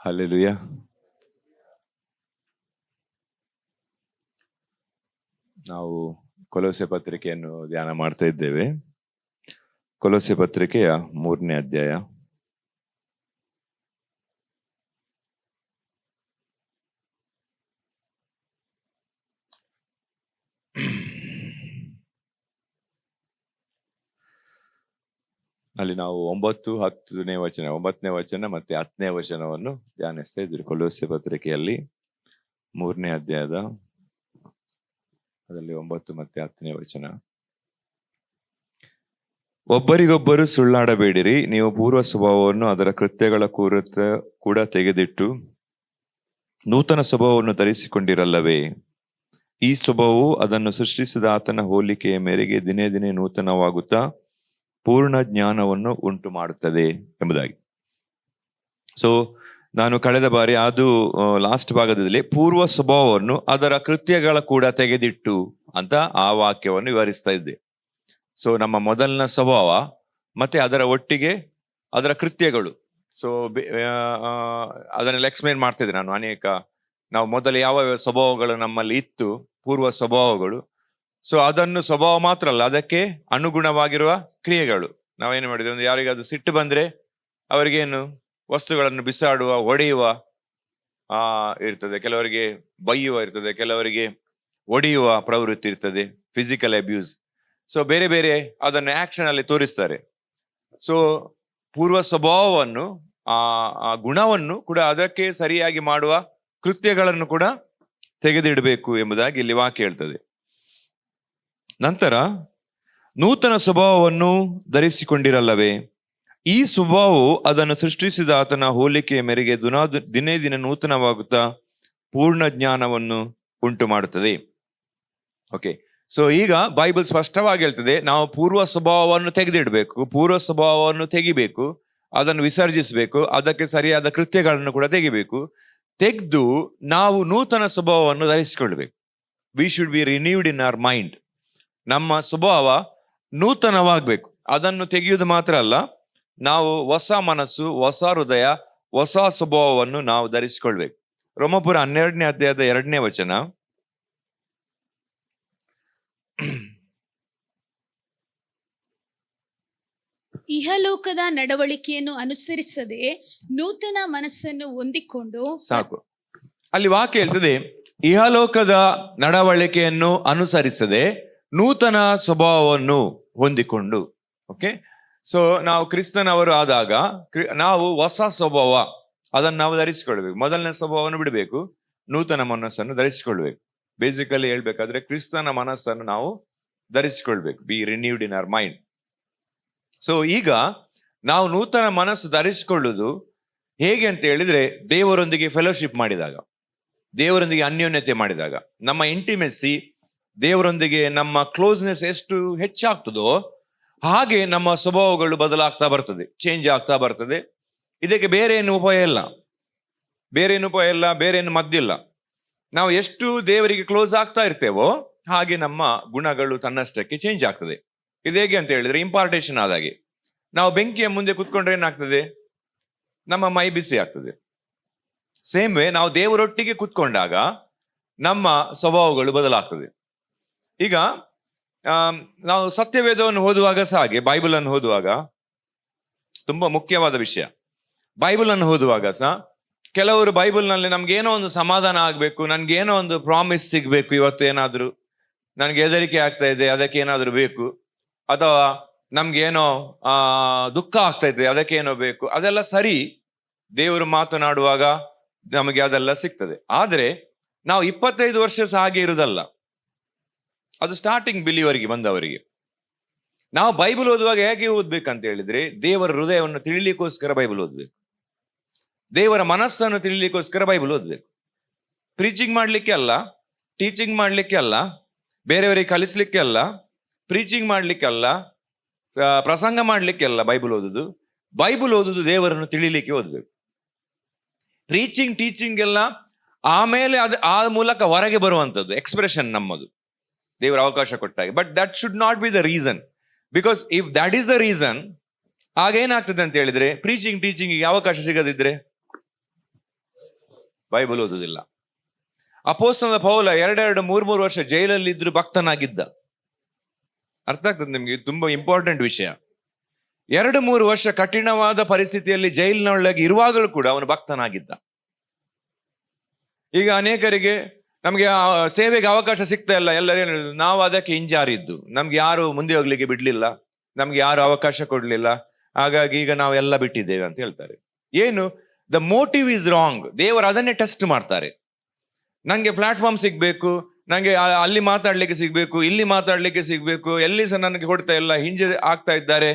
Hallelujah. ನಾವು ಕೊಲೊಸೆ ಪತ್ರಿಕೆಯನ್ನು ಧ್ಯಾನ ಮಾಡ್ತಾ ಇದ್ದೇವೆ. ಕೊಲೊಸೆ ಪತ್ರಿಕೆಯ 3ನೇ ಅಧ್ಯಾಯ. ಅಲ್ಲಿ ನಾವು 9, 10ನೇ ವಚನ, 9ನೇ ವಚನ ಮತ್ತೆ 10ನೇ ವಚನವನ್ನು ಧ್ಯಾನಿಸ್ತಾ ಇದ್ವಿ. ಕೊಲೊಸೆ ಪತ್ರಿಕೆಯಲ್ಲಿ 3ನೇ ಅಧ್ಯಾಯದ ಅದರಲ್ಲಿ 9 ಮತ್ತೆ 10ನೇ ವಚನ. ಒಬ್ಬರಿಗೊಬ್ಬರು ಸುಳ್ಳಾಡಬೇಡಿರಿ, ನೀವು ಪೂರ್ವ ಸ್ವಭಾವವನ್ನು ಅದರ ಕೃತ್ಯಗಳ ಕೂಡ ತೆಗೆದಿಟ್ಟು ನೂತನ ಸ್ವಭಾವವನ್ನು ಧರಿಸಿಕೊಂಡಿರಲ್ಲವೇ? ಈ ಸ್ವಭಾವವು ಅದನ್ನು ಸೃಷ್ಟಿಸಿದ ಆತನ ಹೋಲಿಕೆಯ ಮೇರೆಗೆ ದಿನೇ ದಿನೇ ನೂತನವಾಗುತ್ತಾ ಪೂರ್ಣ ಜ್ಞಾನವನ್ನು ಉಂಟು ಮಾಡುತ್ತದೆ ಎಂಬುದಾಗಿ. ಸೊ ನಾನು ಕಳೆದ ಬಾರಿ ಅದು ಲಾಸ್ಟ್ ಭಾಗದಲ್ಲಿ ಪೂರ್ವ ಸ್ವಭಾವವನ್ನು ಅದರ ಕೃತ್ಯಗಳ ಕೂಡ ತೆಗೆದಿಟ್ಟು ಅಂತ ಆ ವಾಕ್ಯವನ್ನು ವಿವರಿಸ್ತಾ ಇದ್ದೆ. ಸೊ ನಮ್ಮ ಮೊದಲನ ಸ್ವಭಾವ ಮತ್ತೆ ಅದರ ಒಟ್ಟಿಗೆ ಅದರ ಕೃತ್ಯಗಳು. ಸೊ ಅದನ್ನೆಲ್ಲ ಎಕ್ಸ್ಪ್ಲೇನ್ ಮಾಡ್ತಿದ್ದೆ ನಾನು ನಾವು ಮೊದಲು ಯಾವ ಸ್ವಭಾವಗಳು ನಮ್ಮಲ್ಲಿ ಇತ್ತು, ಪೂರ್ವ ಸ್ವಭಾವಗಳು. ಸೊ ಅದನ್ನು ಸ್ವಭಾವ ಮಾತ್ರ ಅಲ್ಲ, ಅದಕ್ಕೆ ಅನುಗುಣವಾಗಿರುವ ಕ್ರಿಯೆಗಳು. ನಾವೇನು ಮಾಡಿದ್ವಿ, ಒಂದು ಯಾರಿಗಾದ್ರು ಸಿಟ್ಟು ಬಂದ್ರೆ ಅವರಿಗೇನು ವಸ್ತುಗಳನ್ನು ಬಿಸಾಡುವ, ಒಡೆಯುವ ಇರ್ತದೆ, ಕೆಲವರಿಗೆ ಬೈಯುವ ಇರ್ತದೆ, ಕೆಲವರಿಗೆ ಒಡೆಯುವ ಪ್ರವೃತ್ತಿ ಇರ್ತದೆ, ಫಿಸಿಕಲ್ ಅಬ್ಯೂಸ್. ಸೊ ಬೇರೆ ಬೇರೆ ಅದನ್ನು ಆಕ್ಷನ್ ಅಲ್ಲಿ ತೋರಿಸ್ತಾರೆ. ಸೊ ಪೂರ್ವ ಸ್ವಭಾವವನ್ನು ಆ ಗುಣವನ್ನು ಕೂಡ ಅದಕ್ಕೆ ಸರಿಯಾಗಿ ಮಾಡುವ ಕೃತ್ಯಗಳನ್ನು ಕೂಡ ತೆಗೆದಿಡಬೇಕು ಎಂಬುದಾಗಿ ಇಲ್ಲಿ ವಾಕ್ಯ ಹೇಳ್ತದೆ. ನಂತರ ನೂತನ ಸ್ವಭಾವವನ್ನು ಧರಿಸಿಕೊಂಡಿರಲ್ಲವೇ? ಈ ಸ್ವಭಾವವು ಅದನ್ನು ಸೃಷ್ಟಿಸಿದ ಆತನ ಹೋಲಿಕೆಯ ಮೇರೆಗೆ ದಿನೇ ದಿನ ನೂತನವಾಗುತ್ತಾ ಪೂರ್ಣ ಜ್ಞಾನವನ್ನು ಉಂಟು ಮಾಡುತ್ತದೆ. ಓಕೆ, ಸೊ ಈಗ ಬೈಬಲ್ ಸ್ಪಷ್ಟವಾಗಿ ಹೇಳ್ತದೆ, ನಾವು ಪೂರ್ವ ಸ್ವಭಾವವನ್ನು ತೆಗೆದಿಡಬೇಕು, ಪೂರ್ವ ಸ್ವಭಾವವನ್ನು ತೆಗಿಬೇಕು, ಅದನ್ನು ವಿಸರ್ಜಿಸಬೇಕು, ಅದಕ್ಕೆ ಸರಿಯಾದ ಕೃತ್ಯಗಳನ್ನು ಕೂಡ ತೆಗೆದು ನಾವು ನೂತನ ಸ್ವಭಾವವನ್ನು ಧರಿಸಿಕೊಳ್ಬೇಕು. We should be renewed in our mind. ನಮ್ಮ ಸ್ವಭಾವ ನೂತನವಾಗಬೇಕು. ಅದನ್ನು ತೆಗೆಯುವುದು ಮಾತ್ರ ಅಲ್ಲ, ನಾವು ಹೊಸ ಮನಸ್ಸು, ಹೊಸ ಹೃದಯ, ಹೊಸ ಸ್ವಭಾವವನ್ನು ನಾವು ಧರಿಸಿಕೊಳ್ಬೇಕು. ರೋಮಾಪುರ 12ನೇ ಅಧ್ಯಾಯದ 2ನೇ ವಚನ. ಇಹಲೋಕದ ನಡವಳಿಕೆಯನ್ನು ಅನುಸರಿಸದೆ ನೂತನ ಮನಸ್ಸನ್ನು ಹೊಂದಿಕೊಂಡು. ಸಾಕು, ಅಲ್ಲಿ ವಾಕ್ಯ ಹೇಳ್ತದೆ, ಇಹಲೋಕದ ನಡವಳಿಕೆಯನ್ನು ಅನುಸರಿಸದೆ ನೂತನ ಸ್ವಭಾವವನ್ನು ಹೊಂದಿಕೊಂಡು. ಓಕೆ, ಸೊ ನಾವು ಕ್ರಿಸ್ತನವರು ಆದಾಗ ನಾವು ಹೊಸ ಸ್ವಭಾವ ಅದನ್ನು ನಾವು ಧರಿಸಿಕೊಳ್ಬೇಕು. ಮೊದಲನೇ ಸ್ವಭಾವವನ್ನು ಬಿಡಬೇಕು, ನೂತನ ಮನಸ್ಸನ್ನು ಧರಿಸಿಕೊಳ್ಬೇಕು. ಬೇಸಿಕಲಿ ಹೇಳ್ಬೇಕಾದ್ರೆ ಕ್ರಿಸ್ತನ ಮನಸ್ಸನ್ನು ನಾವು ಧರಿಸಿಕೊಳ್ಬೇಕು. Be renewed in our mind. So ಈಗ ನಾವು ನೂತನ ಮನಸ್ಸು ಧರಿಸಿಕೊಳ್ಳುವುದು ಹೇಗೆ ಅಂತ ಹೇಳಿದ್ರೆ, ದೇವರೊಂದಿಗೆ ಫೆಲೋಶಿಪ್ ಮಾಡಿದಾಗ, ದೇವರೊಂದಿಗೆ ಅನ್ಯೋನ್ಯತೆ ಮಾಡಿದಾಗ, ನಮ್ಮ ಇಂಟಿಮೆಸಿ, ದೇವರೊಂದಿಗೆ ನಮ್ಮ ಕ್ಲೋಸ್ನೆಸ್ ಎಷ್ಟು ಹೆಚ್ಚಾಗ್ತದೋ ಹಾಗೆ ನಮ್ಮ ಸ್ವಭಾವಗಳು ಬದಲಾಗ್ತಾ ಬರ್ತದೆ, ಚೇಂಜ್ ಆಗ್ತಾ ಬರ್ತದೆ. ಇದಕ್ಕೆ ಬೇರೆ ಏನು ಉಪಾಯ ಇಲ್ಲ, ಬೇರೆ ಏನು ಮದ್ದಿಲ್ಲ. ನಾವು ಎಷ್ಟು ದೇವರಿಗೆ ಕ್ಲೋಸ್ ಆಗ್ತಾ ಇರ್ತೇವೋ ಹಾಗೆ ನಮ್ಮ ಗುಣಗಳು ತನ್ನಷ್ಟಕ್ಕೆ ಚೇಂಜ್ ಆಗ್ತದೆ. ಇದು ಹೇಗೆ ಅಂತ ಹೇಳಿದ್ರೆ, ಇಂಪಾರ್ಟೇಷನ್ ಆದಾಗೆ. ನಾವು ಬೆಂಕಿಯ ಮುಂದೆ ಕುತ್ಕೊಂಡ್ರೆ ಏನಾಗ್ತದೆ, ನಮ್ಮ ಮೈ ಬಿಸಿ ಆಗ್ತದೆ. ಸೇಮ್ ವೇ ನಾವು ದೇವರೊಟ್ಟಿಗೆ ಕುತ್ಕೊಂಡಾಗ ನಮ್ಮ ಸ್ವಭಾವಗಳು ಬದಲಾಗ್ತದೆ. ಈಗ ನಾವು ಸತ್ಯವೇದವನ್ನು ಓದುವಾಗ ಸಹ ಹಾಗೆ, ಬೈಬಲ್ ಅನ್ನು ಓದುವಾಗ ತುಂಬಾ ಮುಖ್ಯವಾದ ವಿಷಯ. ಬೈಬಲ್ ಅನ್ನು ಓದುವಾಗ ಸಹ ಕೆಲವರು ಬೈಬಲ್ನಲ್ಲಿ ನಮ್ಗೇನೋ ಒಂದು ಸಮಾಧಾನ ಆಗ್ಬೇಕು, ನನ್ಗೇನೋ ಒಂದು ಪ್ರಾಮಿಸ್ ಸಿಗ್ಬೇಕು, ಇವತ್ತು ಏನಾದ್ರು ನನ್ಗೆ ಹೆದರಿಕೆ ಆಗ್ತಾ ಇದೆ ಅದಕ್ಕೆ ಏನಾದ್ರು ಬೇಕು, ಅಥವಾ ನಮ್ಗೇನೋ ದುಃಖ ಆಗ್ತಾ ಇದೆ ಅದಕ್ಕೆ ಏನೋ ಬೇಕು. ಅದೆಲ್ಲ ಸರಿ, ದೇವರು ಮಾತನಾಡುವಾಗ ನಮಗೆ ಅದೆಲ್ಲ ಸಿಗ್ತದೆ. ಆದ್ರೆ ನಾವು 25 ವರ್ಷ ಸಹ ಹಾಗೆ ಇರುವುದಲ್ಲ. ಅದು ಸ್ಟಾರ್ಟಿಂಗ್ ಬಿಲಿಯವರಿಗೆ ಬಂದವರಿಗೆ. ನಾವು ಬೈಬಲ್ ಓದುವಾಗ ಹೇಗೆ ಓದ್ಬೇಕಂತ ಹೇಳಿದ್ರೆ, ದೇವರ ಹೃದಯವನ್ನು ತಿಳಿಲಿಕ್ಕೋಸ್ಕರ ಬೈಬಲ್ ಓದ್ಬೇಕು, ದೇವರ ಮನಸ್ಸನ್ನು ತಿಳಿಲಿಕ್ಕೋಸ್ಕರ ಬೈಬಲ್ ಓದ್ಬೇಕು. ಪ್ರೀಚಿಂಗ್ ಮಾಡ್ಲಿಕ್ಕೆ ಅಲ್ಲ, ಟೀಚಿಂಗ್ ಮಾಡ್ಲಿಕ್ಕೆ ಅಲ್ಲ, ಬೇರೆಯವರಿಗೆ ಕಲಿಸ್ಲಿಕ್ಕೆ ಅಲ್ಲ, ಪ್ರೀಚಿಂಗ್ ಮಾಡ್ಲಿಕ್ಕೆ ಅಲ್ಲ, ಪ್ರಸಂಗ ಮಾಡ್ಲಿಕ್ಕೆ ಅಲ್ಲ ಬೈಬಲ್ ಓದುದು ದೇವರನ್ನು ತಿಳಿಲಿಕ್ಕೆ ಓದ್ಬೇಕು. ಪ್ರೀಚಿಂಗ್, ಟೀಚಿಂಗ್ ಎಲ್ಲ ಆಮೇಲೆ ಆ ಮೂಲಕ ಹೊರಗೆ ಬರುವಂಥದ್ದು ಎಕ್ಸ್ಪ್ರೆಷನ್ ನಮ್ಮದು, ದೇವರ ಅವಕಾಶ ಕೊಟ್ಟಾಗ. But that should not be the reason, because if that is the reason, ಆಗೇನಾಗ್ತದೆ ಅಂತ ಹೇಳಿದ್ರೆ, ಪ್ರೀಚಿಂಗ್ ಟೀಚಿಂಗ್ ಅವಕಾಶ ಸಿಗದಿದ್ರೆ ಬೈಬಲ್ ಓದುದಿಲ್ಲ. ಅಪೊಸ್ತಲನಾದ ಪೌಲ 2-3 ವರ್ಷ ಜೈಲಲ್ಲಿ ಇದ್ರು ಭಕ್ತನಾಗಿದ್ದ. ಅರ್ಥ ಆಗ್ತದೆ ನಿಮ್ಗೆ? ಇದು ತುಂಬಾ ಇಂಪಾರ್ಟೆಂಟ್ ವಿಷಯ. 2-3 ವರ್ಷ ಕಠಿಣವಾದ ಪರಿಸ್ಥಿತಿಯಲ್ಲಿ ಜೈಲಿನೊಳಗೆ ಇರುವಾಗಲೂ ಕೂಡ ಅವನು ಭಕ್ತನಾಗಿದ್ದ. ಈಗ ಅನೇಕರಿಗೆ ನಮ್ಗೆ ಸೇವೆಗೆ ಅವಕಾಶ ಸಿಗ್ತಾ ಇಲ್ಲ, ಎಲ್ಲರೂ ನಾವು ಅದಕ್ಕೆ ಹಿಂಜಾರಿದ್ದು, ನಮ್ಗೆ ಯಾರು ಮುಂದೆ ಹೋಗ್ಲಿಕ್ಕೆ ಬಿಡ್ಲಿಲ್ಲ, ನಮ್ಗೆ ಯಾರು ಅವಕಾಶ ಕೊಡ್ಲಿಲ್ಲ, ಹಾಗಾಗಿ ಈಗ ನಾವು ಎಲ್ಲ ಬಿಟ್ಟಿದ್ದೇವೆ ಅಂತ ಹೇಳ್ತಾರೆ. ಏನು? The motive is wrong. ದೇವರು ಅದನ್ನೇ ಟೆಸ್ಟ್ ಮಾಡ್ತಾರೆ. ನಂಗೆ ಪ್ಲಾಟ್ಫಾರ್ಮ್ ಸಿಗ್ಬೇಕು, ನಂಗೆ ಅಲ್ಲಿ ಮಾತಾಡ್ಲಿಕ್ಕೆ ಸಿಗ್ಬೇಕು, ಇಲ್ಲಿ ಮಾತಾಡ್ಲಿಕ್ಕೆ ಸಿಗ್ಬೇಕು, ಎಲ್ಲಿ ಸಹ ನನಗೆ ಕೊಡ್ತಾ ಇಲ್ಲ, ಹಿಂಜೆ ಆಗ್ತಾ ಇದ್ದಾರೆ.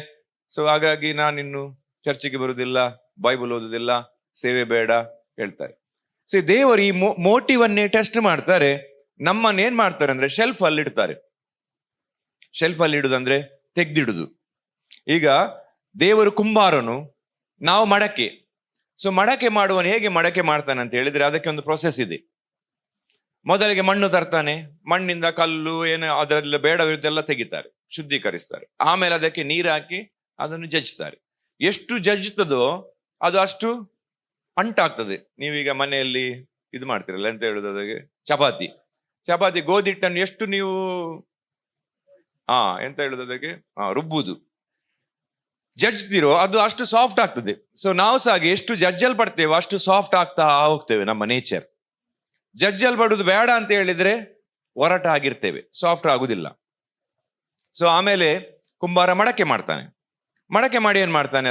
ಸೊ ಹಾಗಾಗಿ ನಾನಿನ್ನು ಚರ್ಚಿಗೆ ಬರುವುದಿಲ್ಲ, ಬೈಬಲ್ ಓದುದಿಲ್ಲ, ಸೇವೆ ಬೇಡ ಹೇಳ್ತಾರೆ. ಸೊ ದೇವರು ಈ ಮೋಟಿವ್ ಅನ್ನೇ ಟೆಸ್ಟ್ ಮಾಡ್ತಾರೆ. ನಮ್ಮನ್ನೇನ್ ಮಾಡ್ತಾರೆ ಅಂದ್ರೆ ಶೆಲ್ಫ್ ಅಲ್ಲಿ ಇಡ್ತಾರೆ. ಶೆಲ್ಫ್ ಅಲ್ಲಿ ಇಡುದಂದ್ರೆ ತೆಗ್ದಿಡುದು. ಈಗ ದೇವರು ಕುಂಬಾರನು, ನಾವು ಮಡಕೆ. ಸೊ ಮಡಕೆ ಮಾಡುವನು ಹೇಗೆ ಮಡಕೆ ಮಾಡ್ತಾನೆ ಅಂತ ಹೇಳಿದ್ರೆ ಅದಕ್ಕೆ ಒಂದು ಪ್ರೊಸೆಸ್ ಇದೆ. ಮೊದಲಿಗೆ ಮಣ್ಣು ತರ್ತಾನೆ, ಮಣ್ಣಿಂದ ಕಲ್ಲು ಏನು ಅದರಲ್ಲಿ ಬೇಡವಿರುತ್ತೆಲ್ಲ ತೆಗಿತಾರೆ, ಶುದ್ಧೀಕರಿಸ್ತಾರೆ. ಆಮೇಲೆ ಅದಕ್ಕೆ ನೀರು ಹಾಕಿ ಅದನ್ನು ಜಜ್ತಾರೆ. ಎಷ್ಟು ಜಜ್ತದೋ ಅದು ಅಷ್ಟು ಅಂಟಾಗ್ತದೆ. ನೀವೀಗ ಮನೆಯಲ್ಲಿ ಇದು ಮಾಡ್ತೀರಲ್ಲ, ಎಂತ ಹೇಳುದು ಅದಕ್ಕೆ, ಚಪಾತಿ ಗೋಧಿ ಹಿಟ್ಟನ್ನು ಎಷ್ಟು ನೀವು ಎಂತ ಹೇಳುದು ಅದಕ್ಕೆ ರುಬ್ಬುದು, ಜಜ್ದಿರೋ ಅದು ಅಷ್ಟು ಸಾಫ್ಟ್ ಆಗ್ತದೆ. ಸೊ ನಾವು ಸಹ ಎಷ್ಟು ಜಜ್ಜಲ್ಪಡ್ತೇವೆ ಅಷ್ಟು ಸಾಫ್ಟ್ ಆಗ್ತಾ ಹೋಗ್ತೇವೆ. ನಮ್ಮ ನೇಚರ್ ಜಜ್ಜಲ್ಪಡುದು ಬೇಡ ಅಂತ ಹೇಳಿದ್ರೆ ಒರಟಾಗಿರ್ತೇವೆ, ಸಾಫ್ಟ್ ಆಗುದಿಲ್ಲ. ಸೊ ಆಮೇಲೆ ಕುಂಬಾರ ಮಡಕೆ ಮಾಡ್ತಾನೆ. ಮಡಕೆ ಮಾಡಿ ಏನ್ ಮಾಡ್ತಾನೆ,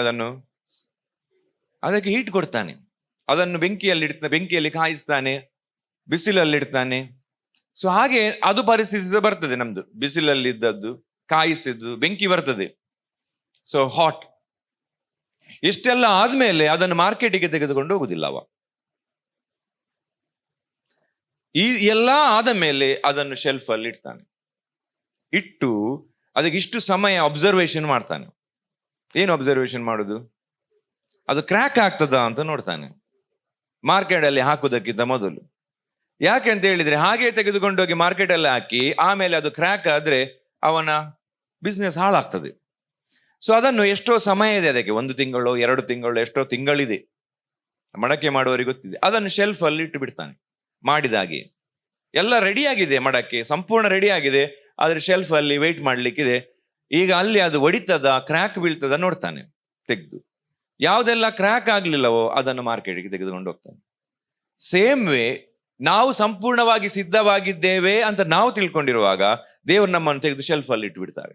ಅದಕ್ಕೆ ಹೀಟ್ ಕೊಡ್ತಾನೆ. ಅದನ್ನು ಬೆಂಕಿಯಲ್ಲಿ ಕಾಯಿಸ್ತಾನೆ, ಬಿಸಿಲಲ್ಲಿ ಇಡ್ತಾನೆ. ಸೊ ಹಾಗೆ ಅದು ಪರಿಸ್ಥಿತಿ ಬರ್ತದೆ ನಮ್ದು. ಬಿಸಿಲಲ್ಲಿ ಇದ್ದದ್ದು ಕಾಯಿಸಿದ್ದು ಬೆಂಕಿ ಬರ್ತದೆ. So hot. ಇಷ್ಟೆಲ್ಲ ಆದ್ಮೇಲೆ ಅದನ್ನು ಮಾರ್ಕೆಟಿಗೆ ತೆಗೆದುಕೊಂಡು ಹೋಗುದಿಲ್ಲ ಅವ. ಈ ಎಲ್ಲ ಆದ ಮೇಲೆ ಅದನ್ನು ಶೆಲ್ಫ್ ಅಲ್ಲಿ ಇಡ್ತಾನೆ. ಇಟ್ಟು ಅದಕ್ಕೆ ಇಷ್ಟು ಸಮಯ ಅಬ್ಸರ್ವೇಷನ್ ಮಾಡ್ತಾನೆ. ಏನು ಅಬ್ಸರ್ವೇಷನ್ ಮಾಡುದು? ಅದು ಕ್ರ್ಯಾಕ್ ಆಗ್ತದ ಅಂತ ನೋಡ್ತಾನೆ ಮಾರ್ಕೆಟ್ ಅಲ್ಲಿ ಹಾಕುವುದಕ್ಕಿಂತ ಮೊದಲು. ಯಾಕೆ ಅಂತ ಹೇಳಿದ್ರೆ ಹಾಗೆ ತೆಗೆದುಕೊಂಡೋಗಿ ಮಾರ್ಕೆಟ್ ಅಲ್ಲಿ ಹಾಕಿ ಆಮೇಲೆ ಅದು ಕ್ರ್ಯಾಕ್ ಆದ್ರೆ ಅವನ ಬಿಸ್ನೆಸ್ ಹಾಳಾಗ್ತದೆ. ಸೊ ಅದನ್ನು ಎಷ್ಟೋ ಸಮಯ ಇದೆ ಅದಕ್ಕೆ, 1 ತಿಂಗಳು 2 ತಿಂಗಳು ಎಷ್ಟೋ ತಿಂಗಳಿದೆ, ಮಡಕೆ ಮಾಡುವವರಿಗೆ ಗೊತ್ತಿದೆ. ಅದನ್ನು ಶೆಲ್ಫ್ ಅಲ್ಲಿ ಇಟ್ಟು ಬಿಡ್ತಾನೆ. ಮಾಡಿದಾಗೆ ಎಲ್ಲ ರೆಡಿ ಆಗಿದೆ, ಮಡಕೆ ಸಂಪೂರ್ಣ ರೆಡಿ ಆಗಿದೆ, ಆದ್ರೆ ಶೆಲ್ಫ್ ಅಲ್ಲಿ ವೆಯ್ಟ್ ಮಾಡ್ಲಿಕ್ಕಿದೆ. ಈಗ ಅಲ್ಲಿ ಅದು ಒಡಿತದ, ಕ್ರ್ಯಾಕ್ ಬೀಳ್ತದ ನೋಡ್ತಾನೆ, ತೆಗೆದು. ಯಾವುದೆಲ್ಲ ಕ್ರ್ಯಾಕ್ ಆಗ್ಲಿಲ್ಲವೋ ಅದನ್ನು ಮಾರ್ಕೆಟ್ಗೆ ತೆಗೆದುಕೊಂಡು ಹೋಗ್ತಾನೆ. ಸೇಮ್ ವೇ ನಾವು ಸಂಪೂರ್ಣವಾಗಿ ಸಿದ್ಧವಾಗಿದ್ದೇವೆ ಅಂತ ನಾವು ತಿಳ್ಕೊಂಡಿರುವಾಗ ದೇವರು ನಮ್ಮನ್ನು ತೆಗೆದು ಶೆಲ್ಫ್ ಅಲ್ಲಿ ಇಟ್ಟು ಬಿಡ್ತಾರೆ.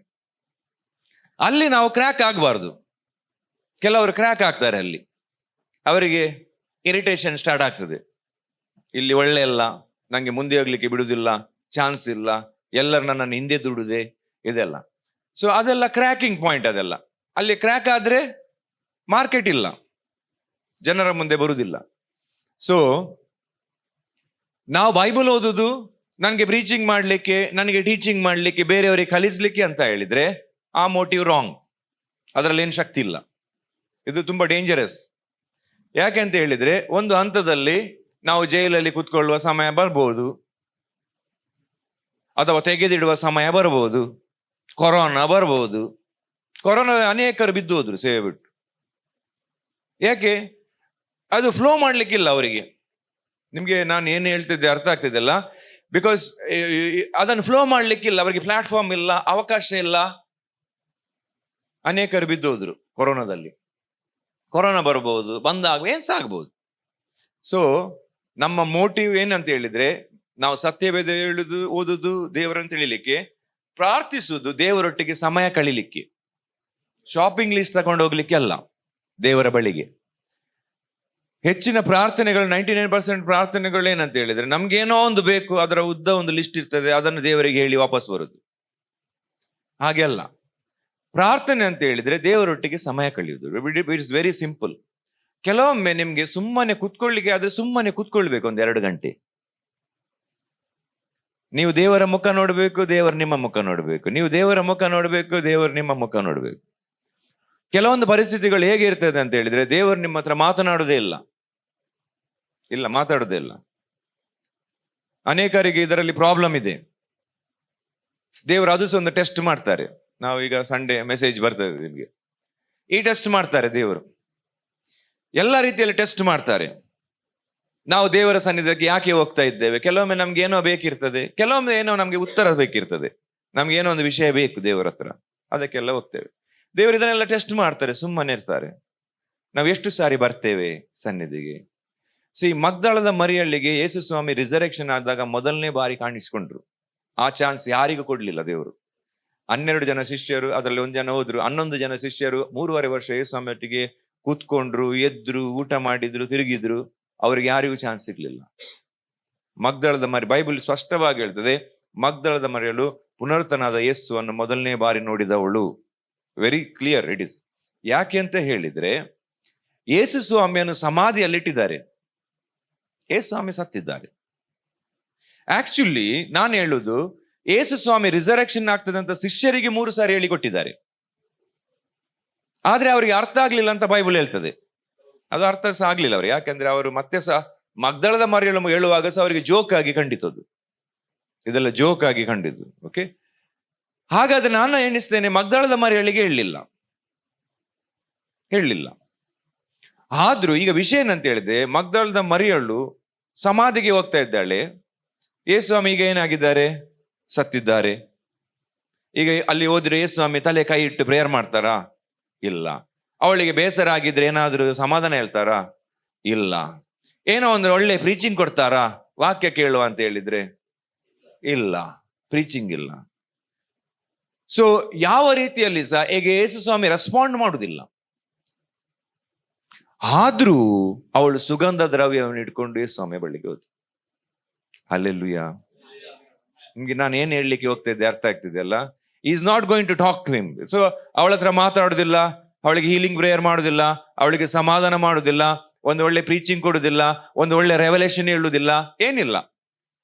ಅಲ್ಲಿ ನಾವು ಕ್ರ್ಯಾಕ್ ಆಗಬಾರ್ದು. ಕೆಲವರು ಕ್ರ್ಯಾಕ್ ಆಗ್ತಾರೆ, ಅಲ್ಲಿ ಅವರಿಗೆ ಇರಿಟೇಷನ್ ಸ್ಟಾರ್ಟ್ ಆಗ್ತದೆ. ಇಲ್ಲಿ ಒಳ್ಳೆ ಇಲ್ಲ, ನಂಗೆ ಮುಂದೆ ಹೋಗ್ಲಿಕ್ಕೆ ಬಿಡುದಿಲ್ಲ, ಚಾನ್ಸ್ ಇಲ್ಲ, ಎಲ್ಲರೂ ನನ್ನನ್ನು ಹಿಂದೆ ದುಡುದೆ, ಇದೆಲ್ಲ. ಸೊ ಅದೆಲ್ಲ ಕ್ರ್ಯಾಕಿಂಗ್ ಪಾಯಿಂಟ್. ಅದೆಲ್ಲ ಅಲ್ಲಿ ಕ್ರ್ಯಾಕ್ ಆದ್ರೆ ಮಾರ್ಕೆಟ್ ಇಲ್ಲ, ಜನರ ಮುಂದೆ ಬರುವುದಿಲ್ಲ. ಸೊ ನಾವು ಬೈಬಲ್ ಓದುದು ನನಗೆ ಪ್ರೀಚಿಂಗ್ ಮಾಡ್ಲಿಕ್ಕೆ, ನನಗೆ ಟೀಚಿಂಗ್ ಮಾಡ್ಲಿಕ್ಕೆ, ಬೇರೆಯವರಿಗೆ ಕಲಿಸ್ಲಿಕ್ಕೆ ಅಂತ ಹೇಳಿದ್ರೆ ಆ ಮೋಟಿವ್ ರಾಂಗ್. ಅದರಲ್ಲಿ ಏನು ಶಕ್ತಿ ಇಲ್ಲ. ಇದು ತುಂಬಾ ಡೇಂಜರಸ್. ಯಾಕೆ ಅಂತ ಹೇಳಿದ್ರೆ ಒಂದು ಹಂತದಲ್ಲಿ ನಾವು ಜೈಲಲ್ಲಿ ಕೂತ್ಕೊಳ್ಳುವ ಸಮಯ ಬರ್ಬೋದು, ಅಥವಾ ತೆಗೆದಿಡುವ ಸಮಯ ಬರ್ಬೋದು, ಕೊರೋನಾ ಬರ್ಬೋದು. ಕೊರೋನಾ ಅನೇಕರು ಬಿದ್ದು ಹೋದ್ರು ಸೇವೆ ಬಿಟ್ಟು. ಯಾಕೆ? ಅದು ಫ್ಲೋ ಮಾಡ್ಲಿಕ್ಕಿಲ್ಲ ಅವರಿಗೆ. ನಿಮ್ಗೆ ನಾನು ಏನು ಹೇಳ್ತಿದ್ದೆ ಅರ್ಥ ಆಗ್ತಿದ್ದಲ್ಲ? ಬಿಕಾಸ್ ಅದನ್ನು ಫ್ಲೋ ಮಾಡ್ಲಿಕ್ಕಿಲ್ಲ ಅವರಿಗೆ, ಪ್ಲಾಟ್ಫಾರ್ಮ್ ಇಲ್ಲ, ಅವಕಾಶ ಇಲ್ಲ. ಅನೇಕರು ಬಿದ್ದೋದ್ರು ಕೊರೋನಾದಲ್ಲಿ. ಕೊರೋನಾ ಬರ್ಬೋದು, ಬಂದಾಗ ಏನ್ ಸಾಗ್ಬೋದು. ಸೊ ನಮ್ಮ ಮೋಟಿವ್ ಏನಂತ ಹೇಳಿದ್ರೆ, ನಾವು ಸತ್ಯವೇದ ಹೇಳುದು, ಓದುದು, ದೇವರನ್ನು ತಿಳಿಲಿಕ್ಕೆ, ಪ್ರಾರ್ಥಿಸುವುದು ದೇವರೊಟ್ಟಿಗೆ ಸಮಯ ಕಳಿಲಿಕ್ಕೆ, ಶಾಪಿಂಗ್ ಲಿಸ್ಟ್ ತಗೊಂಡು ಹೋಗ್ಲಿಕ್ಕೆ ಅಲ್ಲ, ದೇವರ ಬಳಿಗೆ. ಹೆಚ್ಚಿನ ಪ್ರಾರ್ಥನೆಗಳು 99% ಪ್ರಾರ್ಥನೆಗಳು ಏನಂತ ಹೇಳಿದ್ರೆ ನಮ್ಗೇನೋ ಒಂದು ಬೇಕು, ಅದರ ಉದ್ದ ಒಂದು ಲಿಸ್ಟ್ ಇರ್ತದೆ, ಅದನ್ನು ದೇವರಿಗೆ ಹೇಳಿ ವಾಪಸ್ ಬರುದು. ಹಾಗೆ ಅಲ್ಲ. ಪ್ರಾರ್ಥನೆ ಅಂತ ಹೇಳಿದ್ರೆ ದೇವರೊಟ್ಟಿಗೆ ಸಮಯ ಕಳೆಯುವುದು. It's very simple. ಕೆಲವೊಮ್ಮೆ ನಿಮ್ಗೆ ಸುಮ್ಮನೆ ಕುತ್ಕೊಳ್ಳಿಕ್ಕೆ ಆದ್ರೆ ಸುಮ್ಮನೆ ಕುತ್ಕೊಳ್ಬೇಕು 1-2 ಗಂಟೆ. ನೀವು ದೇವರ ಮುಖ ನೋಡ್ಬೇಕು, ದೇವರು ನಿಮ್ಮ ಮುಖ ನೋಡ್ಬೇಕು, ನೀವು ದೇವರ ಮುಖ ನೋಡ್ಬೇಕು, ದೇವರು ನಿಮ್ಮ ಮುಖ ನೋಡ್ಬೇಕು. ಕೆಲವೊಂದು ಪರಿಸ್ಥಿತಿಗಳು ಹೇಗೆ ಇರ್ತದೆ ಅಂತ ಹೇಳಿದ್ರೆ ದೇವರು ನಿಮ್ಮ ಹತ್ರ ಮಾತನಾಡುವುದೇ ಇಲ್ಲ, ಮಾತಾಡುವುದೇ ಇಲ್ಲ. ಅನೇಕರಿಗೆ ಇದರಲ್ಲಿ ಪ್ರಾಬ್ಲಮ್ ಇದೆ. ದೇವರು ಅದು ಸಹ ಒಂದು ಟೆಸ್ಟ್ ಮಾಡ್ತಾರೆ. ನಾವು ಈಗ ಸಂಡೇ ಮೆಸೇಜ್ ಬರ್ತದೆ ನಿಮ್ಗೆ, ಈ ಟೆಸ್ಟ್ ಮಾಡ್ತಾರೆ ದೇವರು. ಎಲ್ಲ ರೀತಿಯಲ್ಲಿ ಟೆಸ್ಟ್ ಮಾಡ್ತಾರೆ. ನಾವು ದೇವರ ಸನ್ನಿಧಿಗೆ ಯಾಕೆ ಹೋಗ್ತಾ ಇದ್ದೇವೆ? ಕೆಲವೊಮ್ಮೆ ನಮ್ಗೆ ಏನೋ ಬೇಕಿರ್ತದೆ, ಕೆಲವೊಮ್ಮೆ ಏನೋ ನಮ್ಗೆ ಉತ್ತರ ಬೇಕಿರ್ತದೆ, ನಮ್ಗೆ ಏನೋ ಒಂದು ವಿಷಯ ಬೇಕು ದೇವರ ಹತ್ರ, ಅದಕ್ಕೆಲ್ಲ ಹೋಗ್ತೇವೆ. ದೇವರು ಇದನ್ನೆಲ್ಲ ಟೆಸ್ಟ್ ಮಾಡ್ತಾರೆ, ಸುಮ್ಮನೆ ಇರ್ತಾರೆ. ನಾವು ಎಷ್ಟು ಸಾರಿ ಬರ್ತೇವೆ ಸನ್ನಿಧಿಗೆ? ಮಗ್ದಳದ ಮರಿಯಳ್ಳಿಗೆ ಯೇಸು ಸ್ವಾಮಿ ರಿಸರೆಕ್ಷನ್ ಆದಾಗ ಮೊದಲನೇ ಬಾರಿ ಕಾಣಿಸ್ಕೊಂಡ್ರು. ಆ ಚಾನ್ಸ್ ಯಾರಿಗೂ ಕೊಡ್ಲಿಲ್ಲ ದೇವರು. 12 ಜನ ಶಿಷ್ಯರು, ಅದರಲ್ಲಿ 1 ಜನ ಹೋದ್ರು. 11 ಜನ ಶಿಷ್ಯರು 3.5 ವರ್ಷ ಯೇಸು ಸ್ವಾಮಿ ಒಟ್ಟಿಗೆ ಕೂತ್ಕೊಂಡ್ರು, ಎದ್ರು, ಊಟ ಮಾಡಿದ್ರು, ತಿರುಗಿದ್ರು. ಅವ್ರಿಗೆ ಯಾರಿಗೂ ಚಾನ್ಸ್ ಸಿಗ್ಲಿಲ್ಲ. ಮಗ್ದಳದ ಮರಿ, ಬೈಬಲ್ ಸ್ಪಷ್ಟವಾಗಿ ಹೇಳ್ತದೆ, ಮಗ್ದಳದ ಮರಿಯಳು ಪುನರ್ತನಾದ ಯೇಸುವನ್ನು ಮೊದಲನೇ ಬಾರಿ ನೋಡಿದವಳು. Very clear it is. ಯಾಕೆ ಅಂತ ಹೇಳಿದ್ರೆ, ಯೇಸು ಸ್ವಾಮಿಯನ್ನು ಸಮಾಧಿಯಲ್ಲಿಟ್ಟಿದ್ದಾರೆ, ಯೇಸು ಸ್ವಾಮಿ ಸತ್ತಿದ್ದಾರೆ. ಆಕ್ಚುಲಿ ನಾನು ಹೇಳುದು, ಯೇಸು ಸ್ವಾಮಿ ರಿಸರೆಕ್ಷನ್ ಆಗ್ತದೆ ಅಂತ ಶಿಷ್ಯರಿಗೆ 3 ಸಾರಿ ಹೇಳಿಕೊಟ್ಟಿದ್ದಾರೆ. ಆದ್ರೆ ಅವರಿಗೆ ಅರ್ಥ ಆಗ್ಲಿಲ್ಲ ಅಂತ ಬೈಬಲ್ ಹೇಳ್ತದೆ. ಅದು ಅರ್ಥ ಸಹ ಆಗ್ಲಿಲ್ಲ ಅವ್ರು. ಯಾಕಂದ್ರೆ ಅವರು ಮತ್ತೆ ಸಹ ಮಗ್ದಳದ ಮರಿಯಳು ಹೇಳುವಾಗ ಸಹ ಅವರಿಗೆ ಜೋಕ್ ಆಗಿ ಖಂಡಿತದ್ದು, ಇದೆಲ್ಲ ಜೋಕ್ ಆಗಿ ಕಂಡಿದ್ದು. ಓಕೆ, ಹಾಗಾದ್ರೆ ನಾನು ಎಣಿಸ್ತೇನೆ ಮಗ್ದಳದ ಮರಿಯಳಿಗೆ ಹೇಳಲಿಲ್ಲ. ಆದ್ರೂ ಈಗ ವಿಷಯ ಏನಂತ ಹೇಳಿದೆ, ಮಗ್ದಳದ ಮರಿಯಳು ಸಮಾಧಿಗೆ ಹೋಗ್ತಾ ಇದ್ದಾಳೆ, ಯೇಸು ಸ್ವಾಮಿ ಈಗ ಏನಾಗಿದ್ದಾರೆ? ಸತ್ತಿದ್ದಾರೆ. ಈಗ ಅಲ್ಲಿ ಹೋದ್ರೆ ಯೇಸು ಸ್ವಾಮಿ ತಲೆ ಕೈ ಇಟ್ಟು ಪ್ರೇಯರ್ ಮಾಡ್ತಾರಾ? ಇಲ್ಲ. ಅವಳಿಗೆ ಬೇಸರ ಆಗಿದ್ರೆ ಏನಾದ್ರೂ ಸಮಾಧಾನ ಹೇಳ್ತಾರಾ? ಇಲ್ಲ. ಏನೋ ಒಂದು ಒಳ್ಳೆ ಪ್ರೀಚಿಂಗ್ ಕೊಡ್ತಾರಾ ವಾಕ್ಯ ಕೇಳುವ ಅಂತ ಹೇಳಿದ್ರೆ? ಇಲ್ಲ, ಪ್ರೀಚಿಂಗ್ ಇಲ್ಲ. ಸೊ ಯಾವ ರೀತಿಯಲ್ಲಿ ಸಹ ಈಗ ಯೇಸು ಸ್ವಾಮಿ ರೆಸ್ಪಾಂಡ್ ಮಾಡುದಿಲ್ಲ. ಆದ್ರೂ ಅವಳು ಸುಗಂಧ ದ್ರವ್ಯವನ್ನು ಇಟ್ಕೊಂಡು ಯೇಸು ಸ್ವಾಮಿ ಬಳಿಗೆ ಹೋದ. ಹಲ್ಲೆಲೂಯಾ. ನಿಮ್ಗೆ ನಾನು ಏನ್ ಹೇಳಲಿಕ್ಕೆ ಹೋಗ್ತಾ ಇದ್ದೆ ಅರ್ಥ ಆಗ್ತಿದೆ ಅಲ್ಲ? Is not going to talk to him. So ಅವಳ ಹತ್ರ ಮಾತಾಡೋದಿಲ್ಲ, ಅವಳಿಗೆ ಹೀಲಿಂಗ್ ಪ್ರೇಯರ್ ಮಾಡೋದಿಲ್ಲ, ಅವಳಿಗೆ ಸಮಾಧಾನ ಮಾಡೋದಿಲ್ಲ, ಒಂದು ಒಳ್ಳೆ ಪ್ರೀಚಿಂಗ್ ಕೊಡುದಿಲ್ಲ, ಒಂದು ಒಳ್ಳೆ ರೆವಲೇಷನ್ ಹೇಳುದಿಲ್ಲ, ಏನಿಲ್ಲ.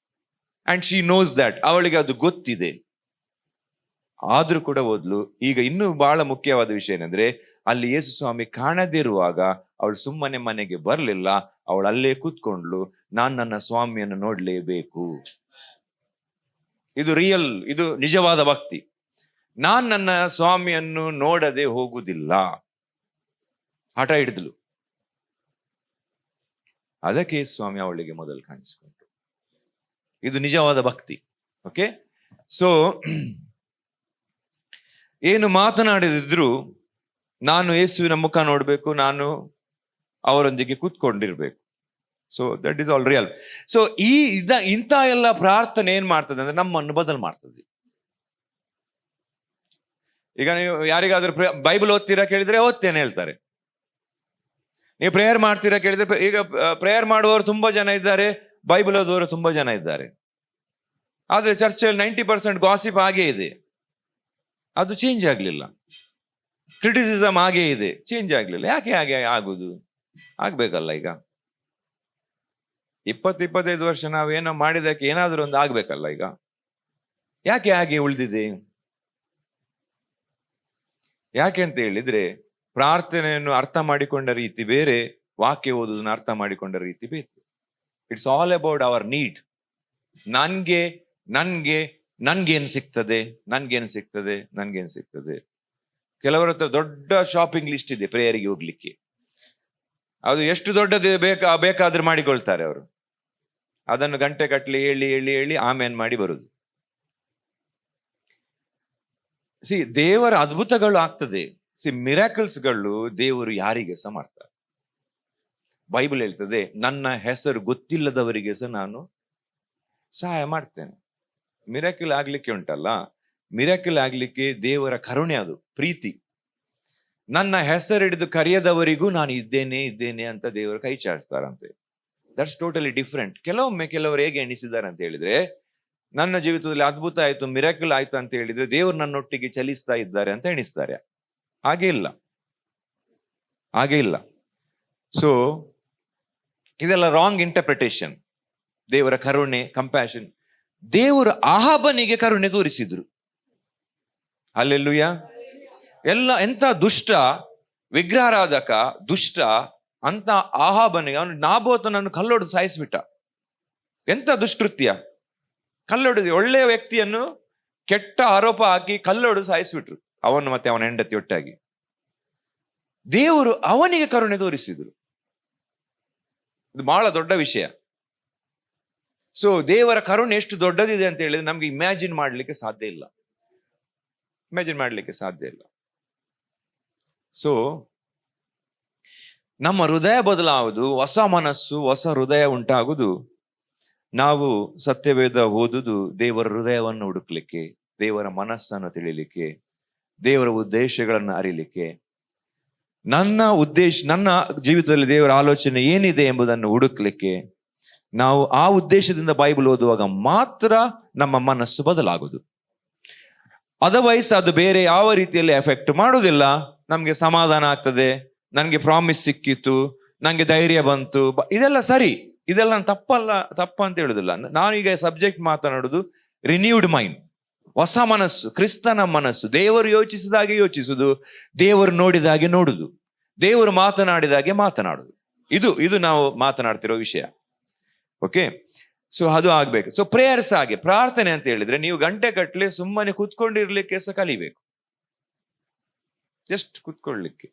ಅಂಡ್ ಶಿ ನೋಸ್ ದಟ್, ಅವಳಿಗೆ ಅದು ಗೊತ್ತಿದೆ. ಆದ್ರೂ ಕೂಡ ಓದ್ಲು. ಈಗ ಇನ್ನೂ ಬಹಳ ಮುಖ್ಯವಾದ ವಿಷಯ ಏನಂದ್ರೆ, ಅಲ್ಲಿ ಯೇಸು ಸ್ವಾಮಿ ಕಾಣದಿರುವಾಗ ಅವಳು ಸುಮ್ಮನೆ ಮನೆಗೆ ಬರ್ಲಿಲ್ಲ, ಅವಳು ಅಲ್ಲೇ ಕೂತ್ಕೊಂಡ್ಲು. ನಾನ್ ನನ್ನ ಸ್ವಾಮಿಯನ್ನು ನೋಡ್ಲೇಬೇಕು. ಇದು ರಿಯಲ್, ಇದು ನಿಜವಾದ ಭಕ್ತಿ. ನಾನ್ ನನ್ನ ಸ್ವಾಮಿಯನ್ನು ನೋಡದೆ ಹೋಗುದಿಲ್ಲ, ಹಠ ಹಿಡಿದ್ಲು. ಅದಕ್ಕೆ ಸ್ವಾಮಿ ಅವಳಿಗೆ ಮೊದಲು ಕಾಣಿಸ್ಕೊಂಡ್ರು. ಇದು ನಿಜವಾದ ಭಕ್ತಿ. ಓಕೆ, ಸೊ ಏನು ಮಾತನಾಡಿದ್ರು ನಾನು ಯೇಸುವಿನ ಮುಖ ನೋಡ್ಬೇಕು, ನಾನು ಅವರೊಂದಿಗೆ ಕೂತ್ಕೊಂಡಿರ್ಬೇಕು. So that is all real. So ಇಂಥ ಎಲ್ಲ ಪ್ರಾರ್ಥನೆ ಏನ್ ಮಾಡ್ತದೆ ಅಂದ್ರೆ ನಮ್ಮನ್ನು ಬದಲು ಮಾಡ್ತದೆ. ಈಗ ನೀವು ಯಾರಿಗಾದ್ರೂ ಬೈಬಲ್ ಓದ್ತೀರಾ ಕೇಳಿದ್ರೆ ಓದ್ತೇನೆ ಹೇಳ್ತಾರೆ. ನೀವು ಪ್ರೇಯರ್ ಮಾಡ್ತೀರಾ ಕೇಳಿದ್ರೆ, ಈಗ ಪ್ರೇಯರ್ ಮಾಡುವವರು ತುಂಬಾ ಜನ ಇದ್ದಾರೆ, ಬೈಬಲ್ ಓದುವವರು ತುಂಬಾ ಜನ ಇದ್ದಾರೆ. ಆದ್ರೆ ಚರ್ಚಲ್ಲಿ 90% ಗಾಸಿಪ್ ಹಾಗೇ ಇದೆ, ಅದು ಚೇಂಜ್ ಆಗ್ಲಿಲ್ಲ. ಕ್ರಿಟಿಸಿಸಮ್ ಹಾಗೇ ಇದೆ, ಚೇಂಜ್ ಆಗ್ಲಿಲ್ಲ. ಯಾಕೆ ಹಾಗೆ ಆಗುದು? ಆಗ್ಬೇಕಲ್ಲ. ಈಗ 20-25 ವರ್ಷ ನಾವೇನೋ ಮಾಡಿದಕ್ಕೆ ಏನಾದ್ರೂ ಒಂದು ಆಗ್ಬೇಕಲ್ಲ. ಈಗ ಯಾಕೆ ಹಾಗೆ ಉಳಿದಿದೆ? ಯಾಕೆ ಅಂತ ಹೇಳಿದ್ರೆ, ಪ್ರಾರ್ಥನೆಯನ್ನು ಅರ್ಥ ಮಾಡಿಕೊಂಡ ರೀತಿ ಬೇರೆ, ವಾಕ್ಯ ಓದುವುದನ್ನು ಅರ್ಥ ಮಾಡಿಕೊಂಡ ರೀತಿ ಬೇರೆ. It's all about our need. ನನ್ಗೇನ್ ಸಿಗ್ತದೆ. ಕೆಲವರ ಹತ್ರ ದೊಡ್ಡ ಶಾಪಿಂಗ್ ಲಿಸ್ಟ್ ಇದೆ ಪ್ರೇಯರಿಗೆ ಹೋಗ್ಲಿಕ್ಕೆ. ಅದು ಎಷ್ಟು ದೊಡ್ಡದು ಬೇಕಾದ್ರೂ ಮಾಡಿಕೊಳ್ತಾರೆ ಅವರು. ಅದನ್ನು ಗಂಟೆ ಕಟ್ಲಿ ಹೇಳಿ ಆಮೇನ್ ಮಾಡಿ ಬರುದು. ದೇವರ ಅದ್ಭುತಗಳು ಆಗ್ತದೆ. ಮಿರಾಕಲ್ಸ್ಗಳು ದೇವರು ಯಾರಿಗೆ ಸಹ ಮಾಡ್ತಾರೆ. ಬೈಬಲ್ ಹೇಳ್ತದೆ, ನನ್ನ ಹೆಸರು ಗೊತ್ತಿಲ್ಲದವರಿಗೆ ಸಹ ನಾನು ಸಹಾಯ ಮಾಡ್ತೇನೆ. ಮಿರಾಕಲ್ ಆಗ್ಲಿಕ್ಕೆ ಉಂಟಲ್ಲ, ಮಿರಾಕಲ್ ಆಗ್ಲಿಕ್ಕೆ ದೇವರ ಕರುಣೆ, ಅದು ಪ್ರೀತಿ. ನನ್ನ ಹೆಸರು ಹಿಡಿದು ಕರೆಯದವರಿಗೂ ನಾನು ಇದ್ದೇನೆ ಅಂತ ದೇವರು ಕೈ ಚಾಚ್ತಾರಂತೆ. That's totally different. ಕೆಲವರು ಹೇಗೆ ಎಣಿಸಿದ್ದಾರೆ ಅಂತ ಹೇಳಿದ್ರೆ, ನನ್ನ ಜೀವಿತದಲ್ಲಿ ಅದ್ಭುತ ಆಯ್ತು, ಮಿರಾಕಲ್ ಆಯ್ತು ಅಂತ ಹೇಳಿದ್ರೆ ದೇವರು ನನ್ನೊಟ್ಟಿಗೆ ಚಲಿಸ್ತಾ ಇದ್ದಾರೆ ಅಂತ ಎಣಿಸ್ತಾರೆ. ಹಾಗೆ ಇಲ್ಲ. ಸೊ ಇದೆಲ್ಲ ರಾಂಗ್ ಇಂಟರ್ಪ್ರಿಟೇಷನ್. ದೇವರ ಕರುಣೆ, ಕಂಪ್ಯಾಷನ್. ದೇವರು ಅಹಾಬನಿಗೆ ಕರುಣೆ ತೋರಿಸಿದ್ರು. ಹಲ್ಲೆಲೂಯಾ. ಎಂತ ದುಷ್ಟ ವಿಗ್ರಹಾರಾಧಕ, ದುಷ್ಟ ಅಂತ ಅಹಾಬನಿಗೆ, ಅವನು ನಾಬೋತನನ್ನು ಕಲ್ಲೊಡೆದು ಸಾಯಿಸ್ಬಿಟ್ಟ. ಎಂತ ದುಷ್ಕೃತ್ಯ! ಕಲ್ಲೊಡೆದು ಒಳ್ಳೆಯ ವ್ಯಕ್ತಿಯನ್ನು ಕೆಟ್ಟ ಆರೋಪ ಹಾಕಿ ಕಲ್ಲೊಡೆದು ಸಾಯಿಸ್ಬಿಟ್ರು, ಅವನು ಮತ್ತೆ ಅವನ ಹೆಂಡತಿ ಒಟ್ಟಾಗಿ. ದೇವರು ಅವನಿಗೆ ಕರುಣೆ ತೋರಿಸಿದ್ರು. ಇದು ಬಹಳ ದೊಡ್ಡ ವಿಷಯ. ಸೊ ದೇವರ ಕರುಣೆ ಎಷ್ಟು ದೊಡ್ಡದಿದೆ ಅಂತ ಹೇಳಿದ್ರೆ ನಮ್ಗೆ ಇಮ್ಯಾಜಿನ್ ಮಾಡ್ಲಿಕ್ಕೆ ಸಾಧ್ಯ ಇಲ್ಲ. ಸೊ ನಮ್ಮ ಹೃದಯ ಬದಲಾವುದು, ಹೊಸ ಮನಸ್ಸು, ಹೊಸ ಹೃದಯ ಉಂಟಾಗುವುದು, ನಾವು ಸತ್ಯವೇದ ಓದುದು ದೇವರ ಹೃದಯವನ್ನು ಹುಡುಕ್ಲಿಕ್ಕೆ, ದೇವರ ಮನಸ್ಸನ್ನು ತಿಳಿಲಿಕ್ಕೆ, ದೇವರ ಉದ್ದೇಶಗಳನ್ನು ಅರಿಲಿಕ್ಕೆ. ನನ್ನ ಜೀವಿತದಲ್ಲಿ ದೇವರ ಆಲೋಚನೆ ಏನಿದೆ ಎಂಬುದನ್ನು ಹುಡುಕ್ಲಿಕ್ಕೆ ನಾವು ಆ ಉದ್ದೇಶದಿಂದ ಬೈಬಲ್ ಓದುವಾಗ ಮಾತ್ರ ನಮ್ಮ ಮನಸ್ಸು ಬದಲಾಗುವುದು. ಅದರ್ವೈಸ್ ಅದು ಬೇರೆ ಯಾವ ರೀತಿಯಲ್ಲಿ ಎಫೆಕ್ಟ್ ಮಾಡುವುದಿಲ್ಲ. ನಮ್ಗೆ ಸಮಾಧಾನ ಆಗ್ತದೆ, ನನಗೆ ಪ್ರಾಮಿಸ್ ಸಿಕ್ಕಿತ್ತು, ನಂಗೆ ಧೈರ್ಯ ಬಂತು, ಇದೆಲ್ಲ ಸರಿ, ಇದೆಲ್ಲ ತಪ್ಪ ಅಂತ ಹೇಳುದಿಲ್ಲ. ನಾನೀಗ ಸಬ್ಜೆಕ್ಟ್ ಮಾತನಾಡುದು ರಿನ್ಯೂಡ್ ಮೈಂಡ್, ಹೊಸ ಮನಸ್ಸು, ಕ್ರಿಸ್ತನ ಮನಸ್ಸು. ದೇವರು ಯೋಚಿಸಿದಾಗೆ ಯೋಚಿಸುದು, ದೇವರು ನೋಡಿದಾಗೆ ನೋಡುದು, ದೇವರು ಮಾತನಾಡಿದಾಗೆ ಮಾತನಾಡುದು. ಇದು ನಾವು ಮಾತನಾಡ್ತಿರೋ ವಿಷಯ. ಓಕೆ, ಸೊ ಅದು ಆಗ್ಬೇಕು. ಸೊ ಪ್ರೇಯರ್ಸ್ ಆಗಿ, ಪ್ರಾರ್ಥನೆ ಅಂತ ಹೇಳಿದ್ರೆ ನೀವು ಗಂಟೆ ಗಟ್ಟಲೆ ಸುಮ್ಮನೆ ಕೂತ್ಕೊಂಡಿರ್ಲಿಕ್ಕೆ ಸಹ ಕಲಿಬೇಕು. ಜಸ್ಟ್ ಕೂತ್ಕೊಳ್ಳಿಕ್ಕೆ.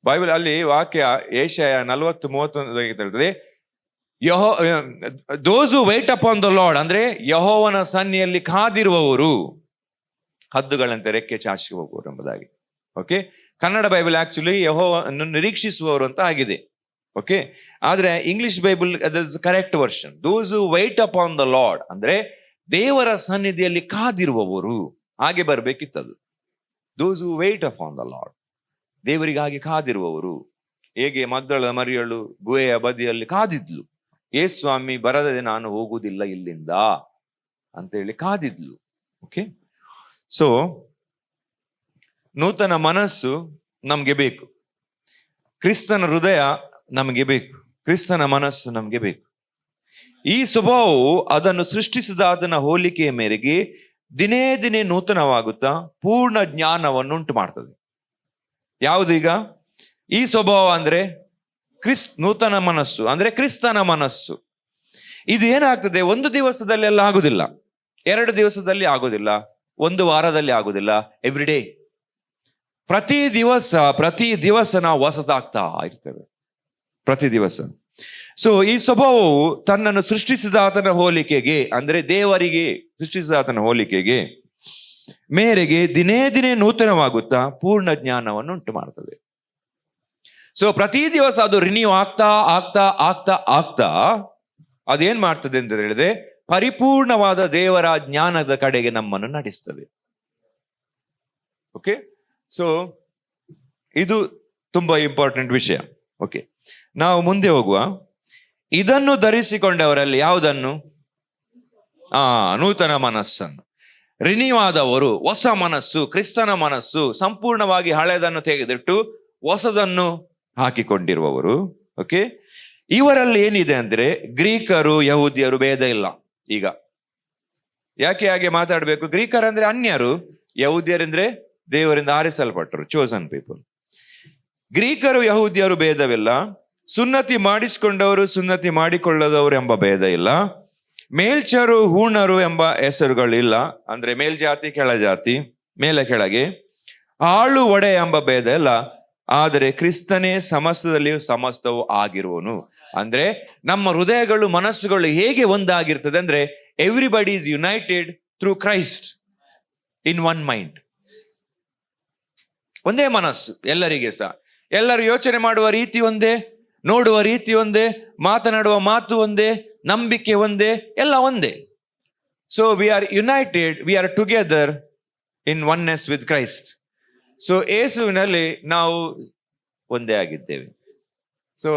ಬೈಬಲ್ ಅಲ್ಲಿ ವಾಕ್ಯ ಏಷಯ 40:31 ಹೇಳ್ತದೆ, ದೋಸ್ who wait upon the Lord, ಅಂದ್ರೆ ಯೆಹೋವನ ಸನ್ನಿಯಲ್ಲಿ ಕಾದಿರುವವರು ಹದ್ದುಗಳಂತೆ ರೆಕ್ಕೆ ಚಾಚಿ ಹೋಗುವರು ಎಂಬುದಾಗಿ. ಓಕೆ, ಕನ್ನಡ ಬೈಬಲ್ ಆಕ್ಚುಲಿ ಯೆಹೋವನನ್ನು ನಿರೀಕ್ಷಿಸುವವರು ಅಂತ ಆಗಿದೆ. ಓಕೆ, ಆದ್ರೆ English Bible correct version, those who wait upon the Lord ಅಂದ್ರೆ ದೇವರ ಸನ್ನಿಧಿಯಲ್ಲಿ ಕಾದಿರುವವರು, ಹಾಗೆ ಬರ್ಬೇಕಿತ್ತದು. Those who wait upon the Lord, ದೇವರಿಗಾಗಿ ಕಾದಿರುವವರು. ಹೇಗೆ ಮಗ್ದಳ ಮರಿಯಳು ಗುಹೆಯ ಬದಿಯಲ್ಲಿ ಕಾದಿದ್ಲು, ಯೇಸು ಸ್ವಾಮಿ ಬರದೆ ನಾನು ಹೋಗುವುದಿಲ್ಲ ಇಲ್ಲಿಂದ ಅಂತ ಹೇಳಿ ಕಾದಿದ್ಲು. ಓಕೆ, ಸೊ ನೂತನ ಮನಸ್ಸು ನಮ್ಗೆ ಬೇಕು, ಕ್ರಿಸ್ತನ ಹೃದಯ ನಮಗೆ ಬೇಕು, ಕ್ರಿಸ್ತನ ಮನಸ್ಸು ನಮಗೆ ಬೇಕು. ಈ ಸ್ವಭಾವವು ಅದನ್ನು ಸೃಷ್ಟಿಸಿದ ಅದನ್ನ ಹೋಲಿಕೆಯ ಮೇರೆಗೆ ದಿನೇ ದಿನೇ ನೂತನವಾಗುತ್ತಾ ಪೂರ್ಣ ಜ್ಞಾನವನ್ನುಂಟು ಮಾಡ್ತದೆ. ಯಾವುದೀಗ ಈ ಸ್ವಭಾವ ಅಂದ್ರೆ ನೂತನ ಮನಸ್ಸು ಅಂದ್ರೆ ಕ್ರಿಸ್ತನ ಮನಸ್ಸು. ಇದು ಏನಾಗ್ತದೆ, ಒಂದು ದಿವಸದಲ್ಲಿ ಎಲ್ಲ ಆಗುದಿಲ್ಲ, 2 ದಿವಸದಲ್ಲಿ ಆಗುದಿಲ್ಲ, 1 ವಾರದಲ್ಲಿ ಆಗುದಿಲ್ಲ, ಎವ್ರಿ ಡೇ, ಪ್ರತಿ ದಿವಸ ನಾವು ಹೊಸದಾಗ್ತಾ ಇರ್ತೇವೆ, ಪ್ರತಿ ದಿವಸ. ಸೊ ಈ ಸ್ವಭಾವವು ತನ್ನನ್ನು ಸೃಷ್ಟಿಸಿದ ಆತನ ಹೋಲಿಕೆಗೆ ಅಂದ್ರೆ ದೇವರಿಗೆ ಸೃಷ್ಟಿಸಿದ ಆತನ ಹೋಲಿಕೆಗೆ ಮೇರೆಗೆ ದಿನೇ ದಿನೇ ನೂತನವಾಗುತ್ತಾ ಪೂರ್ಣ ಜ್ಞಾನವನ್ನು ಉಂಟು ಮಾಡ್ತದೆ. ಸೊ ಪ್ರತಿ ದಿವಸ ಅದು ರಿನ್ಯೂ ಆಗ್ತಾ ಆಗ್ತಾ ಆಗ್ತಾ ಆಗ್ತಾ ಅದೇನ್ ಮಾಡ್ತದೆ ಅಂತ ಹೇಳಿದ್ರೆ ಪರಿಪೂರ್ಣವಾದ ದೇವರ ಜ್ಞಾನದ ಕಡೆಗೆ ನಮ್ಮನ್ನು ನಡೆಸ್ತದೆ. ಓಕೆ, ಸೊ ಇದು ತುಂಬಾ ಇಂಪಾರ್ಟೆಂಟ್ ವಿಷಯ. ಓಕೆ, ನಾವು ಮುಂದೆ ಹೋಗುವ. ಇದನ್ನು ಧರಿಸಿಕೊಂಡವರಲ್ಲಿ ಯಾವುದನ್ನು? ನೂತನ ಮನಸ್ಸನ್ನು. ರಿನ್ಯೂ ಆದವರು, ಹೊಸ ಮನಸ್ಸು, ಕ್ರಿಸ್ತನ ಮನಸ್ಸು, ಸಂಪೂರ್ಣವಾಗಿ ಹಳೆದನ್ನು ತೆಗೆದಿಟ್ಟು ಹೊಸದನ್ನು ಹಾಕಿಕೊಂಡಿರುವವರು. ಓಕೆ, ಇವರಲ್ಲಿ ಏನಿದೆ ಅಂದ್ರೆ ಗ್ರೀಕರು ಯಹೂದ್ಯರು ಭೇದ ಇಲ್ಲ. ಈಗ ಯಾಕೆ ಹಾಗೆ ಮಾತಾಡ್ಬೇಕು? ಗ್ರೀಕರಂದ್ರೆ ಅನ್ಯರು, ಯಹೂದ್ಯರಂದ್ರೆ ದೇವರಿಂದ ಆರಿಸಲ್ಪಟ್ಟರು, ಚೋಸನ್ ಪೀಪಲ್. ಗ್ರೀಕರು ಯಹೂದ್ಯರು ಭೇದವಿಲ್ಲ, ಸುನ್ನತಿ ಮಾಡಿಸಿಕೊಂಡವರು ಸುನ್ನತಿ ಮಾಡಿಕೊಳ್ಳದವರು ಎಂಬ ಭೇದ ಇಲ್ಲ, ಮೇಲ್ಚರು ಹೂಣರು ಎಂಬ ಹೆಸರುಗಳಿಲ್ಲ, ಅಂದ್ರೆ ಮೇಲ್ಜಾತಿ ಕೆಳಜಾತಿ, ಮೇಲೆ ಕೆಳಗೆ, ಆಳು ಒಡೆ ಎಂಬ ಭೇದ ಇಲ್ಲ, ಆದರೆ ಕ್ರಿಸ್ತನೇ ಸಮಸ್ತದಲ್ಲಿಯೂ ಸಮಸ್ತವೂ ಆಗಿರುವನು. ಅಂದ್ರೆ ನಮ್ಮ ಹೃದಯಗಳು ಮನಸ್ಸುಗಳು ಹೇಗೆ ಒಂದಾಗಿರ್ತದೆ ಅಂದ್ರೆ everybody is United through Christ in one mind. ಒಂದೇ ಮನಸ್ಸು ಎಲ್ಲರಿಗೆ ಸಹ, ಎಲ್ಲರೂ ಯೋಚನೆ ಮಾಡುವ ರೀತಿ ಒಂದೇ, ನೋಡುವ ರೀತಿ ಒಂದೇ, ಮಾತನಾಡುವ ಮಾತು ಒಂದೇ, ನಂಬಿಕೆ ಒಂದೇ, ಎಲ್ಲ ಒಂದೇ. So we are united, we are together in oneness with Christ. So ಯೇಸುವಿನಲ್ಲಿ ನಾವು ಒಂದೇ ಆಗಿದ್ದೇವೆ. ಸೊ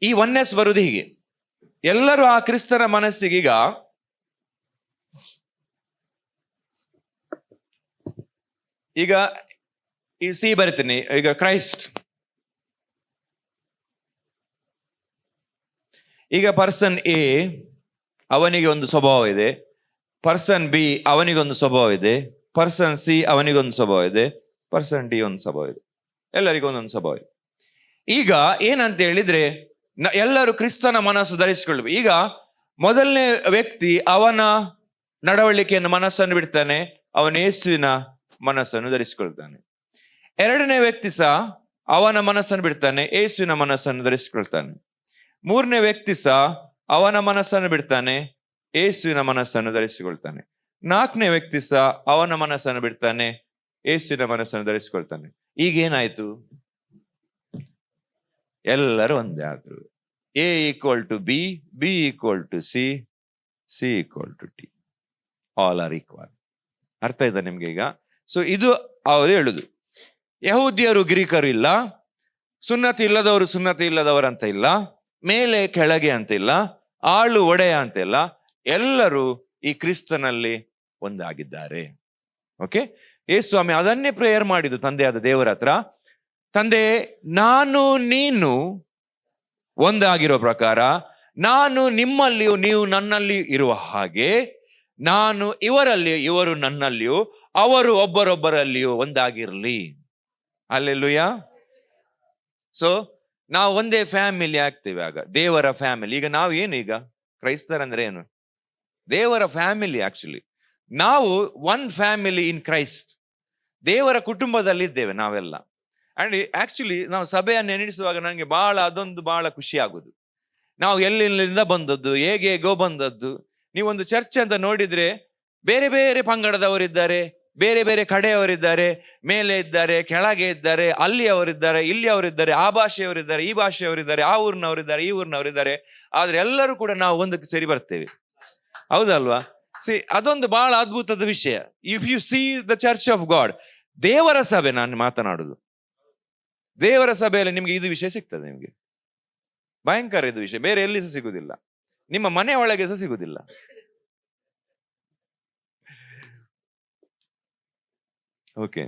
ಈ ಒನ್ನೆಸ್ ಬರುವುದು ಹೀಗೆ, ಎಲ್ಲರೂ ಆ ಕ್ರಿಸ್ತನ ಮನಸ್ಸಿಗೀಗ ಈಗ ಈ ಸಿ ಬರಿತೀನಿ. ಈಗ ಕ್ರೈಸ್ಟ್, ಈಗ ಪರ್ಸನ್ ಎ ಅವನಿಗೆ ಒಂದು ಸ್ವಭಾವ ಇದೆ, ಪರ್ಸನ್ ಬಿ ಅವನಿಗೊಂದು ಸ್ವಭಾವ ಇದೆ, ಪರ್ಸನ್ ಸಿ ಅವನಿಗೊಂದು ಸ್ವಭಾವ ಇದೆ, ಪರ್ಸನ್ ಡಿ ಒಂದು ಸ್ವಭಾವ ಇದೆ, ಎಲ್ಲರಿಗೂ ಒಂದೊಂದು ಸ್ವಭಾವ ಇದೆ. ಈಗ ಏನಂತ ಹೇಳಿದ್ರೆ ಎಲ್ಲರೂ ಕ್ರಿಸ್ತನ ಮನಸ್ಸು ಧರಿಸಿಕೊಳ್ಳಬೇಕು. ಈಗ ಮೊದಲನೇ ವ್ಯಕ್ತಿ ಅವನ ನಡವಳಿಕೆಯನ್ನು ಮನಸ್ಸನ್ನು ಬಿಡ್ತಾನೆ, ಅವನ ಯೇಸುವಿನ ಮನಸ್ಸನ್ನು ಧರಿಸಿಕೊಳ್ತಾನೆ. ಎರಡನೇ ವ್ಯಕ್ತಿ ಸಹ ಅವನ ಮನಸ್ಸನ್ನು ಬಿಡ್ತಾನೆ, ಯೇಸುವಿನ ಮನಸ್ಸನ್ನು ಧರಿಸಿಕೊಳ್ತಾನೆ. ಮೂರನೇ ವ್ಯಕ್ತಿ ಸಹ ಅವನ ಮನಸ್ಸನ್ನು ಬಿಡ್ತಾನೆ, ಯೇಸುವಿನ ಮನಸ್ಸನ್ನು ಧರಿಸಿಕೊಳ್ತಾನೆ. ನಾಲ್ಕನೇ ವ್ಯಕ್ತಿ ಸಹ ಅವನ ಮನಸ್ಸನ್ನು ಬಿಡ್ತಾನೆ, ಯೇಸುವಿನ ಮನಸ್ಸನ್ನು ಧರಿಸಿಕೊಳ್ತಾನೆ. ಈಗೇನಾಯ್ತು? ಎಲ್ಲರೂ ಒಂದೇ ಆದ್ರು. A = B, B = C, C = T. All are equal. ಅರ್ಥ ಇದೆ ನಿಮ್ಗೆ ಈಗ? ಸೊ ಇದು ಅವರು ಹೇಳುದು. ಯಹೂದ್ಯರು ಗ್ರೀಕರು ಇಲ್ಲ, ಸುನ್ನತಿ ಇಲ್ಲದವರು ಸುನ್ನತಿ ಇಲ್ಲದವರು ಅಂತ ಇಲ್ಲ, ಮೇಲೆ ಕೆಳಗೆ ಅಂತ ಇಲ್ಲ, ಆಳು ಒಡೆಯ ಅಂತ ಇಲ್ಲ, ಎಲ್ಲರೂ ಈ ಕ್ರಿಸ್ತನಲ್ಲಿ ಒಂದಾಗಿದ್ದಾರೆ. ಓಕೆ, ಯೇಸು ಸ್ವಾಮಿ ಅದನ್ನೇ ಪ್ರೇಯರ್ ಮಾಡಿದ್ದು ತಂದೆಯಾದ ದೇವರ ಹತ್ರ. ತಂದೆ, ನಾನು ನೀನು ಒಂದಾಗಿರೋ ಪ್ರಕಾರ ನಾನು ನಿಮ್ಮಲ್ಲಿಯೂ ನೀವು ನನ್ನಲ್ಲಿಯೂ ಇರುವ ಹಾಗೆ, ನಾನು ಇವರಲ್ಲಿಯೂ ಇವರು ನನ್ನಲ್ಲಿಯೂ ಅವರು ಒಬ್ಬರೊಬ್ಬರಲ್ಲಿಯೂ ಒಂದಾಗಿರ್ಲಿ. ಹಲ್ಲೆಲೂಯಾ. ಸೊ ನಾವು ಒಂದೇ ಫ್ಯಾಮಿಲಿ ಆಗ್ತೇವೆ ಆಗ, ದೇವರ ಫ್ಯಾಮಿಲಿ. ಈಗ ನಾವು ಏನು, ಈಗ ಕ್ರೈಸ್ತರಂದ್ರೆ ಏನು? ದೇವರ ಫ್ಯಾಮಿಲಿ. ಆಕ್ಚುಲಿ ನಾವು ಒನ್ ಫ್ಯಾಮಿಲಿ ಇನ್ ಕ್ರೈಸ್ಟ್, ದೇವರ ಕುಟುಂಬದಲ್ಲಿ ಇದ್ದೇವೆ ನಾವೆಲ್ಲ. ಅಂಡ್ ಆಕ್ಚುಲಿ ನಾವು ಸಭೆಯನ್ನು ಎಣಿಸುವಾಗ ನನಗೆ ಅದೊಂದು ಬಹಳ ಖುಷಿ ಆಗುದು. ನಾವು ಎಲ್ಲಿಂದ ಬಂದದ್ದು, ಹೇಗೋ ಬಂದದ್ದು. ನೀವೊಂದು ಚರ್ಚ್ ಅಂತ ನೋಡಿದ್ರೆ ಬೇರೆ ಬೇರೆ ಪಂಗಡದವರಿದ್ದಾರೆ, ಬೇರೆ ಬೇರೆ ಕಡೆಯವರಿದ್ದಾರೆ, ಮೇಲೆ ಇದ್ದಾರೆ, ಕೆಳಗೆ ಇದ್ದಾರೆ, ಅಲ್ಲಿ ಅವರಿದ್ದಾರೆ, ಇಲ್ಲಿ ಅವರಿದ್ದಾರೆ, ಆ ಭಾಷೆಯವರಿದ್ದಾರೆ, ಈ ಭಾಷೆಯವರಿದ್ದಾರೆ, ಆ ಊರಿನವರಿದ್ದಾರೆ, ಈ ಊರಿನವರಿದ್ದಾರೆ. ಆದ್ರೆ ಎಲ್ಲರೂ ಕೂಡ ನಾವು ಒಂದಕ್ಕೆ ಸೇರಿ ಬರ್ತೇವೆ, ಹೌದಲ್ವಾ? ಅದೊಂದು ಬಹಳ ಅದ್ಭುತದ ವಿಷಯ. If U C the church of god, ದೇವರ ಸಭೆ ನಾನು ಮಾತನಾಡುದು, ದೇವರ ಸಭೆಯಲ್ಲಿ ನಿಮ್ಗೆ ಇದು ವಿಷಯ ಸಿಗ್ತದೆ. ನಿಮ್ಗೆ ಭಯಂಕರ ಇದು ವಿಷಯ, ಬೇರೆ ಎಲ್ಲಿ ಸಹ ಸಿಗುದಿಲ್ಲ, ನಿಮ್ಮ ಮನೆ ಒಳಗೆ ಸಹ ಸಿಗುದಿಲ್ಲ. ಓಕೆ,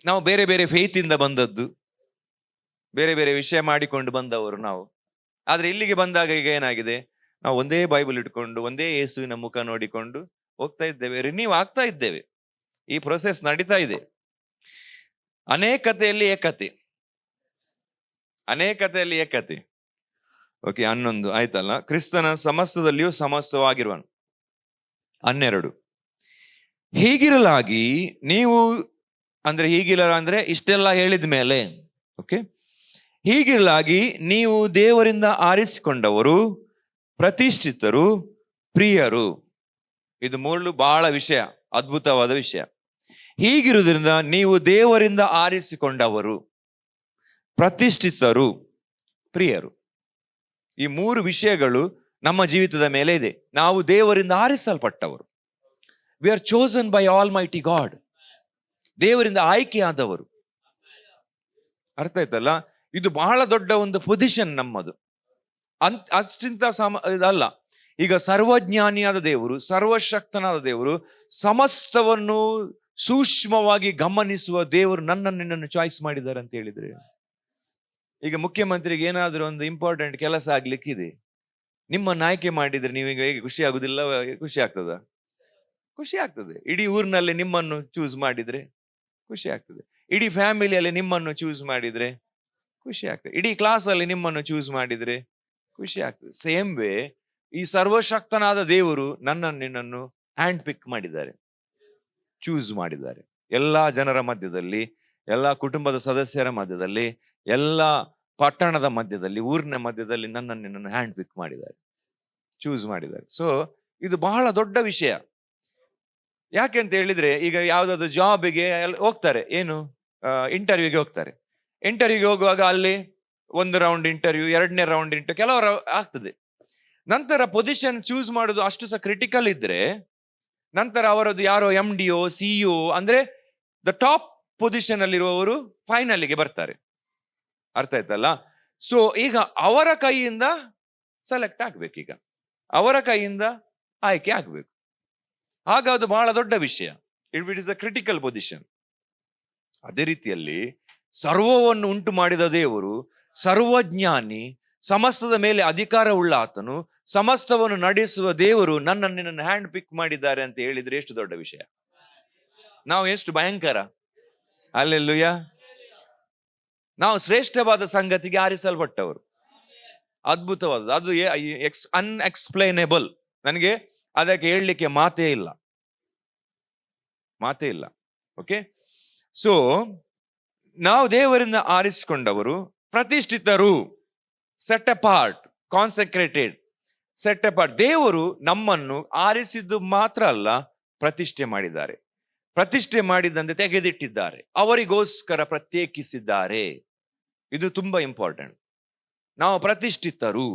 ನಾವು ಬೇರೆ ಬೇರೆ ಫೇತ್ ಇಂದ ಬಂದದ್ದು, ಬೇರೆ ಬೇರೆ ವಿಷಯ ಮಾಡಿಕೊಂಡು ಬಂದವರು ನಾವು. ಆದ್ರೆ ಇಲ್ಲಿಗೆ ಬಂದಾಗ ಈಗ ಏನಾಗಿದೆ, ನಾವು ಒಂದೇ ಬೈಬಲ್ ಇಟ್ಕೊಂಡು ಒಂದೇ ಯೇಸುವಿನ ಮುಖ ನೋಡಿಕೊಂಡು ಹೋಗ್ತಾ ಇದ್ದೇವೆ, ರಿನ್ಯೂ ಆಗ್ತಾ ಇದ್ದೇವೆ. ಈ ಪ್ರೊಸೆಸ್ ನಡೀತಾ ಇದೆ. ಅನೇಕತೆಯಲ್ಲಿ ಏಕತೆ, ಅನೇಕತೆಯಲ್ಲಿ ಏಕತೆ. ಓಕೆ, 11 ಆಯ್ತಲ್ಲ. ಕ್ರಿಸ್ತನ ಸಮಸ್ತದಲ್ಲಿಯೂ ಸಮಸ್ತವಾಗಿರುವನು. 12, ಹೀಗಿರಲಾಗಿ ನೀವು, ಅಂದ್ರೆ ಇಷ್ಟೆಲ್ಲ ಹೇಳಿದ ಮೇಲೆ, ಓಕೆ, ಹೀಗಿರಲಾಗಿ ನೀವು ದೇವರಿಂದ ಆರಿಸಿಕೊಂಡವರು, ಪ್ರತಿಷ್ಠಿತರು, ಪ್ರಿಯರು. ಇದು ಮೂರು ಬಹಳ ವಿಷಯ, ಅದ್ಭುತವಾದ ವಿಷಯ. ಹೀಗಿರುವುದರಿಂದ ನೀವು ದೇವರಿಂದ ಆರಿಸಿಕೊಂಡವರು, ಪ್ರತಿಷ್ಠಿತರು, ಪ್ರಿಯರು. ಈ ಮೂರು ವಿಷಯಗಳು ನಮ್ಮ ಜೀವಿತದ ಮೇಲೆ ಇದೆ. ನಾವು ದೇವರಿಂದ ಆರಿಸಲ್ಪಟ್ಟವರು. We are chosen by almighty God. ದೇವರಿಂದ ಆಯ್ಕೆಯಾದವರು. ಅರ್ಥ ಆಯ್ತಲ್ಲ? ಇದು ಬಹಳ ದೊಡ್ಡ ಒಂದು ಪೊಸಿಷನ್ ನಮ್ಮದು. ಅಷ್ಟಿಂತ ಇದಲ್ಲ. ಈಗ ಸರ್ವಜ್ಞಾನಿಯಾದ ದೇವರು, ಸರ್ವಶಕ್ತನಾದ ದೇವರು, ಸಮಸ್ತವನ್ನು ಸೂಕ್ಷ್ಮವಾಗಿ ಗಮನಿಸುವ ದೇವರು ನಿನ್ನನ್ನು ಚಾಯ್ಸ್ ಮಾಡಿದ್ದಾರೆ ಅಂತ ಹೇಳಿದ್ರೆ, ಈಗ ಮುಖ್ಯಮಂತ್ರಿಗೆ ಏನಾದರೂ ಒಂದು ಇಂಪಾರ್ಟೆಂಟ್ ಕೆಲಸ ಆಗ್ಲಿಕ್ಕಿದೆ, ನಿಮ್ಮನ್ನು ಆಯ್ಕೆ ಮಾಡಿದ್ರೆ ನೀವೀಗ ಹೇಗೆ ಖುಷಿ ಆಗುದಿಲ್ಲ? ಖುಷಿ ಆಗ್ತದ? ಖುಷಿ ಆಗ್ತದೆ. ಇಡೀ ಊರಿನಲ್ಲಿ ನಿಮ್ಮನ್ನು ಚೂಸ್ ಮಾಡಿದ್ರೆ ಖುಷಿ ಆಗ್ತದೆ. ಇಡೀ ಫ್ಯಾಮಿಲಿಯಲ್ಲಿ ನಿಮ್ಮನ್ನು ಚೂಸ್ ಮಾಡಿದ್ರೆ ಖುಷಿ ಆಗ್ತದೆ. ಇಡೀ ಕ್ಲಾಸಲ್ಲಿ ನಿಮ್ಮನ್ನು ಚೂಸ್ ಮಾಡಿದ್ರೆ ಖುಷಿ ಆಗ್ತದೆ. ಸೇಮ್ ವೇ ಈ ಸರ್ವಶಕ್ತನಾದ ದೇವರು ನಿನ್ನನ್ನು ಹ್ಯಾಂಡ್ ಪಿಕ್ ಮಾಡಿದ್ದಾರೆ, ಚೂಸ್ ಮಾಡಿದ್ದಾರೆ. ಎಲ್ಲಾ ಜನರ ಮಧ್ಯದಲ್ಲಿ, ಎಲ್ಲಾ ಕುಟುಂಬದ ಸದಸ್ಯರ ಮಧ್ಯದಲ್ಲಿ, ಎಲ್ಲಾ ಪಟ್ಟಣದ ಮಧ್ಯದಲ್ಲಿ, ಊರಿನ ಮಧ್ಯದಲ್ಲಿ ನಿನ್ನನ್ನು ಹ್ಯಾಂಡ್ ಪಿಕ್ ಮಾಡಿದ್ದಾರೆ, ಚೂಸ್ ಮಾಡಿದ್ದಾರೆ. ಸೊ ಇದು ಬಹಳ ದೊಡ್ಡ ವಿಷಯ. ಯಾಕೆ ಅಂತ ಹೇಳಿದ್ರೆ, ಈಗ ಯಾವ್ದಾದ್ರು ಜಾಬಿಗೆ ಹೋಗ್ತಾರೆ, ಏನು ಇಂಟರ್ವ್ಯೂಗೆ ಹೋಗ್ತಾರೆ. ಇಂಟರ್ವ್ಯೂಗೆ ಹೋಗುವಾಗ ಅಲ್ಲಿ 1 ರೌಂಡ್ ಇಂಟರ್ವ್ಯೂ, 2ನೇ ರೌಂಡ್ ಇಂಟರ್ವ್ಯೂ, ಕೆಲವರು ಆಗ್ತದೆ. ನಂತರ ಪೊಸಿಷನ್ ಚೂಸ್ ಮಾಡೋದು ಅಷ್ಟು ಸಹ ಕ್ರಿಟಿಕಲ್ ಇದ್ರೆ, ನಂತರ ಅವರದ್ದು ಯಾರೋ MDO CEO ಅಂದ್ರೆ ದ ಟಾಪ್ ಪೊಸಿಷನ್ ಅಲ್ಲಿರುವವರು ಫೈನಲ್ಗೆ ಬರ್ತಾರೆ. ಅರ್ಥ ಆಯ್ತಲ್ಲ? ಸೊ ಈಗ ಅವರ ಕೈಯಿಂದ ಸೆಲೆಕ್ಟ್ ಆಗ್ಬೇಕು, ಈಗ ಅವರ ಕೈಯಿಂದ ಆಯ್ಕೆ ಆಗ್ಬೇಕು. ಆಗ ಅದು ಬಹಳ ದೊಡ್ಡ ವಿಷಯ. It is a critical position. ಅದೇ ರೀತಿಯಲ್ಲಿ ಸರ್ವವನ್ನು ಉಂಟು ಮಾಡಿದ ದೇವರು, ಸರ್ವಜ್ಞಾನಿ, ಸಮಸ್ತದ ಮೇಲೆ ಅಧಿಕಾರ ಉಳ್ಳ ಆತನು, ಸಮಸ್ತವನ್ನು ನಡೆಸುವ ದೇವರು ನಿನ್ನನ್ನು ಹ್ಯಾಂಡ್ ಪಿಕ್ ಮಾಡಿದ್ದಾರೆ ಅಂತ ಹೇಳಿದ್ರೆ ಎಷ್ಟು ದೊಡ್ಡ ವಿಷಯ. ನಾವು ಎಷ್ಟು ಭಯಂಕರ. ಹಲ್ಲೆಲೂಯಾ. ನಾವು ಶ್ರೇಷ್ಠವಾದ ಸಂಗತಿಗೆ ಆರಿಸಲ್ಪಟ್ಟವರು. ಅದ್ಭುತವಾದ, ಅದು ಅನ್ಎಕ್ಸ್ಪ್ಲೈನೇಬಲ್. ನನಗೆ ಅದಕ್ಕೆ ಹೇಳಲಿಕ್ಕೆ ಮಾತೇ ಇಲ್ಲ. ಓಕೆ, ಸೊ ನಾವು ದೇವರಿಂದ ಆರಿಸಿಕೊಂಡವರು, ಪ್ರತಿಷ್ಠಿತರು, ಸೆಟ್ ಅಪಾರ್ಟ್, ಕಾನ್ಸಂಕ್ರೇಟೆಡ್, ಸೆಟ್ ಅಪಾರ್ಟ್. ದೇವರು ನಮ್ಮನ್ನು ಆರಿಸಿದ್ದು ಮಾತ್ರ ಅಲ್ಲ, ಪ್ರತಿಷ್ಠೆ ಮಾಡಿದ್ದಾರೆ. ಪ್ರತಿಷ್ಠೆ ಮಾಡಿದಂತೆ ತೆಗೆದಿಟ್ಟಿದ್ದಾರೆ, ಅವರಿಗೋಸ್ಕರ ಪ್ರತ್ಯೇಕಿಸಿದ್ದಾರೆ. ಇದು ತುಂಬಾ ಇಂಪಾರ್ಟೆಂಟ್. ನಾವು ಪ್ರತಿಷ್ಠಿತರು,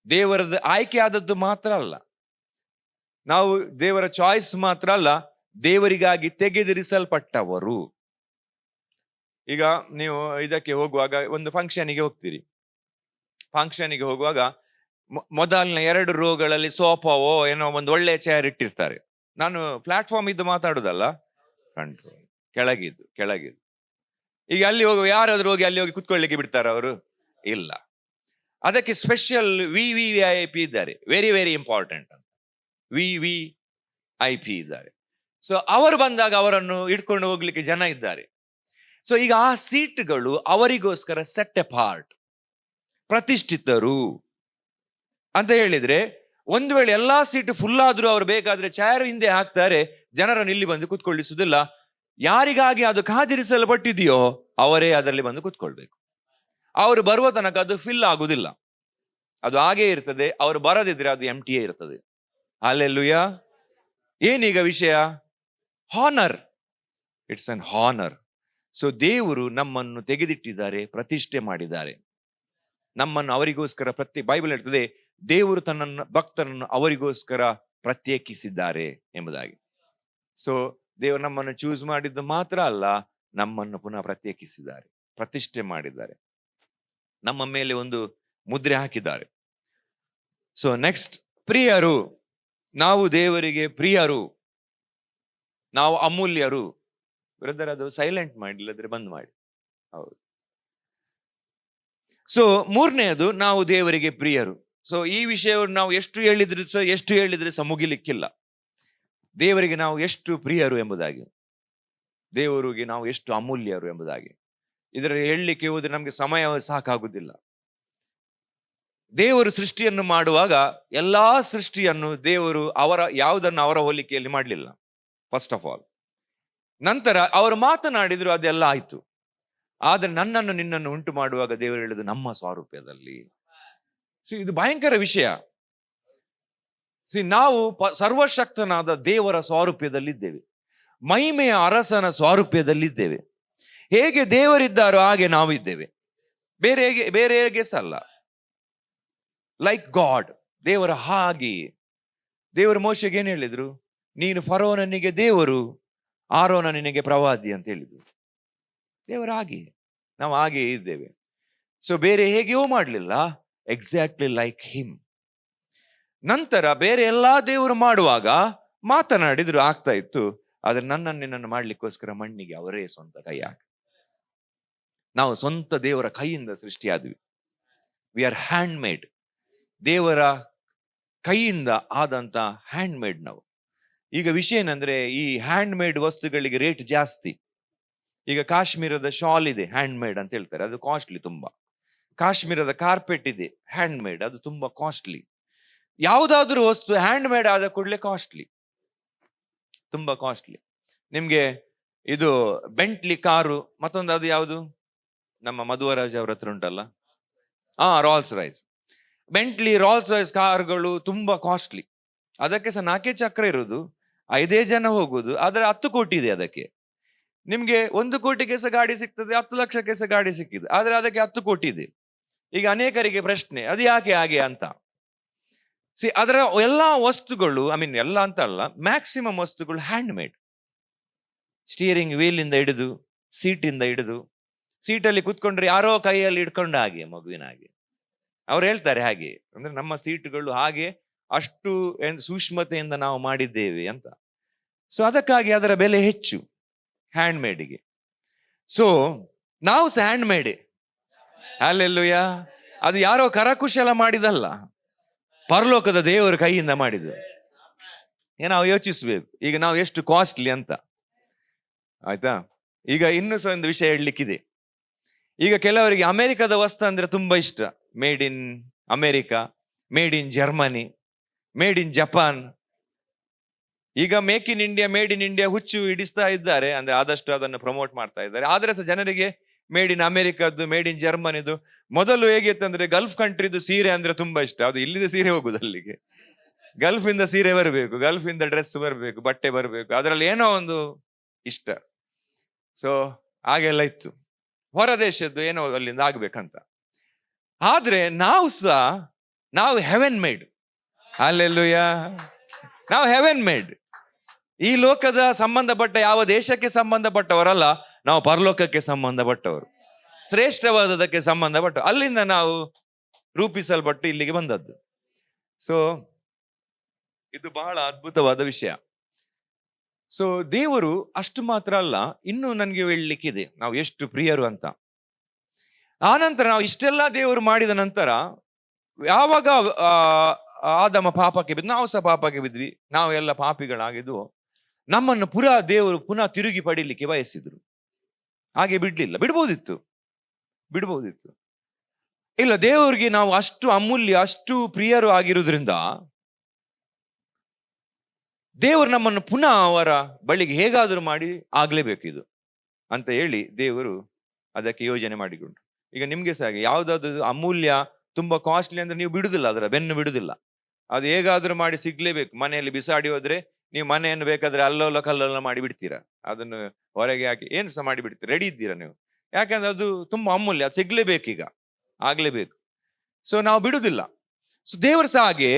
ದೇವರದ ಆಯ್ಕೆ ಆದದ್ದು ಮಾತ್ರ ಅಲ್ಲ, ನಾವು ದೇವರ ಚಾಯ್ಸ್ ಮಾತ್ರ ಅಲ್ಲ, ದೇವರಿಗಾಗಿ ತೆಗೆದಿರಿಸಲ್ಪಟ್ಟವರು. ಈಗ ನೀವು ಇದಕ್ಕೆ ಹೋಗುವಾಗ, ಒಂದು ಫಂಕ್ಷನಿಗೆ ಹೋಗ್ತೀರಿ, ಫಂಕ್ಷನಿಗೆ ಹೋಗುವಾಗ ಮೊದಲನೇ 2 ರೋಗಳಲ್ಲಿ ಸೋಫಾವೋ ಏನೋ ಒಂದು ಒಳ್ಳೆ ಚೇರ್ ಇಟ್ಟಿರ್ತಾರೆ. ನಾನು ಪ್ಲಾಟ್ಫಾರ್ಮ್ ಇದ್ದು ಮಾತಾಡುದಲ್ಲ, ಫ್ರಂಟ್ ರೋ, ಕೆಳಗಿದ್ದು. ಈಗ ಅಲ್ಲಿ ಹೋಗುವ ಯಾರಾದ್ರೂ ಹೋಗಿ ಅಲ್ಲಿ ಹೋಗಿ ಕುತ್ಕೊಳ್ಳಿಕ್ಕೆ ಬಿಡ್ತಾರ ಅವರು? ಇಲ್ಲ. ಅದಕ್ಕೆ ಸ್ಪೆಷಲ್ VVIP ಇದ್ದಾರೆ, ವೆರಿ ವೆರಿ ಇಂಪಾರ್ಟೆಂಟ್ ಅಂತ, VVIP ಇದ್ದಾರೆ. ಸೊ ಅವರು ಬಂದಾಗ ಅವರನ್ನು ಇಟ್ಕೊಂಡು ಹೋಗ್ಲಿಕ್ಕೆ ಜನ ಇದ್ದಾರೆ. ಸೊ ಈಗ ಆ ಸೀಟ್ಗಳು ಅವರಿಗೋಸ್ಕರ ಸೆಟ್ ಅಪಾರ್ಟ್, ಪ್ರತಿಷ್ಠಿತರು ಅಂತ ಹೇಳಿದ್ರೆ, ಒಂದು ವೇಳೆ ಎಲ್ಲಾ ಸೀಟ್ ಫುಲ್ ಆದ್ರೂ ಅವರು ಬೇಕಾದ್ರೆ ಚೇರ್ ಹಿಂದೆ ಹಾಕ್ತಾರೆ, ಜನರನ್ನು ಇಲ್ಲಿ ಬಂದು ಕುತ್ಕೊಳ್ಳಿಸುವುದಿಲ್ಲ. ಯಾರಿಗಾಗಿ ಅದು ಕಾದಿರಿಸಲ್ಪಟ್ಟಿದೆಯೋ ಅವರೇ ಅದರಲ್ಲಿ ಬಂದು ಕುತ್ಕೊಳ್ಬೇಕು. ಅವರು ಬರುವ ತನಕ ಅದು ಫಿಲ್ ಆಗುದಿಲ್ಲ, ಅದು ಹಾಗೇ ಇರ್ತದೆ. ಅವರು ಬರದಿದ್ರೆ ಅದು ಎಂಟಿಯೇ ಇರ್ತದೆ. ಹಲ್ಲೆಲೂಯಾ. ಏನೀಗ ವಿಷಯ? Honour, it's an honour. So ದೇವರು ನಮ್ಮನ್ನು ತೆಗೆದಿಟ್ಟಿದ್ದಾರೆ, ಪ್ರತಿಷ್ಠೆ ಮಾಡಿದ್ದಾರೆ, ನಮ್ಮನ್ನು ಅವರಿಗೋಸ್ಕರ ಬೈಬಲ್ ಹೇಳ್ತದೆ, ದೇವರು ತನ್ನ ಭಕ್ತರನ್ನು ಅವರಿಗೋಸ್ಕರ ಪ್ರತ್ಯೇಕಿಸಿದ್ದಾರೆ ಎಂಬುದಾಗಿ. ಸೊ ದೇವರು ನಮ್ಮನ್ನು ಚೂಸ್ ಮಾಡಿದ್ದು ಮಾತ್ರ ಅಲ್ಲ, ನಮ್ಮನ್ನು ಪುನಃ ಪ್ರತ್ಯೇಕಿಸಿದ್ದಾರೆ, ಪ್ರತಿಷ್ಠೆ ಮಾಡಿದ್ದಾರೆ, ನಮ್ಮ ಮೇಲೆ ಒಂದು ಮುದ್ರೆ ಹಾಕಿದ್ದಾರೆ. ಸೊ ನೆಕ್ಸ್ಟ್, ಪ್ರಿಯರು. ನಾವು ದೇವರಿಗೆ ಪ್ರಿಯರು, ನಾವು ಅಮೂಲ್ಯರು. ಬ್ರದರ್ ಅದು ಸೈಲೆಂಟ್ ಮಾಡಿ, ಇಲ್ಲದ್ರೆ ಬಂದ್ ಮಾಡಿ. ಹೌದು. ಸೊ 3ನೇದು, ನಾವು ದೇವರಿಗೆ ಪ್ರಿಯರು. ಸೊ ಈ ವಿಷಯವನ್ನು ನಾವು ಎಷ್ಟು ಹೇಳಿದ್ರೆ ಸಹ ಮುಗಿಲಿಕ್ಕಿಲ್ಲ. ದೇವರಿಗೆ ನಾವು ಎಷ್ಟು ಪ್ರಿಯರು ಎಂಬುದಾಗಿ, ದೇವರಿಗೆ ನಾವು ಎಷ್ಟು ಅಮೂಲ್ಯರು ಎಂಬುದಾಗಿ. ಇದರ ಹೇಳಲಿಕ್ಕೆ ಹೋದ್ರೆ ನಮ್ಗೆ ಸಮಯ ಸಾಕಾಗುವುದಿಲ್ಲ. ದೇವರು ಸೃಷ್ಟಿಯನ್ನು ಮಾಡುವಾಗ ಎಲ್ಲಾ ಸೃಷ್ಟಿಯನ್ನು ದೇವರು ಯಾವುದನ್ನು ಅವರ ಹೋಲಿಕೆಯಲ್ಲಿ ಮಾಡಲಿಲ್ಲ, ಫಸ್ಟ್ ಆಫ್ ಆಲ್. ನಂತರ ಅವರು ಮಾತನಾಡಿದ್ರು, ಅದೆಲ್ಲ ಆಯ್ತು. ಆದ್ರೆ ನನ್ನನ್ನು ನಿನ್ನನ್ನು ಉಂಟು ಮಾಡುವಾಗ ದೇವರು ಹೇಳಿದ್ದು ನಮ್ಮ ಸ್ವಾರೂಪ್ಯದಲ್ಲಿ. ಇದು ಭಯಂಕರ ವಿಷಯ. ನಾವು ಸರ್ವಶಕ್ತನಾದ ದೇವರ ಸ್ವಾರೂಪ್ಯದಲ್ಲಿದ್ದೇವೆ, ಮಹಿಮೆಯ ಅರಸನ ಸ್ವಾರೂಪ್ಯದಲ್ಲಿದ್ದೇವೆ. ಹೇಗೆ ದೇವರಿದ್ದಾರೋ ಹಾಗೆ ನಾವು ಇದ್ದೇವೆ, ಬೇರೆ ಹೇಗೆ ಸಲ್ಲ. ಲೈಕ್ ಗಾಡ್, ದೇವರ ಹಾಗೆ. ದೇವರು ಮೋಶೆಗೆ ಏನ್ ಹೇಳಿದ್ರು? ನೀನು ಫರೋನನಿಗೆ ದೇವರು, ಆರೋನ ನಿನಗೆ ಪ್ರವಾದಿ ಅಂತ ಹೇಳಿದ್ರು. ದೇವರ ಹಾಗೆ, ನಾವು ಹಾಗೆ ಇದ್ದೇವೆ. ಸೊ ಬೇರೆ ಹೇಗೆಯೋ ಮಾಡಲಿಲ್ಲ, ಎಕ್ಸಾಕ್ಟ್ಲಿ ಲೈಕ್ ಹಿಮ್. ನಂತರ ಬೇರೆ ಎಲ್ಲಾ ದೇವರು ಮಾಡುವಾಗ ಮಾತನಾಡಿದ್ರು, ಆಗ್ತಾ ಇತ್ತು. ಆದ್ರೆ ನಿನ್ನನ್ನು ಮಾಡ್ಲಿಕ್ಕೋಸ್ಕರ ಮಣ್ಣಿಗೆ ಅವರೇ ಸ್ವಂತ ಕೈ ಹಾಕಿ, ನಾವು ಸ್ವಂತ ದೇವರ ಕೈಯಿಂದ ಸೃಷ್ಟಿಯಾದ್ವಿ. ವಿ ಆರ್ ಹ್ಯಾಂಡ್ ಮೇಡ್, ದೇವರ ಕೈಯಿಂದ ಆದಂತ ಹ್ಯಾಂಡ್ ಮೇಡ್ ನಾವು. ಈಗ ವಿಷಯ ಏನಂದ್ರೆ, ಈ ಹ್ಯಾಂಡ್ ಮೇಡ್ ವಸ್ತುಗಳಿಗೆ ರೇಟ್ ಜಾಸ್ತಿ. ಈಗ ಕಾಶ್ಮೀರದ ಶಾಲ್ ಇದೆ, ಹ್ಯಾಂಡ್ ಮೇಡ್ ಅಂತ ಹೇಳ್ತಾರೆ, ಅದು ಕಾಸ್ಟ್ಲಿ ತುಂಬಾ. ಕಾಶ್ಮೀರದ ಕಾರ್ಪೆಟ್ ಇದೆ, ಹ್ಯಾಂಡ್ ಮೇಡ್, ಅದು ತುಂಬಾ ಕಾಸ್ಟ್ಲಿ. ಯಾವುದಾದ್ರೂ ವಸ್ತು ಹ್ಯಾಂಡ್ ಮೇಡ್ ಆದ ಕೂಡಲೇ ಕಾಸ್ಟ್ಲಿ, ತುಂಬಾ ಕಾಸ್ಟ್ಲಿ. ನಿಮ್ಗೆ ಇದು ಬೆಂಟ್ಲಿ ಕಾರು, ಮತ್ತೊಂದು ಅದು ಯಾವುದು ನಮ್ಮ ಮಧುವರಾಜ್ ಅವ್ರ ಹತ್ರ ಉಂಟಲ್ಲ, ರಾಲ್ಸ್ ರಾಯ್ಸ್. ಬೆಂಟ್ಲಿ, ರಾಲ್ಸ್ ರಾಯ್ಸ್ ಕಾರುಗಳು ತುಂಬಾ ಕಾಸ್ಟ್ಲಿ. ಅದಕ್ಕೆ ಸಹ 4 ಚಕ್ರ ಇರುವುದು, 5 ಜನ ಹೋಗುದು, ಆದ್ರೆ 10 ಕೋಟಿ ಇದೆ ಅದಕ್ಕೆ. ನಿಮ್ಗೆ 1 ಕೋಟಿಗೆ ಸಹ ಗಾಡಿ ಸಿಗ್ತದೆ, 10 ಲಕ್ಷಕ್ಕೆ ಸಹ ಗಾಡಿ ಸಿಕ್ಕಿದೆ, ಆದ್ರೆ ಅದಕ್ಕೆ 10 ಕೋಟಿ ಇದೆ. ಈಗ ಅನೇಕರಿಗೆ ಪ್ರಶ್ನೆ, ಅದು ಯಾಕೆ ಹಾಗೆ ಅಂತ. ಅದರ ಎಲ್ಲಾ ವಸ್ತುಗಳು, ಎಲ್ಲ ಅಂತ ಅಲ್ಲ, ಮ್ಯಾಕ್ಸಿಮಮ್ ವಸ್ತುಗಳು ಹ್ಯಾಂಡ್ ಮೇಡ್. ಸ್ಟೀರಿಂಗ್ ವೀಲ್ ಇಂದ ಹಿಡಿದು, ಸೀಟಿಂದ ಹಿಡಿದು, ಸೀಟಲ್ಲಿ ಕುತ್ಕೊಂಡ್ರೆ ಯಾರೋ ಕೈಯಲ್ಲಿ ಇಟ್ಕೊಂಡ ಹಾಗೆ, ಮಗುವಿನ ಹಾಗೆ ಅವ್ರು ಹೇಳ್ತಾರೆ. ಹಾಗೆ ಅಂದ್ರೆ ನಮ್ಮ ಸೀಟುಗಳು ಹಾಗೆ, ಅಷ್ಟು ಸೂಕ್ಷ್ಮತೆಯಿಂದ ನಾವು ಮಾಡಿದ್ದೇವೆ ಅಂತ. ಸೊ ಅದಕ್ಕಾಗಿ ಅದರ ಬೆಲೆ ಹೆಚ್ಚು ಹ್ಯಾಂಡ್ ಮೇಡ್ಗೆ. ಸೊ ನಾವು ಸಹ ಹ್ಯಾಂಡ್ ಮೇಡ್. ಹಲ್ಲೆಲೂಯಾ. ಅದು ಯಾರೋ ಕರಕುಶಲ ಮಾಡಿದಲ್ಲ, ಪರಲೋಕದ ದೇವರ ಕೈಯಿಂದ ಮಾಡಿದ್ದು. ನಾವು ಯೋಚಿಸ್ಬೇಕು, ಈಗ ನಾವು ಎಷ್ಟು ಕಾಸ್ಟ್ಲಿ ಅಂತ. ಆಯ್ತಾ? ಈಗ ಇನ್ನೂ ಸಹ ಒಂದು ವಿಷಯ ಹೇಳಲಿಕ್ಕಿದೆ. ಈಗ ಕೆಲವರಿಗೆ ಅಮೆರಿಕದ ವಸ್ತು ಅಂದ್ರೆ ತುಂಬಾ ಇಷ್ಟ. Made in America, made in Germany, made in Japan. ಈಗ make in India, made in India ಹುಚ್ಚು ಹಿಡಿಸ್ತಾ ಇದ್ದಾರೆ, ಅಂದ್ರೆ ಆದಷ್ಟು ಅದನ್ನು ಪ್ರಮೋಟ್ ಮಾಡ್ತಾ ಇದ್ದಾರೆ. ಆದ್ರೆ ಸಹ ಜನರಿಗೆ ಮೇಡ್ ಇನ್ ಅಮೆರಿಕದ್ದು, ಮೇಡ್ ಇನ್ ಜರ್ಮನಿದು, ಮೊದಲು ಹೇಗಿತ್ತಂದ್ರೆ ಗಲ್ಫ್ ಕಂಟ್ರಿದು ಸೀರೆ ಅಂದ್ರೆ ತುಂಬಾ ಇಷ್ಟ. ಅದು ಇಲ್ಲಿದೆ ಸೀರೆ ಹೋಗುದು ಅಲ್ಲಿಗೆ, ಗಲ್ಫ್ ಇಂದ ಸೀರೆ ಬರಬೇಕು, ಗಲ್ಫ್ ಇಂದ ಡ್ರೆಸ್ ಬರಬೇಕು, ಬಟ್ಟೆ ಬರಬೇಕು, ಅದರಲ್ಲಿ ಏನೋ ಒಂದು ಇಷ್ಟ. ಸೊ ಹಾಗೆಲ್ಲ ಇತ್ತು, ಹೊರ ದೇಶದ್ದು ಏನೋ ಅಲ್ಲಿಂದ ಆಗ್ಬೇಕಂತ. ಆದ್ರೆ ನಾವು ಹೆವೆನ್ ಮೇಡ್. ಅಲ್ಲೆಲ್ಲೂಯ, ನಾವು ಹೆವೆನ್ ಮೇಡ್. ಈ ಲೋಕದ ಸಂಬಂಧಪಟ್ಟ ಯಾವ ದೇಶಕ್ಕೆ ಸಂಬಂಧಪಟ್ಟವರಲ್ಲ, ನಾವು ಪರಲೋಕಕ್ಕೆ ಸಂಬಂಧಪಟ್ಟವರು, ಶ್ರೇಷ್ಠವಾದದಕ್ಕೆ ಸಂಬಂಧಪಟ್ಟ, ಅಲ್ಲಿಂದ ನಾವು ರೂಪಿಸಲ್ಪಟ್ಟು ಇಲ್ಲಿಗೆ ಬಂದದ್ದು. ಸೊ ಇದು ಬಹಳ ಅದ್ಭುತವಾದ ವಿಷಯ. ಸೊ ದೇವರು ಅಷ್ಟು ಮಾತ್ರ ಅಲ್ಲ, ಇನ್ನೂ ನನಗೆ ಹೇಳಲಿಕ್ಕಿದೆ ನಾವು ಎಷ್ಟು ಪ್ರಿಯರು ಅಂತ. ಆ ನಂತರ ನಾವು ಇಷ್ಟೆಲ್ಲ ದೇವರು ಮಾಡಿದ ನಂತರ ಯಾವಾಗ ಆದಮ ಪಾಪಕ್ಕೆ ಬಿದ್ದು, ನಾವು ಸಹ ಪಾಪಕ್ಕೆ ಬಿದ್ವಿ, ನಾವು ಎಲ್ಲ ಪಾಪಿಗಳಾಗಿದ್ದು, ನಮ್ಮನ್ನು ದೇವರು ಪುನಃ ತಿರುಗಿ ಪಡೀಲಿಕ್ಕೆ ಬಯಸಿದ್ರು. ಹಾಗೆ ಬಿಡ್ಬೋದಿತ್ತು. ಇಲ್ಲ, ದೇವರಿಗೆ ನಾವು ಅಷ್ಟು ಅಮೂಲ್ಯ, ಅಷ್ಟು ಪ್ರಿಯರು ಆಗಿರುವುದರಿಂದ ದೇವರು ನಮ್ಮನ್ನು ಪುನಃ ಅವರ ಬಳಿಗೆ ಹೇಗಾದರೂ ಮಾಡಿ ಆಗ್ಲೇಬೇಕಿದು ಅಂತ ಹೇಳಿ ದೇವರು ಅದಕ್ಕೆ ಯೋಜನೆ ಮಾಡಿಕೊಂಡ್ರು. ಈಗ ನಿಮ್ಗೆ ಸಹ ಯಾವ್ದಾದ್ರು ಅಮೂಲ್ಯ, ತುಂಬಾ ಕಾಸ್ಟ್ಲಿ ಅಂದ್ರೆ ನೀವು ಬಿಡುದಿಲ್ಲ, ಅದರ ಬೆನ್ನು ಬಿಡುದಿಲ್ಲ. ಅದು ಹೇಗಾದ್ರೂ ಮಾಡಿ ಸಿಗ್ಲೇಬೇಕು. ಮನೆಯಲ್ಲಿ ಬಿಸಾಡಿ ಹೋದ್ರೆ ನೀವು ಮನೆಯನ್ನು ಬೇಕಾದ್ರೆ ಅಲ್ಲೋಲ ಕಲ್ಲೋಲ ಮಾಡಿ ಬಿಡ್ತೀರಾ, ಅದನ್ನು ಹೊರಗೆ ಹಾಕಿ ಏನು ಸಹ ಮಾಡಿ ಬಿಡ್ತೀರಾ, ರೆಡಿ ಇದ್ದೀರಾ ನೀವು. ಯಾಕಂದ್ರೆ ಅದು ತುಂಬಾ ಅಮೂಲ್ಯ, ಅದು ಸಿಗ್ಲೇಬೇಕೀಗ, ಆಗ್ಲೇಬೇಕು. ಸೊ ನಾವು ಬಿಡುದಿಲ್ಲ. ಸೊ ದೇವರು ಸಹ ಹಾಗೆ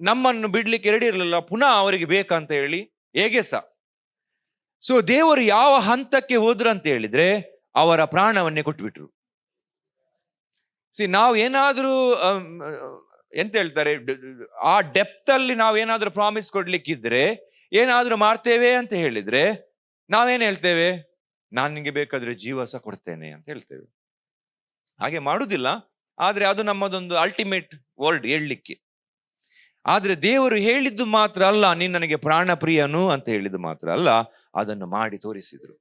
ನಮ್ಮನ್ನು ಬಿಡ್ಲಿಕ್ಕೆ ರೆಡಿ ಇರಲಿಲ್ಲ, ಪುನಃ ಅವರಿಗೆ ಬೇಕಂತ ಹೇಳಿ ಹೇಗೆ ಸಹ. ಸೊ ದೇವರು ಯಾವ ಹಂತಕ್ಕೆ ಹೋದ್ರು ಅಂತ ಹೇಳಿದ್ರೆ ಅವರ ಪ್ರಾಣವನ್ನೇ ಕೊಟ್ಬಿಟ್ರು. ನಾವು ಏನಾದ್ರೂ ಎಂತ ಹೇಳ್ತಾರೆ, ಆ ಡೆಪ್ತ್ ಅಲ್ಲಿ ನಾವು ಏನಾದ್ರೂ ಪ್ರಾಮಿಸ್ ಕೊಡ್ಲಿಕ್ಕಿದ್ರೆ, ಏನಾದ್ರೂ ಮಾಡ್ತೇವೆ ಅಂತ ಹೇಳಿದ್ರೆ ನಾವೇನ್ ಹೇಳ್ತೇವೆ, ನಾನು ನಿಂಗೆ ಬೇಕಾದ್ರೆ ಜೀವ ಸಹ ಕೊಡ್ತೇನೆ ಅಂತ ಹೇಳ್ತೇವೆ. ಹಾಗೆ ಮಾಡುದಿಲ್ಲ, ಆದ್ರೆ ಅದು ನಮ್ಮದೊಂದು ಅಲ್ಟಿಮೇಟ್ ವರ್ಡ್ ಹೇಳಲಿಕ್ಕೆ. ಆದ್ರೆ ದೇವರು ಹೇಳಿದ್ದು ಮಾತ್ರ ಅಲ್ಲ, ನೀನ್ ನನಗೆ ಪ್ರಾಣ ಪ್ರಿಯನು ಅಂತ ಹೇಳಿದ್ದು ಮಾತ್ರ ಅಲ್ಲ, ಅದನ್ನು ಮಾಡಿ ತೋರಿಸಿದ್ರು.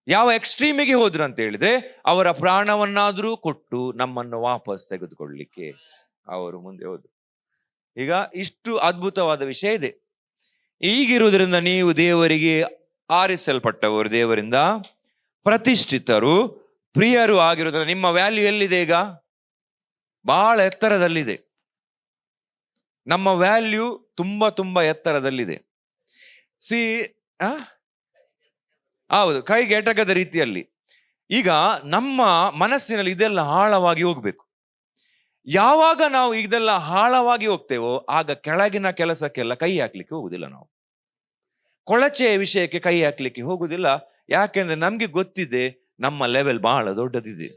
ಯಾವ ಎಕ್ಸ್ಟ್ರೀಮಿಗೆ ಹೋದ್ರು ಅಂತ ಹೇಳಿದ್ರೆ ಅವರ ಪ್ರಾಣವನ್ನಾದ್ರೂ ಕೊಟ್ಟು ನಮ್ಮನ್ನು ವಾಪಸ್ ತೆಗೆದುಕೊಳ್ಳಲಿಕ್ಕೆ ಅವರು ಮುಂದೆ ಹೋದ್ರು. ಈಗ ಇಷ್ಟು ಅದ್ಭುತವಾದ ವಿಷಯ ಇದೆ. ಈಗಿರುವುದರಿಂದ ನೀವು ದೇವರಿಗೆ ಆರಿಸಲ್ಪಟ್ಟವರು, ದೇವರಿಂದ ಪ್ರತಿಷ್ಠಿತರು, ಪ್ರಿಯರು ಆಗಿರುವುದರಿಂದ ನಿಮ್ಮ ವ್ಯಾಲ್ಯೂ ಎಲ್ಲಿದೆ? ಈಗ ಬಹಳ ಎತ್ತರದಲ್ಲಿದೆ. ನಮ್ಮ ವ್ಯಾಲ್ಯೂ ತುಂಬಾ ತುಂಬಾ ಎತ್ತರದಲ್ಲಿದೆ. ಹೌದು, ಕೈಗೆ ಎಟಕದ ರೀತಿಯಲ್ಲಿ. ಈಗ ನಮ್ಮ ಮನಸ್ಸಿನಲ್ಲಿ ಇದೆಲ್ಲ ಆಳವಾಗಿ ಹೋಗ್ಬೇಕು. ಯಾವಾಗ ನಾವು ಇದೆಲ್ಲ ಆಳವಾಗಿ ಹೋಗ್ತೇವೋ ಆಗ ಕೆಳಗಿನ ಕೆಲಸಕ್ಕೆಲ್ಲ ಕೈ ಹಾಕ್ಲಿಕ್ಕೆ ಹೋಗುದಿಲ್ಲ, ನಾವು ಕೊಳಚೆಯ ವಿಷಯಕ್ಕೆ ಕೈ ಹಾಕ್ಲಿಕ್ಕೆ ಹೋಗುದಿಲ್ಲ. ಯಾಕೆಂದ್ರೆ ನಮ್ಗೆ ಗೊತ್ತಿದೆ ನಮ್ಮ ಲೆವೆಲ್ ಬಹಳ ದೊಡ್ಡದಿದೆ,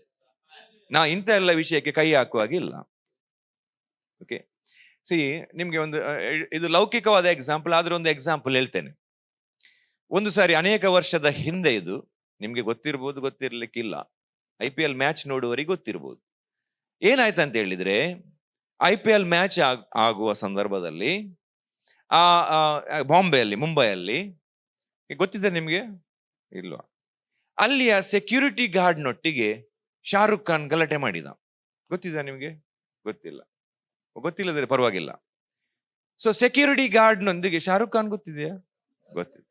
ನಾ ಇಂಥ ಎಲ್ಲ ವಿಷಯಕ್ಕೆ ಕೈ ಹಾಕುವಾಗಿಲ್ಲ. ಓಕೆ, ನಿಮ್ಗೆ ಒಂದು ಇದು ಲೌಕಿಕವಾದ ಎಕ್ಸಾಂಪಲ್, ಆದ್ರೆ ಒಂದು ಎಕ್ಸಾಂಪಲ್ ಹೇಳ್ತೇನೆ. ಒಂದು ಸಾರಿ ಅನೇಕ ವರ್ಷದ ಹಿಂದೆ, ಇದು ನಿಮ್ಗೆ ಗೊತ್ತಿರ್ಬೋದು, ಗೊತ್ತಿರ್ಲಿಕ್ಕಿಲ್ಲ, IPL ಮ್ಯಾಚ್ ನೋಡುವವರಿಗೆ ಗೊತ್ತಿರ್ಬೋದು. ಏನಾಯ್ತಂತ ಹೇಳಿದ್ರೆ, IPL ಮ್ಯಾಚ್ ಆಗುವ ಸಂದರ್ಭದಲ್ಲಿ ಮುಂಬೈಯಲ್ಲಿ ಗೊತ್ತಿದೆ ನಿಮ್ಗೆ ಇಲ್ವಾ, ಅಲ್ಲಿಯ ಸೆಕ್ಯೂರಿಟಿ ಗಾರ್ಡ್ನೊಟ್ಟಿಗೆ ಶಾರುಖ್ ಖಾನ್ ಗಲಾಟೆ ಮಾಡಿದ. ಗೊತ್ತಿದೆ ನಿಮ್ಗೆ? ಗೊತ್ತಿಲ್ಲದ್ರೆ ಪರವಾಗಿಲ್ಲ. ಸೊ ಸೆಕ್ಯೂರಿಟಿ ಗಾರ್ಡ್ನೊಂದಿಗೆ ಶಾರುಖ್ ಖಾನ್ ಗೊತ್ತಿದೆಯಾ? ಗೊತ್ತಿದೆ.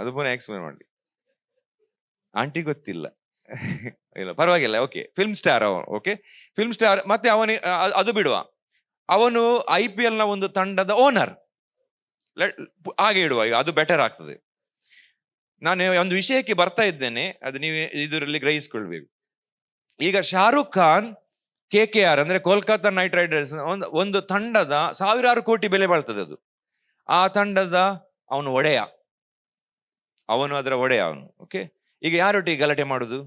ಅದು ಪುನಃ ಎಕ್ಸ್ಪ್ಲೇನ್ ಮಾಡಿ. ಆಂಟಿ ಗೊತ್ತಿಲ್ಲ ಇಲ್ಲ ಪರವಾಗಿಲ್ಲ. ಓಕೆ, ಫಿಲ್ಮ್ ಸ್ಟಾರ್ ಅವನು. Okay, film star. ಮತ್ತೆ ಅದು ಬಿಡುವ, ಅವನು IPL ನ ಒಂದು ತಂಡದ ಓನರ್. ಹಾಗೆ ಇಡುವ, ಅದು ಬೆಟರ್ ಆಗ್ತದೆ. ನಾನು ಒಂದು ವಿಷಯಕ್ಕೆ ಬರ್ತಾ ಇದ್ದೇನೆ, ಅದು ನೀವು ಇದರಲ್ಲಿ ಗ್ರಹಿಸ್ಕೊಳ್ಬೇಕು. ಈಗ ಶಾರುಖ್ ಖಾನ್ KKR ಅಂದ್ರೆ ಕೋಲ್ಕತ್ತಾ ನೈಟ್ ರೈಡರ್ಸ್ ಒಂದು ತಂಡದ ಸಾವಿರಾರು ಕೋಟಿ ಬೆಲೆ ಬಾಳ್ತದೆ ಅದು. ಆ ತಂಡದ ಅವನು ಒಡೆಯ, ಅದರ ಒಡೆಯ ಅವನು. ಓಕೆ, ಈಗ ಯಾರೊಟ್ಟಿಗೆ ಗಲಾಟೆ ಮಾಡುದು?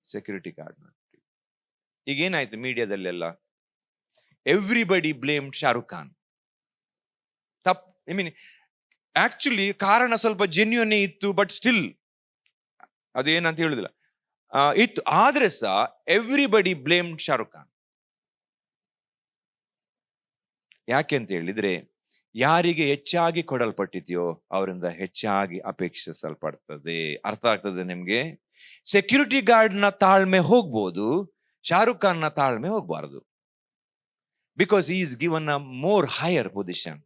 Security guard. ಈಗ ಏನಾಯ್ತು ಮೀಡಿಯಾದಲ್ಲೆಲ್ಲ, everybody blame Shahrukh Khan. Actually ಕಾರಣ ಸ್ವಲ್ಪ ಜೆನ್ಯೂನ್ ಇತ್ತು, ಬಟ್ ಸ್ಟಿಲ್ ಅದೇನಂತ ಹೇಳುದಿಲ್ಲ ಇತ್ತು. ಆದ್ರೆ ಸಹ ಎವ್ರಿಬಡಿ ಬ್ಲೇಮ್ ಶಾರುಖ್ ಖಾನ್. ಯಾಕೆ ಅಂತ ಹೇಳಿದ್ರೆ, ಯಾರಿಗೆ ಹೆಚ್ಚಾಗಿ ಕೊಡಲ್ಪಟ್ಟಿದೆಯೋ ಅವರಿಂದ ಹೆಚ್ಚಾಗಿ ಅಪೇಕ್ಷಿಸಲ್ಪಡ್ತದೆ. ಅರ್ಥ ಆಗ್ತದೆ ನಿಮ್ಗೆ? ಸೆಕ್ಯೂರಿಟಿ ಗಾರ್ಡ್ನ ತಾಳ್ಮೆ ಹೋಗ್ಬೋದು, ಶಾರುಖ್ ಖಾನ್ನ ತಾಳ್ಮೆ ಹೋಗ್ಬಾರ್ದು. Because he is given a more higher position.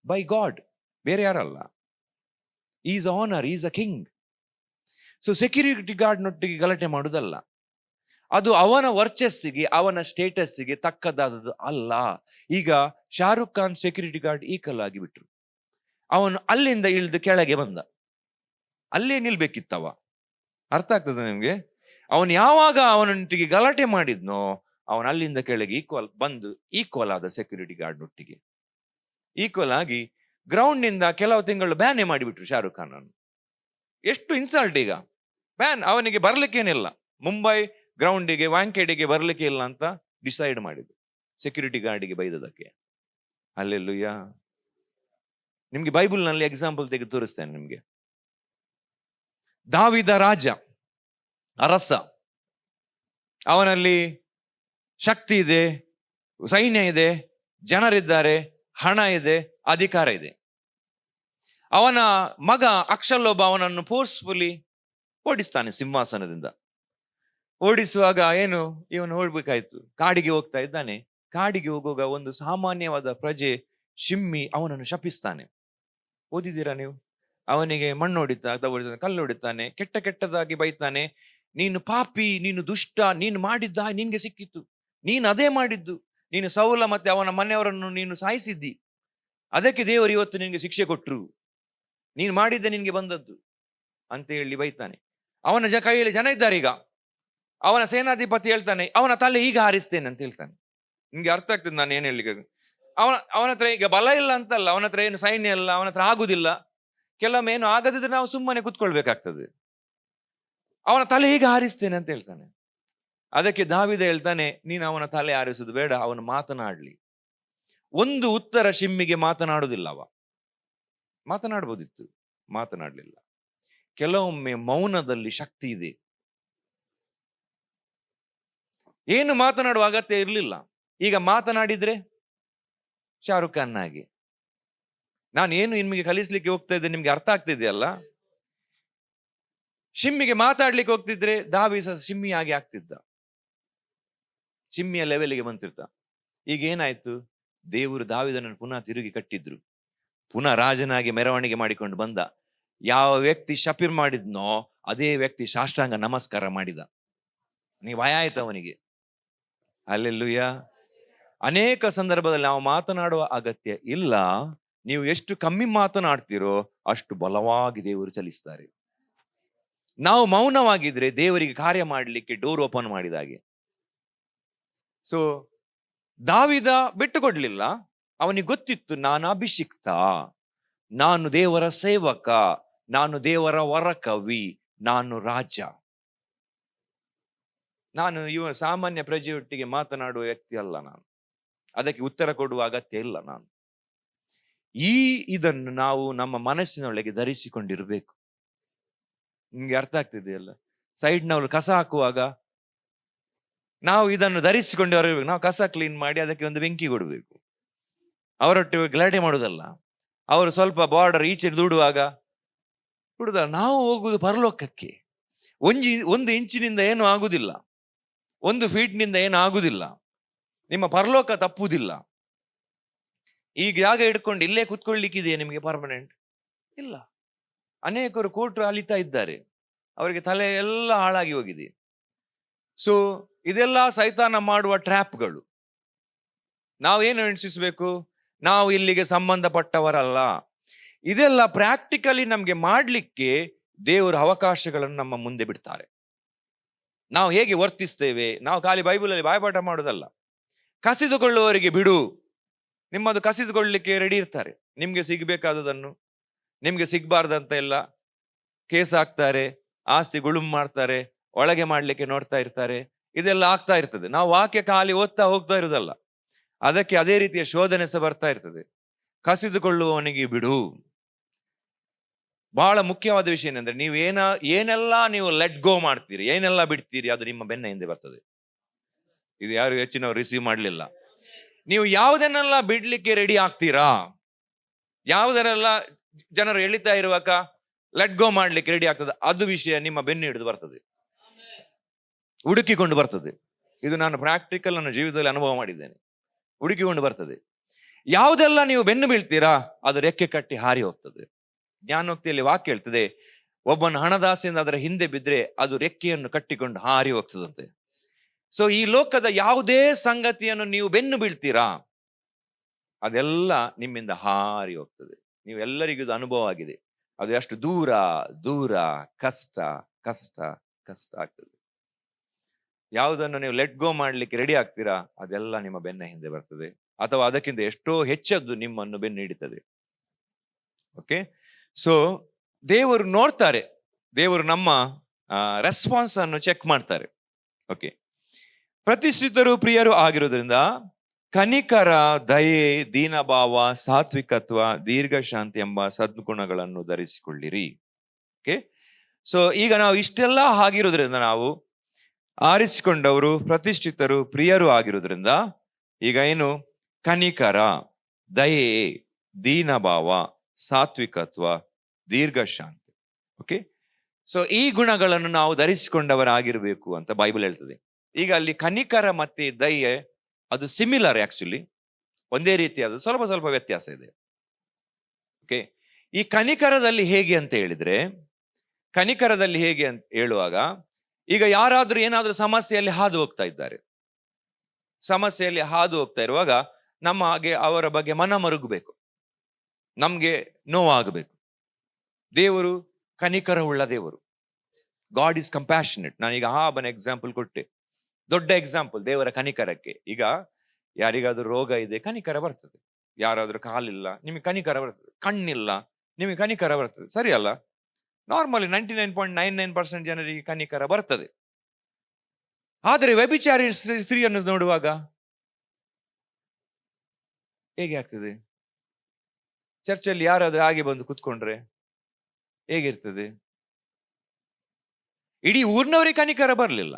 By God, ಬೇರೆ ಯಾರಲ್ಲ. Is honour, is a king. So security ಗಾರ್ಡ್ನೊಟ್ಟಿಗೆ ಗಲಾಟೆ ಮಾಡುವುದಲ್ಲ, ಅದು ಅವನ ವರ್ಚಸ್ಸಿಗೆ, ಅವನ ಸ್ಟೇಟಸ್ಸಿಗೆ ತಕ್ಕದಾದದ್ದು ಅಲ್ಲ. ಈಗ Shahrukh Khan security guard equal ಆಗಿ ಬಿಟ್ರು. ಅವನು ಅಲ್ಲಿಂದ ಇಳಿದು ಕೆಳಗೆ ಬಂದ, ಅಲ್ಲೇ ನಿಲ್ಬೇಕಿತ್ತವ. ಅರ್ಥ ಆಗ್ತದೆ ನಿಮ್ಗೆ? ಅವನು ಯಾವಾಗ ಅವನೊಟ್ಟಿಗೆ ಗಲಾಟೆ ಮಾಡಿದ್ನೋ, ಅವನು ಅಲ್ಲಿಂದ ಕೆಳಗೆ ಈಕ್ವಲ್ ಆದ ಸೆಕ್ಯೂರಿಟಿ ಗಾರ್ಡ್ನೊಟ್ಟಿಗೆ ಈಕ್ವಲ್ ಆಗಿ ಗ್ರೌಂಡ್ ನಿಂದ ಕೆಲವು ತಿಂಗಳು ಬ್ಯಾನೇ ಮಾಡಿಬಿಟ್ರು ಶಾರುಖ್ ಖಾನ್ ಅನ್ನು. ಎಷ್ಟು ಇನ್ಸಲ್ಟ್! ಈಗ ಬ್ಯಾನ್, ಅವನಿಗೆ ಬರ್ಲಿಕ್ಕೇನಿಲ್ಲ, ಮುಂಬೈ ಗ್ರೌಂಡಿಗೆ, ವಾಂಖೇಡೆಗೆ ಬರ್ಲಿಕ್ಕೆ ಇಲ್ಲ ಅಂತ ಡಿಸೈಡ್ ಮಾಡಿದ್ರು ಸೆಕ್ಯೂರಿಟಿ ಗಾರ್ಡಿಗೆ ಬೈದದಕ್ಕೆ. ಅಲ್ಲೆಲ್ಲೂಯ್ಯ. ನಿಮ್ಗೆ ಬೈಬಲ್ ನಲ್ಲಿ ಎಕ್ಸಾಂಪಲ್ ತೆಗೆದು ತೋರಿಸ್ತೇನೆ ನಿಮ್ಗೆ. ದಾವಿದ ರಾಜ, ಅರಸ, ಅವನಲ್ಲಿ ಶಕ್ತಿ ಇದೆ, ಸೈನ್ಯ ಇದೆ, ಜನರಿದ್ದಾರೆ, ಹಣ ಇದೆ, ಅಧಿಕಾರ ಇದೆ. ಅವನ ಮಗ ಅಕ್ಷಲೋಭ ಅವನನ್ನು ಫೋರ್ಸ್ಫುಲಿ ಓಡಿಸ್ತಾನೆ ಸಿಂಹಾಸನದಿಂದ. ಓಡಿಸುವಾಗ ಏನು, ಇವನು ಓಡ್ಬೇಕಾಯ್ತು, ಕಾಡಿಗೆ ಹೋಗ್ತಾ ಇದ್ದಾನೆ. ಕಾಡಿಗೆ ಹೋಗುವಾಗ ಒಂದು ಸಾಮಾನ್ಯವಾದ ಪ್ರಜೆ ಶಿಮ್ಮಿ ಅವನನ್ನು ಶಪಿಸ್ತಾನೆ. ಓದಿದ್ದೀರಾ ನೀವು? ಅವನಿಗೆ ಮಣ್ಣು ಹೊಡಿತಾ, ಕಲ್ಲು ಹೊಡಿತಾನೆ, ಕೆಟ್ಟದಾಗಿ ಬೈತಾನೆ. ನೀನು ಪಾಪಿ, ನೀನು ದುಷ್ಟ, ನೀನು ಮಾಡಿದ್ದ ನಿನ್ಗೆ ಸಿಕ್ಕಿತ್ತು, ನೀನು ಅದೇ ಮಾಡಿದ್ದು, ನೀನು ಸೌಲ ಮತ್ತೆ ಅವನ ಮನೆಯವರನ್ನು ನೀನು ಸಾಯಿಸಿದ್ದಿ, ಅದಕ್ಕೆ ದೇವರು ಇವತ್ತು ನಿನ್ಗೆ ಶಿಕ್ಷೆ ಕೊಟ್ರು, ನೀನು ಮಾಡಿದ್ದೆ ನಿನ್ಗೆ ಬಂದದ್ದು ಅಂತ ಹೇಳಿ ಬೈತಾನೆ. ಅವನ ಕೈಯಲ್ಲಿ ಜನ ಇದ್ದಾರೆ. ಈಗ ಅವನ ಸೇನಾಧಿಪತಿ ಹೇಳ್ತಾನೆ, ಅವನ ತಲೆ ಈಗ ಹಾರಿಸ್ತೇನೆ ಅಂತ ಹೇಳ್ತಾನೆ. ನಿಮ್ಗೆ ಅರ್ಥ ಆಗ್ತದೆ ನಾನು ಏನ್ ಹೇಳಿ? ಅವನ ಹತ್ರ ಈಗ ಬಲ ಇಲ್ಲ ಅಂತಲ್ಲ, ಅವನ ಹತ್ರ ಏನು ಸೈನ್ಯ ಇಲ್ಲ, ಅವನ ಹತ್ರ ಆಗುದಿಲ್ಲ. ಕೆಲವೊಮ್ಮೆ ಏನು ಆಗದಿದ್ರೆ ನಾವು ಸುಮ್ಮನೆ ಕುತ್ಕೊಳ್ಬೇಕಾಗ್ತದೆ. ಅವನ ತಲೆ ಈಗ ಹಾರಿಸ್ತೇನೆ ಅಂತ ಹೇಳ್ತಾನೆ. ಅದಕ್ಕೆ ದಾವಿದ ಹೇಳ್ತಾನೆ, ನೀನು ಅವನ ತಲೆ ಹಾರಿಸುದು ಬೇಡ, ಅವನು ಮಾತನಾಡ್ಲಿ. ಒಂದು ಉತ್ತರ ಶಿಮ್ಮಿಗೆ ಮಾತನಾಡುದಿಲ್ಲ. ಅವ ಮಾತನಾಡ್ಬೋದಿತ್ತು, ಮಾತನಾಡ್ಲಿಲ್ಲ. ಕೆಲವೊಮ್ಮೆ ಮೌನದಲ್ಲಿ ಶಕ್ತಿ ಇದೆ. ಏನು ಮಾತನಾಡುವ ಅಗತ್ಯ ಇರಲಿಲ್ಲ. ಈಗ ಮಾತನಾಡಿದ್ರೆ ಶಾರುಖ್ ಖಾನ್ ಆಗಿ. ನಾನು ಏನು ನಿಮಗೆ ಕಲಿಸ್ಲಿಕ್ಕೆ ಹೋಗ್ತಾ ಇದ್ದೆ ನಿಮ್ಗೆ ಅರ್ಥ ಆಗ್ತಿದೆಯಲ್ಲ? ಶಿಮ್ಮಿಗೆ ಮಾತಾಡ್ಲಿಕ್ಕೆ ಹೋಗ್ತಿದ್ರೆ ದಾವಿದ ಶಿಮ್ಮಿ ಆಗಿ ಆಗ್ತಿದ್ದ, ಶಿಮ್ಮಿಯ ಲೆವೆಲ್ಗೆ ಬಂತಿರ್ತ. ಈಗ ಏನಾಯ್ತು? ದೇವರು ದಾವಿದನನ್ನು ಪುನಃ ತಿರುಗಿ ಕಟ್ಟಿದ್ರು. ಪುನಃ ರಾಜನಾಗಿ ಮೆರವಣಿಗೆ ಮಾಡಿಕೊಂಡು ಬಂದ. ಯಾವ ವ್ಯಕ್ತಿ ಶಪಿರ್ ಮಾಡಿದ್ನೋ ಅದೇ ವ್ಯಕ್ತಿ ಸಾಷ್ಟಾಂಗ ನಮಸ್ಕಾರ ಮಾಡಿದ. ನೀವು ಭಯ ಆಯ್ತು ಅವನಿಗೆ. ಅಲ್ಲೆಲ್ಲೂಯ್ಯ. ಅನೇಕ ಸಂದರ್ಭದಲ್ಲಿ ನಾವು ಮಾತನಾಡುವ ಅಗತ್ಯ ಇಲ್ಲ. ನೀವು ಎಷ್ಟು ಕಮ್ಮಿ ಮಾತನಾಡ್ತೀರೋ ಅಷ್ಟು ಬಲವಾಗಿ ದೇವರು ಚಲಿಸ್ತಾರೆ. ನಾವು ಮೌನವಾಗಿದ್ರೆ ದೇವರಿಗೆ ಕಾರ್ಯ ಮಾಡಲಿಕ್ಕೆ ಡೋರ್ ಓಪನ್ ಮಾಡಿದ ಹಾಗೆ. ಸೊ ದಾವಿದ ಬಿಟ್ಟುಕೊಡ್ಲಿಲ್ಲ. ಅವನಿಗೆ ಗೊತ್ತಿತ್ತು, ನಾನು ಅಭಿಷಿಕ್ತ, ನಾನು ದೇವರ ಸೇವಕ, ನಾನು ದೇವರ ವರಕವಿ, ನಾನು ರಾಜ. ನಾನು ಸಾಮಾನ್ಯ ಪ್ರಜೆಯೊಟ್ಟಿಗೆ ಮಾತನಾಡುವ ವ್ಯಕ್ತಿ ಅಲ್ಲ. ನಾನು ಅದಕ್ಕೆ ಉತ್ತರ ಕೊಡುವ ಅಗತ್ಯ ಇಲ್ಲ. ನಾನು ಇದನ್ನು ನಾವು ನಮ್ಮ ಮನಸ್ಸಿನೊಳಗೆ ಧರಿಸಿಕೊಂಡಿರ್ಬೇಕು. ನಿಮ್ಗೆ ಅರ್ಥ ಆಗ್ತಿದೆಯಲ್ಲ? ಸೈಡ್ನವರು ಕಸ ಹಾಕುವಾಗ ನಾವು ಇದನ್ನು ಧರಿಸಿಕೊಂಡು ಹೊರಬೇಕು. ನಾವು ಕಸ ಕ್ಲೀನ್ ಮಾಡಿ ಅದಕ್ಕೆ ಒಂದು ಬೆಂಕಿ ಕೊಡಬೇಕು. ಅವರೊಟ್ಟಿಗೆ ಗಲಾಟೆ ಮಾಡುವುದಲ್ಲ. ಅವರು ಸ್ವಲ್ಪ ಬಾರ್ಡರ್ ಈಚೆ ದುಡುವಾಗ ನಾವು ಹೋಗುವುದು ಪರಲೋಕಕ್ಕೆ. ಒಂದು ಇಂಚಿನಿಂದ ಏನು ಆಗುದಿಲ್ಲ, 1 ಫೀಟ್ನಿಂದ ಏನು ಆಗುದಿಲ್ಲ. ನಿಮ್ಮ ಪರಲೋಕ ತಪ್ಪುವುದಿಲ್ಲ. ಈ ಜಾಗ ಇಟ್ಕೊಂಡು ಇಲ್ಲೇ ಕುತ್ಕೊಳ್ಳಿಕ್ಕಿದೆಯಾ ನಿಮಗೆ ಪರ್ಮನೆಂಟ್? ಇಲ್ಲ. ಅನೇಕರು ಕೋರ್ಟ್ ಅಲಿತಾ ಇದ್ದಾರೆ, ಅವರಿಗೆ ತಲೆ ಎಲ್ಲ ಹಾಳಾಗಿ ಹೋಗಿದೆ. ಸೊ ಇದೆಲ್ಲ ಸೈತಾನ ಮಾಡುವ ಟ್ರ್ಯಾಪ್ಗಳು. ನಾವೇನು ಎಣಿಸಬೇಕು? ನಾವು ಇಲ್ಲಿಗೆ ಸಂಬಂಧಪಟ್ಟವರಲ್ಲ. ಇದೆಲ್ಲ ಪ್ರಾಕ್ಟಿಕಲಿ ನಮ್ಗೆ ಮಾಡ್ಲಿಕ್ಕೆ ದೇವರ ಅವಕಾಶಗಳನ್ನು ನಮ್ಮ ಮುಂದೆ ಬಿಡ್ತಾರೆ. ನಾವು ಹೇಗೆ ವರ್ತಿಸ್ತೇವೆ, ನಾವು ಖಾಲಿ ಬೈಬಲಲ್ಲಿ ಬಾಯ್ಪಾಠ ಮಾಡೋದಲ್ಲ. ಕಸಿದುಕೊಳ್ಳುವವರಿಗೆ ಬಿಡು, ನಿಮ್ಮದು ಕಸಿದುಕೊಳ್ಳಲಿಕ್ಕೆ ರೆಡಿ ಇರ್ತಾರೆ. ನಿಮ್ಗೆ ಸಿಗ್ಬೇಕಾದದನ್ನು ನಿಮ್ಗೆ ಸಿಗ್ಬಾರ್ದಂತ ಎಲ್ಲ ಕೇಸ್ ಹಾಕ್ತಾರೆ, ಆಸ್ತಿ ಗುಳುಂ ಮಾಡ್ತಾರೆ, ಒಳಗೆ ಮಾಡ್ಲಿಕ್ಕೆ ನೋಡ್ತಾ ಇರ್ತಾರೆ. ಇದೆಲ್ಲ ಆಗ್ತಾ ಇರ್ತದೆ. ನಾವು ವಾಕ್ಯ ಖಾಲಿ ಓದ್ತಾ ಹೋಗ್ತಾ ಇರುವುದಲ್ಲ, ಅದಕ್ಕೆ ಅದೇ ರೀತಿಯ ಶೋಧನೆ ಸಹ ಬರ್ತಾ ಇರ್ತದೆ. ಕಸಿದುಕೊಳ್ಳುವವನಿಗೆ ಬಿಡು. ಬಹಳ ಮುಖ್ಯವಾದ ವಿಷಯ ಏನಂದ್ರೆ, ನೀವು ಏನೆಲ್ಲ ನೀವು ಲೆಟ್ ಗೋ ಮಾಡ್ತೀರಿ, ಏನೆಲ್ಲ ಬಿಡ್ತೀರಿ, ಅದು ನಿಮ್ಮ ಬೆನ್ನ ಹಿಂದೆ ಬರ್ತದೆ. ಇದು ಯಾರು ಹೆಚ್ಚಿನವ್ರು ರಿಸೀವ್ ಮಾಡ್ಲಿಲ್ಲ. ನೀವು ಯಾವುದನ್ನೆಲ್ಲ ಬಿಡ್ಲಿಕ್ಕೆ ರೆಡಿ ಆಗ್ತೀರಾ, ಯಾವುದನ್ನೆಲ್ಲ ಜನರು ಎಳಿತಾ ಇರುವಾಗ ಲೆಟ್ ಗೋ ಮಾಡ್ಲಿಕ್ಕೆ ರೆಡಿ ಆಗ್ತದೆ, ಅದು ವಿಷಯ ನಿಮ್ಮ ಬೆನ್ನು ಹಿಡಿದು ಬರ್ತದೆ, ಹುಡುಕಿಕೊಂಡು ಬರ್ತದೆ. ಇದು ನಾನು ಪ್ರಾಕ್ಟಿಕಲ್ ನನ್ನ ಜೀವಿತದಲ್ಲಿ ಅನುಭವ ಮಾಡಿದ್ದೇನೆ. ಹುಡುಕಿಕೊಂಡು ಬರ್ತದೆ. ಯಾವುದೆಲ್ಲ ನೀವು ಬೆನ್ನು ಬೀಳ್ತೀರಾ ಅದು ರೆಕ್ಕೆ ಕಟ್ಟಿ ಹಾರಿ ಹೋಗ್ತದೆ. ಜ್ಞಾನೋಕ್ತಿಯಲ್ಲಿ ವಾಕ್ಯ ಹೇಳ್ತದೆ, ಒಬ್ಬನ ಹಣದಾಸೆಯಿಂದ ಅದರ ಹಿಂದೆ ಬಿದ್ರೆ ಅದು ರೆಕ್ಕೆಯನ್ನು ಕಟ್ಟಿಕೊಂಡು ಹಾರಿ ಹೋಗ್ತದಂತೆ. ಸೊ ಈ ಲೋಕದ ಯಾವುದೇ ಸಂಗತಿಯನ್ನು ನೀವು ಬೆನ್ನು ಬೀಳ್ತೀರಾ ಅದೆಲ್ಲ ನಿಮ್ಮಿಂದ ಹಾರಿ ಹೋಗ್ತದೆ. ನೀವೆಲ್ಲರಿಗೂ ಇದು ಅನುಭವ ಆಗಿದೆ. ಅದು ಎಷ್ಟು ದೂರ ದೂರ ಕಷ್ಟ ಕಷ್ಟ ಕಷ್ಟ ಆಗ್ತದೆ. ಯಾವುದನ್ನು ನೀವು ಲೆಟ್ ಗೋ ಮಾಡ್ಲಿಕ್ಕೆ ರೆಡಿ ಆಗ್ತೀರಾ ಅದೆಲ್ಲ ನಿಮ್ಮ ಬೆನ್ನ ಹಿಂದೆ ಬರ್ತದೆ, ಅಥವಾ ಅದಕ್ಕಿಂತ ಎಷ್ಟೋ ಹೆಚ್ಚದ್ದು ನಿಮ್ಮನ್ನು ಬೆನ್ನು ಹಿಡಿತದೆ. ಓಕೆ, ಸೊ ದೇವರು ನೋಡ್ತಾರೆ, ದೇವರು ನಮ್ಮ ರೆಸ್ಪಾನ್ಸ್ ಅನ್ನು ಚೆಕ್ ಮಾಡ್ತಾರೆ. ಓಕೆ, ಪ್ರತಿಷ್ಠಿತರು ಪ್ರಿಯರು ಆಗಿರೋದ್ರಿಂದ ಕನಿಕರ, ದಯೆ, ದೀನಭಾವ, ಸಾತ್ವಿಕತ್ವ, ದೀರ್ಘಶಾಂತಿ ಎಂಬ ಸದ್ಗುಣಗಳನ್ನು ಧರಿಸಿಕೊಳ್ಳಿರಿ. ಓಕೆ, ಸೊ ಈಗ ನಾವು ಇಷ್ಟೆಲ್ಲ ಆಗಿರೋದ್ರಿಂದ, ನಾವು ಆರಿಸಿಕೊಂಡವರು ಪ್ರತಿಷ್ಠಿತರು ಪ್ರಿಯರು ಆಗಿರೋದ್ರಿಂದ ಈಗ ಏನು, ಕನಿಕರ, ದಯೆ, ದೀನಭಾವ, ಸಾತ್ವಿಕತ್ವ, ದೀರ್ಘಶಾಂತಿ. ಓಕೆ, ಸೊ ಈ ಗುಣಗಳನ್ನು ನಾವು ಧರಿಸಿಕೊಂಡವರಾಗಿರ್ಬೇಕು ಅಂತ ಬೈಬಲ್ ಹೇಳ್ತದೆ. ಈಗ ಅಲ್ಲಿ ಕನಿಕರ ಮತ್ತೆ ದಯೆ ಅದು ಸಿಮಿಲರ್, ಆಕ್ಚುಲಿ ಒಂದೇ ರೀತಿಯಾದ, ಸ್ವಲ್ಪ ಸ್ವಲ್ಪ ವ್ಯತ್ಯಾಸ ಇದೆ. ಓಕೆ, ಈ ಕನಿಕರದಲ್ಲಿ ಹೇಗೆ ಅಂತ ಹೇಳಿದ್ರೆ, ಕನಿಕರದಲ್ಲಿ ಹೇಗೆ ಅಂತ ಹೇಳುವಾಗ, ಈಗ ಯಾರಾದ್ರೂ ಏನಾದ್ರೂ ಸಮಸ್ಯೆಯಲ್ಲಿ ಹಾದು ಹೋಗ್ತಾ ಇದ್ದಾರೆ, ಸಮಸ್ಯೆಯಲ್ಲಿ ಹಾದು ಹೋಗ್ತಾ ಇರುವಾಗ ನಮ್ಮ ಹಾಗೆ ಅವರ ಬಗ್ಗೆ ಮನ ಮರುಗಬೇಕು, ನಮ್ಗೆ ನೋವಾಗಬೇಕು. ದೇವರು ಕನಿಕರ ಉಳ್ಳ ದೇವರು. God is compassionate. ನಾನೀಗ ಹಾಬನ ಎಕ್ಸಾಂಪಲ್ ಕೊಟ್ಟೆ, ದೊಡ್ಡ ಎಕ್ಸಾಂಪಲ್ ದೇವರ ಕನಿಕರಕ್ಕೆ. ಈಗ ಯಾರಿಗಾದ್ರೂ ರೋಗ ಇದೆ, ಕನಿಕರ ಬರ್ತದೆ. ಯಾರಾದ್ರೂ ಕಾಲಿಲ್ಲ, ನಿಮಗೆ ಕನಿಕರ ಬರ್ತದೆ. ಕಣ್ಣಿಲ್ಲ, ನಿಮಗೆ ಕನಿಕರ ಬರ್ತದೆ. ಸರಿ ಅಲ್ಲ? ನಾರ್ಮಲಿ 99.99% ಜನರಿಗೆ ಕನಿಕರ ಬರ್ತದೆ. ಆದರೆ ವ್ಯಭಿಚಾರಿ ಸ್ತ್ರೀಯನ್ನು ನೋಡುವಾಗ ಹೇಗೆ ಆಗ್ತದೆ? ಚರ್ಚಲ್ಲಿ ಯಾರಾದ್ರೂ ಹಾಗೆ ಬಂದು ಕುತ್ಕೊಂಡ್ರೆ ಹೇಗಿರ್ತದೆ? ಇಡೀ ಊರಿನವರಿಗೆ ಕನಿಕರ ಬರಲಿಲ್ಲ.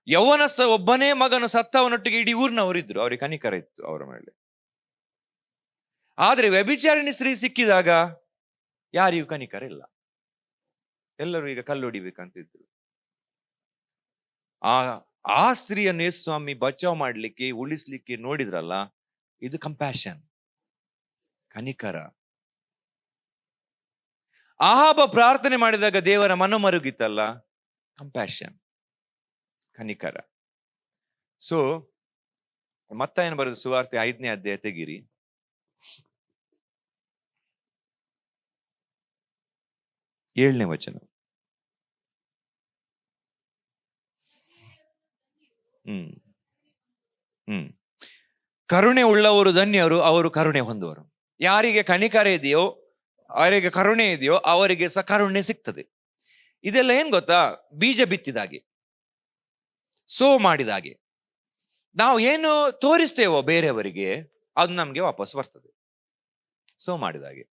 ಯೌವನಸ್ಥ ಒಬ್ಬನೇ ಮಗನು ಸತ್ತವನೊಟ್ಟಿಗೆ ಇಡೀ ಊರಿನವರಿದ್ರು, ಅವ್ರಿಗೆ ಕನಿಕರ ಇತ್ತು ಅವರ ಮೇಲೆ. ಆದ್ರೆ ವ್ಯಭಿಚಾರಿಣಿ ಸ್ತ್ರೀ ಸಿಕ್ಕಿದಾಗ ಯಾರಿಗೂ ಕನಿಕರ ಇಲ್ಲ. ಎಲ್ಲರೂ ಈಗ ಕಲ್ಲು ಹೊಡಿಬೇಕಂತಿದ್ರು. ಆ ಸ್ತ್ರೀಯನ್ನು ಯೇಸು ಸ್ವಾಮಿ ಬಚಾವ್ ಮಾಡ್ಲಿಕ್ಕೆ, ಉಳಿಸ್ಲಿಕ್ಕೆ ನೋಡಿದ್ರಲ್ಲ, ಇದು ಕಂಪ್ಯಾಷನ್, ಕನಿಕರ. ಆಹಾಬ ಪ್ರಾರ್ಥನೆ ಮಾಡಿದಾಗ ದೇವರ ಮನ ಮರುಗಿತ್ತಲ್ಲ, ಕಂಪ್ಯಾಷನ್, ಕನಿಕರ. ಸೊ ಮತ್ತಾಯನ ಬರೆದ ಸುವಾರ್ತೆ 5ನೇ ಅಧ್ಯಾಯ ತೆಗಿರಿ. 7ನೇ ವಚನ. ಕರುಣೆ ಉಳ್ಳವರು ಧನ್ಯರು, ಅವರು ಕರುಣೆ ಹೊಂದುವರು. ಯಾರಿಗೆ ಕನಿಕರ ಇದೆಯೋ, ಅವರಿಗೆ ಕರುಣೆ ಇದೆಯೋ, ಅವರಿಗೆ ಸಹ ಕರುಣೆ ಸಿಗ್ತದೆ. ಇದೆಲ್ಲ ಏನ್ ಗೊತ್ತಾ? ಬೀಜ ಬಿತ್ತಿದಾಗೆ, ಸೋ ಮಾಡಿದಾಗೆ. ನಾವು ಏನು ತೋರಿಸ್ತೇವೋ ಬೇರೆಯವರಿಗೆ ಅದು ನಮ್ಗೆ ವಾಪಸ್ ಬರ್ತದೆ. ಸೋ ಮಾಡಿದಾಗೆ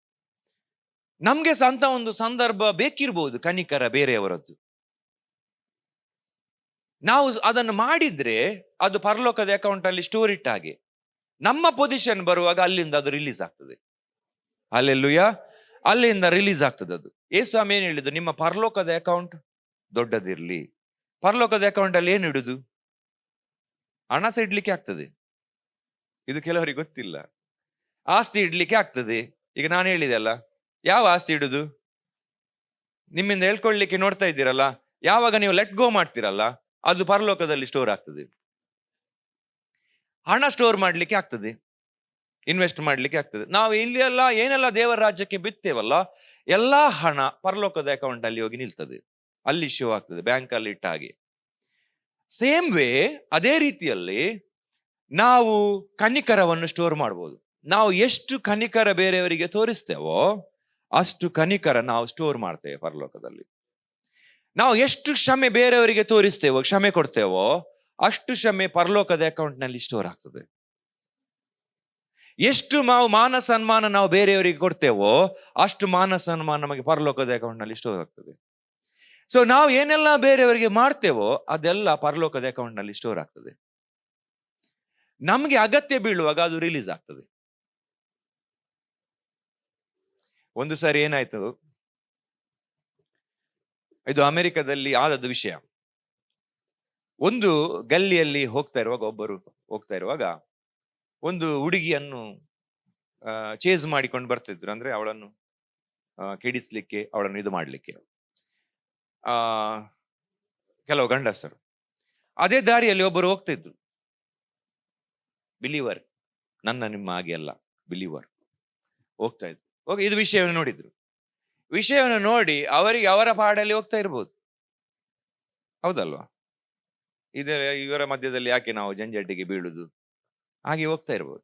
ನಮ್ಗೆ ಸಹ ಅಂತ ಒಂದು ಸಂದರ್ಭ ಬೇಕಿರ್ಬೋದು, ಕನಿಕರ ಬೇರೆಯವರದ್ದು. ನಾವು ಅದನ್ನು ಮಾಡಿದ್ರೆ ಅದು ಪರಲೋಕದ ಅಕೌಂಟ್ ಅಲ್ಲಿ ಸ್ಟೋರ್ ಇಟ್ಟ ಹಾಗೆ, ನಮ್ಮ ಪೊಸಿಷನ್ ಬರುವಾಗ ಅಲ್ಲಿಂದ ಅದು ರಿಲೀಸ್ ಆಗ್ತದೆ. ಹಲ್ಲೆಲೂಯಾ, ಅಲ್ಲಿಂದ ರಿಲೀಸ್ ಆಗ್ತದೆ ಅದು. ಯೇಸು ಏನ್ ಹೇಳಿದ್ದು? ನಿಮ್ಮ ಪರಲೋಕದ ಅಕೌಂಟ್ ದೊಡ್ಡದಿರ್ಲಿ. ಪರಲೋಕದ ಅಕೌಂಟ್ ಅಲ್ಲಿ ಏನ್ ಇಡುದು? ಹಣ ಸಹ ಇಡ್ಲಿಕ್ಕೆ ಆಗ್ತದೆ. ಇದು ಕೆಲವರಿಗೆ ಗೊತ್ತಿಲ್ಲ. ಆಸ್ತಿ ಇಡ್ಲಿಕ್ಕೆ ಆಗ್ತದೆ. ಈಗ ನಾನು ಹೇಳಿದೆ ಅಲ್ಲ, ಯಾವ ಆಸ್ತಿ ಇಡುದು? ನಿಮ್ಮಿಂದ ಹೇಳ್ಕೊಳ್ಲಿಕ್ಕೆ ನೋಡ್ತಾ ಇದ್ದೀರಲ್ಲ, ಯಾವಾಗ ನೀವು ಲೆಟ್ ಗೋ ಮಾಡ್ತೀರಲ್ಲ, ಅದು ಪರಲೋಕದಲ್ಲಿ ಸ್ಟೋರ್ ಆಗ್ತದೆ. ಹಣ ಸ್ಟೋರ್ ಮಾಡ್ಲಿಕ್ಕೆ ಆಗ್ತದೆ, ಇನ್ವೆಸ್ಟ್ ಮಾಡ್ಲಿಕ್ಕೆ ಆಗ್ತದೆ. ನಾವು ಇಲ್ಲಿ ಎಲ್ಲ ಏನೆಲ್ಲ ದೇವರ ರಾಜ್ಯಕ್ಕೆ ಬಿತ್ತೇವಲ್ಲ, ಎಲ್ಲಾ ಹಣ ಪರಲೋಕದ ಅಕೌಂಟ್ ಅಲ್ಲಿ ಹೋಗಿ ನಿಲ್ತದೆ, ಅಲ್ಲಿ ಶೋ ಆಗ್ತದೆ, ಬ್ಯಾಂಕ್ ಅಲ್ಲಿ ಇಟ್ಟ ಹಾಗೆ. ಸೇಮ್ ವೇ, ಅದೇ ರೀತಿಯಲ್ಲಿ ನಾವು ಕನಿಕರವನ್ನು ಸ್ಟೋರ್ ಮಾಡ್ಬೋದು. ನಾವು ಎಷ್ಟು ಕನಿಕರ ಬೇರೆಯವರಿಗೆ ತೋರಿಸ್ತೇವೋ ಅಷ್ಟು ಕನಿಕರ ನಾವು ಸ್ಟೋರ್ ಮಾಡ್ತೇವೆ ಪರಲೋಕದಲ್ಲಿ. ನಾವು ಎಷ್ಟು ಕ್ಷಮೆ ಬೇರೆಯವರಿಗೆ ತೋರಿಸ್ತೇವೋ, ಕ್ಷಮೆ ಕೊಡ್ತೇವೋ, ಅಷ್ಟು ಕ್ಷಮೆ ಪರಲೋಕದ ಅಕೌಂಟ್ ನಲ್ಲಿ ಸ್ಟೋರ್ ಆಗ್ತದೆ. ಎಷ್ಟು ನಾವು ಮಾನ ಸನ್ಮಾನ ನಾವು ಬೇರೆಯವರಿಗೆ ಕೊಡ್ತೇವೋ ಅಷ್ಟು ಮಾನ ಸನ್ಮಾನ ನಮಗೆ ಪರಲೋಕದ ಅಕೌಂಟ್ ನಲ್ಲಿ ಸ್ಟೋರ್ ಆಗ್ತದೆ. ಸೊ ನಾವು ಏನೆಲ್ಲ ಬೇರೆಯವರಿಗೆ ಮಾಡ್ತೇವೋ ಅದೆಲ್ಲ ಪರಲೋಕದ ಅಕೌಂಟ್ ನಲ್ಲಿ ಸ್ಟೋರ್ ಆಗ್ತದೆ. ನಮ್ಗೆ ಅಗತ್ಯ ಬೀಳುವಾಗ ಅದು ರಿಲೀಸ್ ಆಗ್ತದೆ. ಒಂದು ಸಾರಿ ಏನಾಯ್ತು, ಇದು ಅಮೆರಿಕದಲ್ಲಿ ಆದದ್ದು ವಿಷಯ. ಒಂದು ಗಲ್ಲಿಯಲ್ಲಿ ಹೋಗ್ತಾ ಇರುವಾಗ ಒಂದು ಹುಡುಗಿಯನ್ನು ಚೇಸ್ ಮಾಡಿಕೊಂಡು ಬರ್ತಿದ್ರು, ಅಂದ್ರೆ ಅವಳನ್ನು ಕೆಡಿಸ್ಲಿಕ್ಕೆ, ಅವಳನ್ನು ಇದು ಮಾಡ್ಲಿಕ್ಕೆ ಆ ಕೆಲವು ಗಂಡಸರು. ಅದೇ ದಾರಿಯಲ್ಲಿ ಒಬ್ಬರು ಹೋಗ್ತಿದ್ರು, ಬಿಲೀವರ್, ನಿಮ್ಮ ಹಾಗೆ ಅಲ್ಲ, ಬಿಲೀವರ್ ಹೋಗ್ತಾ ಇದ್ರು. ಹೋಗಿ ಇದು ವಿಷಯವನ್ನು ನೋಡಿದ್ರು. ವಿಷಯವನ್ನು ನೋಡಿ ಅವರಿಗೆ ಅವರ ಪಾಡಲ್ಲಿ ಹೋಗ್ತಾ ಇರ್ಬೋದು, ಹೌದಲ್ವಾ? ಇವರ ಮಧ್ಯದಲ್ಲಿ ಯಾಕೆ ನಾವು ಜಂಜಟ್ಟಿಗೆ ಬೀಳುದು, ಹಾಗೆ ಹೋಗ್ತಾ ಇರ್ಬೋದು.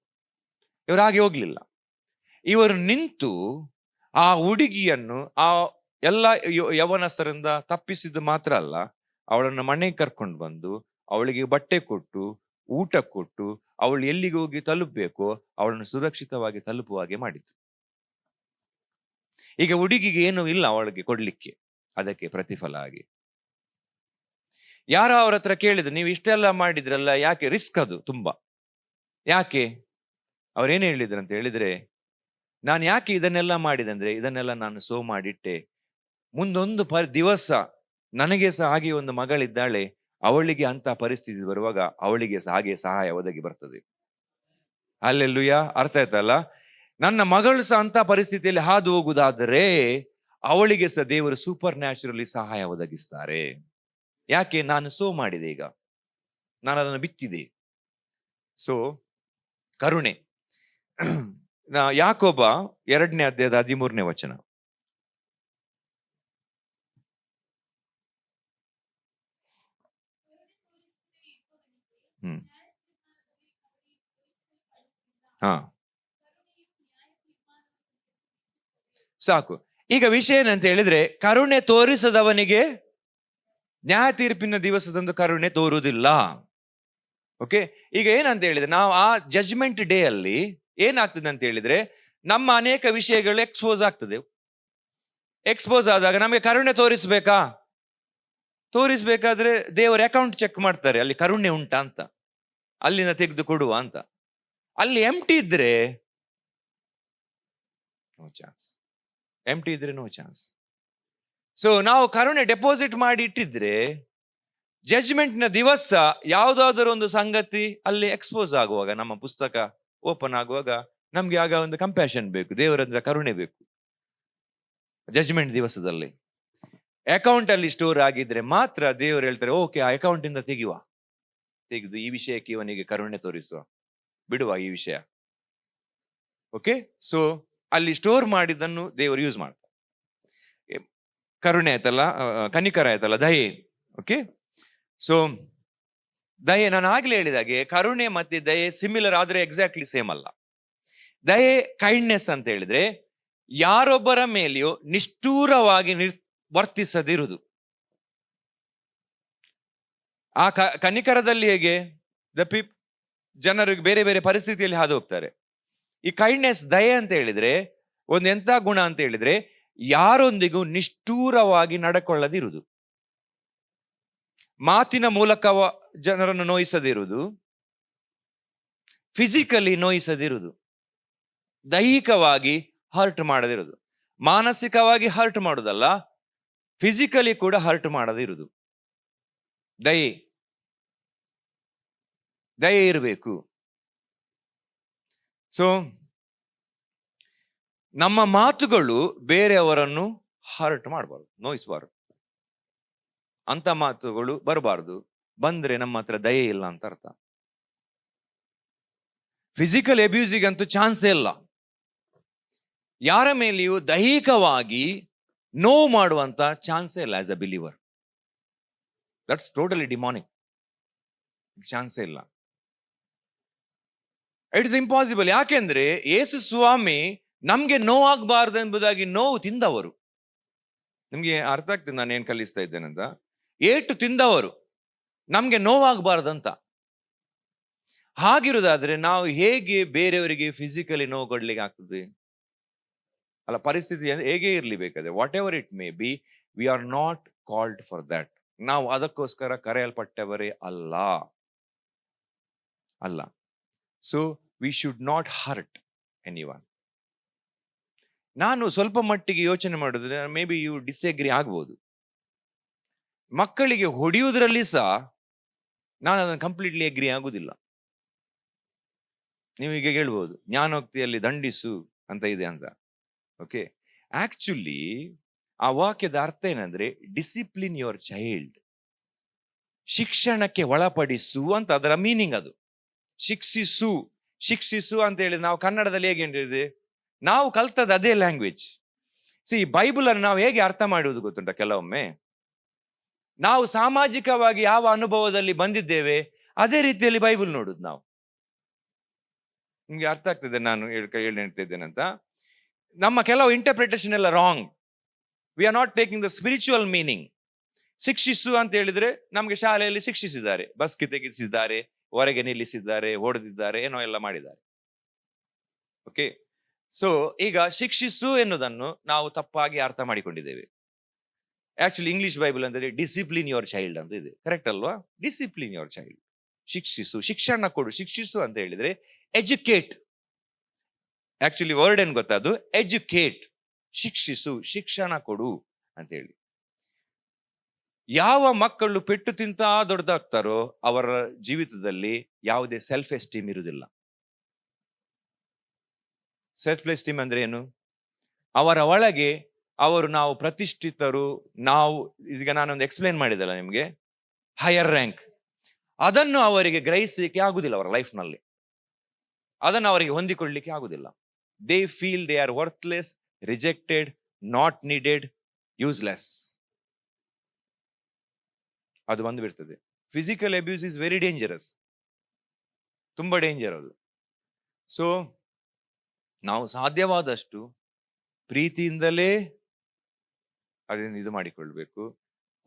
ಇವರು ಹಾಗೆ ಹೋಗ್ಲಿಲ್ಲ. ಇವರು ನಿಂತು ಆ ಹುಡುಗಿಯನ್ನು ಆ ಎಲ್ಲ ಯವನಸ್ಥರಿಂದ ತಪ್ಪಿಸಿದ್ದು ಮಾತ್ರ ಅಲ್ಲ, ಅವಳನ್ನು ಮನೆಗೆ ಕರ್ಕೊಂಡು ಬಂದು ಅವಳಿಗೆ ಬಟ್ಟೆ ಕೊಟ್ಟು ಊಟ ಕೊಟ್ಟು ಅವಳು ಎಲ್ಲಿಗೆ ಹೋಗಿ ತಲುಪಬೇಕೋ ಅವಳನ್ನು ಸುರಕ್ಷಿತವಾಗಿ ತಲುಪುವ ಹಾಗೆ ಮಾಡಿದ್ರು. ಈಗ ಹುಡುಗಿಗೆ ಏನೂ ಇಲ್ಲ ಅವಳಿಗೆ ಕೊಡ್ಲಿಕ್ಕೆ, ಅದಕ್ಕೆ ಪ್ರತಿಫಲ ಆಗಿ ಯಾರೋ ಅವ್ರ ಹತ್ರ ಕೇಳಿದ್ರು, ನೀವು ಇಷ್ಟೆಲ್ಲ ಮಾಡಿದ್ರಲ್ಲ, ಯಾಕೆ? ರಿಸ್ಕ್ ಅದು ತುಂಬಾ. ಯಾಕೆ? ಅವ್ರೇನು ಹೇಳಿದ್ರು ಅಂತ ಹೇಳಿದ್ರೆ, ನಾನು ಯಾಕೆ ಇದನ್ನೆಲ್ಲ ಮಾಡಿದೆ ಅಂದ್ರೆ, ಇದನ್ನೆಲ್ಲ ನಾನು ಸೋ ಮಾಡಿಟ್ಟೆ, ಮುಂದೊಂದು ದಿವಸ ನನಗೆ ಸಹ ಹಾಗೆ ಒಂದು ಮಗಳಿದ್ದಾಳೆ, ಅವಳಿಗೆ ಅಂತ ಪರಿಸ್ಥಿತಿ ಬರುವಾಗ ಅವಳಿಗೆ ಸಹ ಹಾಗೆ ಸಹಾಯ ಒದಗಿ ಬರ್ತದೆ. ಅಲ್ಲೆಲ್ಲೂಯ, ಅರ್ಥ ಆಯ್ತಲ್ಲ? ನನ್ನ ಮಗಳು ಸಹ ಅಂತ ಪರಿಸ್ಥಿತಿಯಲ್ಲಿ ಹಾದು ಹೋಗುದಾದರೆ ಅವಳಿಗೆ ಸಹ ದೇವರು ಸೂಪರ್ ನ್ಯಾಚುರಲಿ ಸಹಾಯ ಒದಗಿಸ್ತಾರೆ. ಯಾಕೆ? ನಾನು ಸೋ ಮಾಡಿದೆ, ಈಗ ನಾನು ಅದನ್ನು ಬಿತ್ತಿದೆ. ಸೊ ಕರುಣೆ. ಯಾಕೋಬ 2ನೇ ಅಧ್ಯಾಯದ 13ನೇ ವಚನ. ಹಾ, ಸಾಕು. ಈಗ ವಿಷಯ ಏನಂತ ಹೇಳಿದ್ರೆ, ಕರುಣೆ ತೋರಿಸದವನಿಗೆ ನ್ಯಾಯ ತೀರ್ಪಿನ ದಿವಸದಂದು ಕರುಣೆ ತೋರುವುದಿಲ್ಲ. ಓಕೆ, ಈಗ ಏನಂತ ಹೇಳಿದ್ರೆ, ನಾವು ಆ ಜಡ್ಜ್ಮೆಂಟ್ ಡೇ ಅಲ್ಲಿ ಏನಾಗ್ತದೆ ಅಂತ ಹೇಳಿದ್ರೆ, ನಮ್ಮ ಅನೇಕ ವಿಷಯಗಳು ಎಕ್ಸ್ಪೋಸ್ ಆಗ್ತದೆ. ಎಕ್ಸ್ಪೋಸ್ ಆದಾಗ ನಮಗೆ ಕರುಣೆ ತೋರಿಸ್ಬೇಕಾ? ತೋರಿಸ್ಬೇಕಾದ್ರೆ ದೇವರ ಅಕೌಂಟ್ ಚೆಕ್ ಮಾಡ್ತಾರೆ, ಅಲ್ಲಿ ಕರುಣೆ ಉಂಟಾ ಅಂತ, ಅಲ್ಲಿಂದ ತೆಗೆದು ಕೊಡುವ ಅಂತ. ಅಲ್ಲಿ ಎಂಟಿ ಇದ್ರೆ ನೋ ಚಾನ್ಸ್, ಎಂಟಿ ಇದ್ರೆ ನೋ ಚಾನ್ಸ್. ಸೊ ನಾವು ಕರುಣೆ ಡೆಪಾಸಿಟ್ ಮಾಡಿ ಇಟ್ಟಿದ್ರೆ ಜಡ್ಜ್ಮೆಂಟ್ ನ ದಿವಸ ಯಾವುದಾದರೂ ಒಂದು ಸಂಗತಿ ಅಲ್ಲಿ ಎಕ್ಸ್ಪೋಸ್ ಆಗುವಾಗ, ನಮ್ಮ ಪುಸ್ತಕ ಓಪನ್ ಆಗುವಾಗ ನಮ್ಗೆ ಆಗ ಒಂದು ಕಂಪ್ಯಾಷನ್ ಬೇಕು, ದೇವರಂದ್ರೆ ಕರುಣೆ ಬೇಕು. ಜಡ್ಜ್ಮೆಂಟ್ ದಿವಸದಲ್ಲಿ ಅಕೌಂಟ್ ಅಲ್ಲಿ ಸ್ಟೋರ್ ಆಗಿದ್ರೆ ಮಾತ್ರ ದೇವರು ಹೇಳ್ತಾರೆ, ಓಕೆ, ಆ ಅಕೌಂಟ್ ಇಂದ ತೆಗೆದು ಈ ವಿಷಯಕ್ಕೆ ಇವನಿಗೆ ಕರುಣೆ ತೋರಿಸುವ, ಬಿಡುವ ಈ ವಿಷಯ. ಓಕೆ, ಸೊ ಅಲ್ಲಿ ಸ್ಟೋರ್ ಮಾಡಿದ್ದನ್ನು ದೇವರು ಯೂಸ್ ಮಾಡ್ತಾರೆ. ಕರುಣೆ ಆಯ್ತಲ್ಲ, ಕನಿಕರ ಆಯ್ತಲ್ಲ, ದಯೆ. ಓಕೆ, ಸೊ ದಯೆ, ನಾನು ಆಗ್ಲೇ ಹೇಳಿದಾಗೆ ಕರುಣೆ ಮತ್ತೆ ದಯೆ ಸಿಮಿಲರ್ ಆದ್ರೆ ಎಕ್ಸಾಕ್ಟ್ಲಿ ಸೇಮ್ ಅಲ್ಲ. ದಯೆ, ಕೈಂಡ್ನೆಸ್ ಅಂತ ಹೇಳಿದ್ರೆ ಯಾರೊಬ್ಬರ ಮೇಲೆಯೂ ನಿಷ್ಠೂರವಾಗಿ ವರ್ತಿಸದಿರುವುದು. ಆ ಕನಿಕರದಲ್ಲಿ ಹೇಗೆ ಜನರಿಗೆ ಬೇರೆ ಬೇರೆ ಪರಿಸ್ಥಿತಿಯಲ್ಲಿ ಹಾದು ಹೋಗ್ತಾರೆ. ಈ ಕೈಂಡ್ನೆಸ್, ದಯೆ ಅಂತ ಹೇಳಿದ್ರೆ ಒಂದು ಎಂತ ಗುಣ ಅಂತ ಹೇಳಿದ್ರೆ, ಯಾರೊಂದಿಗೂ ನಿಷ್ಠೂರವಾಗಿ ನಡ್ಕೊಳ್ಳದಿರುವುದು, ಮಾತಿನ ಮೂಲಕ ಜನರನ್ನು ನೋಯಿಸದಿರುವುದು, ಫಿಸಿಕಲಿ ನೋಯಿಸದಿರುವುದು, ದೈಹಿಕವಾಗಿ ಹರ್ಟ್ ಮಾಡದಿರುವುದು. ಮಾನಸಿಕವಾಗಿ ಹರ್ಟ್ ಮಾಡೋದಲ್ಲ, ಫಿಸಿಕಲಿ ಕೂಡ ಹರ್ಟ್ ಮಾಡದಿರುವುದು. ದಯೆ ಇರಬೇಕು. ಸೊ ನಮ್ಮ ಮಾತುಗಳು ಬೇರೆಯವರನ್ನು ಹರ್ಟ್ ಮಾಡಬಾರ್ದು, ನೋಯಿಸಬಾರ್ದು, ಅಂತ ಮಾತುಗಳು ಬರಬಾರ್ದು. ಬಂದ್ರೆ ನಮ್ಮ ಹತ್ರ ದಯೆ ಇಲ್ಲ ಅಂತ ಅರ್ಥ. ಫಿಸಿಕಲ್ ಅಬ್ಯೂಸಿಗಂತೂ ಚಾನ್ಸೇ ಇಲ್ಲ. ಯಾರ ಮೇಲೆಯೂ ದೈಹಿಕವಾಗಿ ನೋವು ಮಾಡುವಂತ ಚಾನ್ಸೇ ಇಲ್ಲ. As a believer, that's totally ಡಿಮಾನಿಕ್, ಚಾನ್ಸೇ ಇಲ್ಲ. It is impossible. ಯಾಕೆಂದ್ರೆ ಯೇಸು ಸ್ವಾಮಿ ನಮ್ಗೆ ನೋವಾಗಬಾರ್ದು ಎಂಬುದಾಗಿ ನೋವು ತಿಂದವರು. ನಿಮ್ಗೆ ಅರ್ಥ ಆಗ್ತದೆ ನಾನು ಏನ್ ಕಲಿಸ್ತಾ ಇದ್ದೇನಂತ? ಏಟು ತಿಂದವರು, ನಮ್ಗೆ ನೋವಾಗಬಾರ್ದಂತ. ಹಾಗಿರುವುದಾದ್ರೆ ನಾವು ಹೇಗೆ ಬೇರೆಯವರಿಗೆ ಫಿಸಿಕಲಿ ನೋವು ಕೊಡ್ಲಿಕ್ಕೆ ಆಗ್ತದೆ? ಅಲ್ಲ, ಪರಿಸ್ಥಿತಿ ಹೇಗೆ ಇರ್ಲಿ ಬೇಕಾದ್ರೆ, what ever it may be, V are not called for that. ನಾವು ಅದಕ್ಕೋಸ್ಕರ ಕರೆಯಲ್ಪಟ್ಟವರೇ ಅಲ್ಲ. So we should not hurt anyone. ನಾನು ಸ್ವಲ್ಪ ಮಟ್ಟಿಗೆ ಯೋಚನೆ ಮಾಡಿದ್ರೆ, ಮೇ ಬಿ ಯು ಡಿಸ್ಅಗ್ರಿ ಆಗ್ಬೋದು. ಮಕ್ಕಳಿಗೆ ಹೊಡೆಯುವುದರಲ್ಲಿ ಸಹ ನಾನು ಅದನ್ನು ಕಂಪ್ಲೀಟ್ಲಿ ಅಗ್ರಿ ಆಗುದಿಲ್ಲ. ನೀವು ಈಗ ಹೇಳ್ಬೋದು ಜ್ಞಾನೋಕ್ತಿಯಲ್ಲಿ ದಂಡಿಸು ಅಂತ ಇದೆ ಅಂತ. ಓಕೆ, ಆಕ್ಚುಲಿ ಆ ವಾಕ್ಯದ ಅರ್ಥ ಏನಂದ್ರೆ ಡಿಸಿಪ್ಲಿನ್ ಯುವರ್ ಚೈಲ್ಡ್, ಶಿಕ್ಷಣಕ್ಕೆ ಒಳಪಡಿಸು ಅಂತ ಅದರ ಮೀನಿಂಗ್. ಅದು ಶಿಕ್ಷಿಸು, ಶಿಕ್ಷಿಸು ಅಂತ ಹೇಳಿ ನಾವು ಕನ್ನಡದಲ್ಲಿ ಹೇಗೆ ಹೇಳಿದೆ, ನಾವು ಕಲ್ತದ್ದು ಅದೇ ಲ್ಯಾಂಗ್ವೇಜ್. ಬೈಬಲ್ ಅನ್ನು ನಾವು ಹೇಗೆ ಅರ್ಥ ಮಾಡುವುದು ಗೊತ್ತುಂಟ, ಕೆಲವೊಮ್ಮೆ ನಾವು ಸಾಮಾಜಿಕವಾಗಿ ಯಾವ ಅನುಭವದಲ್ಲಿ ಬಂದಿದ್ದೇವೆ ಅದೇ ರೀತಿಯಲ್ಲಿ ಬೈಬಲ್ ನೋಡುದು ನಾವು. ನಿಮ್ಗೆ ಅರ್ಥ ಆಗ್ತದೆ ನಾನು ಹೇಳ್ತಿದ್ದೇನಂತ? ನಮ್ಮ ಕೆಲವು ಇಂಟರ್ಪ್ರಿಟೇಷನ್ ಎಲ್ಲ wrong. We are not taking the spiritual meaning. ಶಿಕ್ಷಿಸು ಅಂತ ಹೇಳಿದ್ರೆ ನಮ್ಗೆ ಶಾಲೆಯಲ್ಲಿ ಶಿಕ್ಷಿಸಿದ್ದಾರೆ, ಬಸ್ಗೆ ತೆಗೆಸಿದ್ದಾರೆ, ಹೊರಗೆ ನಿಲ್ಲಿಸಿದ್ದಾರೆ, ಹೊಡೆದಿದ್ದಾರೆ, ಏನೋ ಎಲ್ಲ ಮಾಡಿದ್ದಾರೆ. ಓಕೆ, ಸೊ ಈಗ ಶಿಕ್ಷಿಸು ಎನ್ನುವುದನ್ನು ನಾವು ತಪ್ಪಾಗಿ ಅರ್ಥ ಮಾಡಿಕೊಂಡಿದ್ದೇವೆ. ಆಕ್ಚುಲಿ ಇಂಗ್ಲಿಷ್ ಬೈಬಲ್ ಅಂದರೆ ಡಿಸಿಪ್ಲಿನ್ ಯುವರ್ ಚೈಲ್ಡ್ ಅಂತ ಇದೆ, ಕರೆಕ್ಟ್ ಅಲ್ವಾ? ಡಿಸಿಪ್ಲಿನ್ ಯುವರ್ ಚೈಲ್ಡ್, ಶಿಕ್ಷಿಸು, ಶಿಕ್ಷಣ ಕೊಡು. ಶಿಕ್ಷಿಸು ಅಂತ ಹೇಳಿದ್ರೆ ಎಜುಕೇಟ್. ಆಕ್ಚುಲಿ ವರ್ಡ್ ಏನ್ ಗೊತ್ತಾ, ಅದು ಎಜುಕೇಟ್, ಶಿಕ್ಷಿಸು, ಶಿಕ್ಷಣ ಕೊಡು ಅಂತ ಹೇಳಿ. ಯಾವ ಮಕ್ಕಳು ಪೆಟ್ಟು ತಿಂತ ದೊಡ್ಡದಾಗ್ತಾರೋ ಅವರ ಜೀವಿತದಲ್ಲಿ ಯಾವುದೇ ಸೆಲ್ಫ್ ಎಸ್ಟೀಮ್ ಇರುವುದಿಲ್ಲ. ಸೆಲ್ಫ್ ಎಸ್ಟೀಮ್ ಅಂದ್ರೆ ಏನು? ಅವರ ಒಳಗೆ ಅವರು ನಾವು ಪ್ರತಿಷ್ಠಿತರು, ನಾವು ಈಗ ನಾನೊಂದು ಎಕ್ಸ್ಪ್ಲೇನ್ ಮಾಡಿದಲ್ಲ ನಿಮ್ಗೆ, ಹೈಯರ್ ರ್ಯಾಂಕ್, ಅದನ್ನು ಅವರಿಗೆ ಗ್ರಹಿಸಲಿಕ್ಕೆ ಆಗುದಿಲ್ಲ. ಅವರ ಲೈಫ್ ನಲ್ಲಿ ಅದನ್ನು ಅವರಿಗೆ ಹೊಂದಿಕೊಳ್ಳಲಿಕ್ಕೆ ಆಗುದಿಲ್ಲ. They feel they are worthless, rejected, not needed, useless. ಅದು ಬಂದು ಬಿಡ್ತದೆ. Physical abuse is very dangerous, ತುಂಬಾ ಡೇಂಜರ್ ಅದು. ಸೊ ನಾವು ಸಾಧ್ಯವಾದಷ್ಟು ಪ್ರೀತಿಯಿಂದಲೇ ಅದನ್ನು ಇದು ಮಾಡಿಕೊಳ್ಬೇಕು.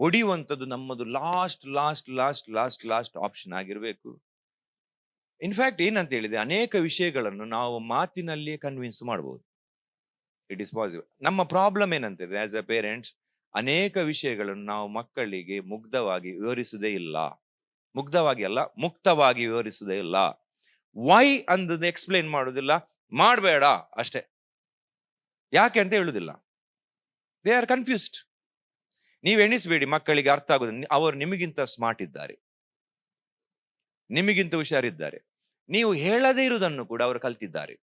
ಹೊಡೆಯುವಂಥದ್ದು ನಮ್ಮದು last last last last last option ಆಗಿರ್ಬೇಕು. ಇನ್ಫ್ಯಾಕ್ಟ್ ಏನಂತ ಹೇಳಿದೆ, ಅನೇಕ ವಿಷಯಗಳನ್ನು ನಾವು ಮಾತಿನಲ್ಲಿಯೇ ಕನ್ವಿನ್ಸ್ ಮಾಡಬಹುದು. It is possible. ನಮ್ಮ ಪ್ರಾಬ್ಲಮ್ ಏನಂತಿದೆ, ಆಸ್ ಅ ಪೇರೆಂಟ್ಸ್, ಅನೇಕ ವಿಷಯಗಳನ್ನು ನಾವು ಮಕ್ಕಳಿಗೆ ಮುಗ್ಧವಾಗಿ ವಿವರಿಸುವುದೇ ಇಲ್ಲ. ಮುಗ್ಧವಾಗಿ ಅಲ್ಲ, ಮುಕ್ತವಾಗಿ ವಿವರಿಸುವುದೇ ಇಲ್ಲ. ವೈ ಅಂದದ್ದು ಎಕ್ಸ್ಪ್ಲೇನ್ ಮಾಡುವುದಿಲ್ಲ, ಮಾಡಬೇಡ ಅಷ್ಟೇ, ಯಾಕೆ ಅಂತ ಹೇಳುವುದಿಲ್ಲ. They are confused. ನೀವು ಎಣಿಸಬೇಡಿ ಮಕ್ಕಳಿಗೆ ಅರ್ಥ ಆಗುದು, ಅವರು ನಿಮಗಿಂತ ಸ್ಮಾರ್ಟ್ ಇದ್ದಾರೆ, ನಿಮಗಿಂತ ಹುಷಾರಿದ್ದಾರೆ. ನೀವು ಹೇಳದೇ ಇರುವುದನ್ನು ಕೂಡ ಅವರು ಕಲ್ತಿದ್ದಾರೆ.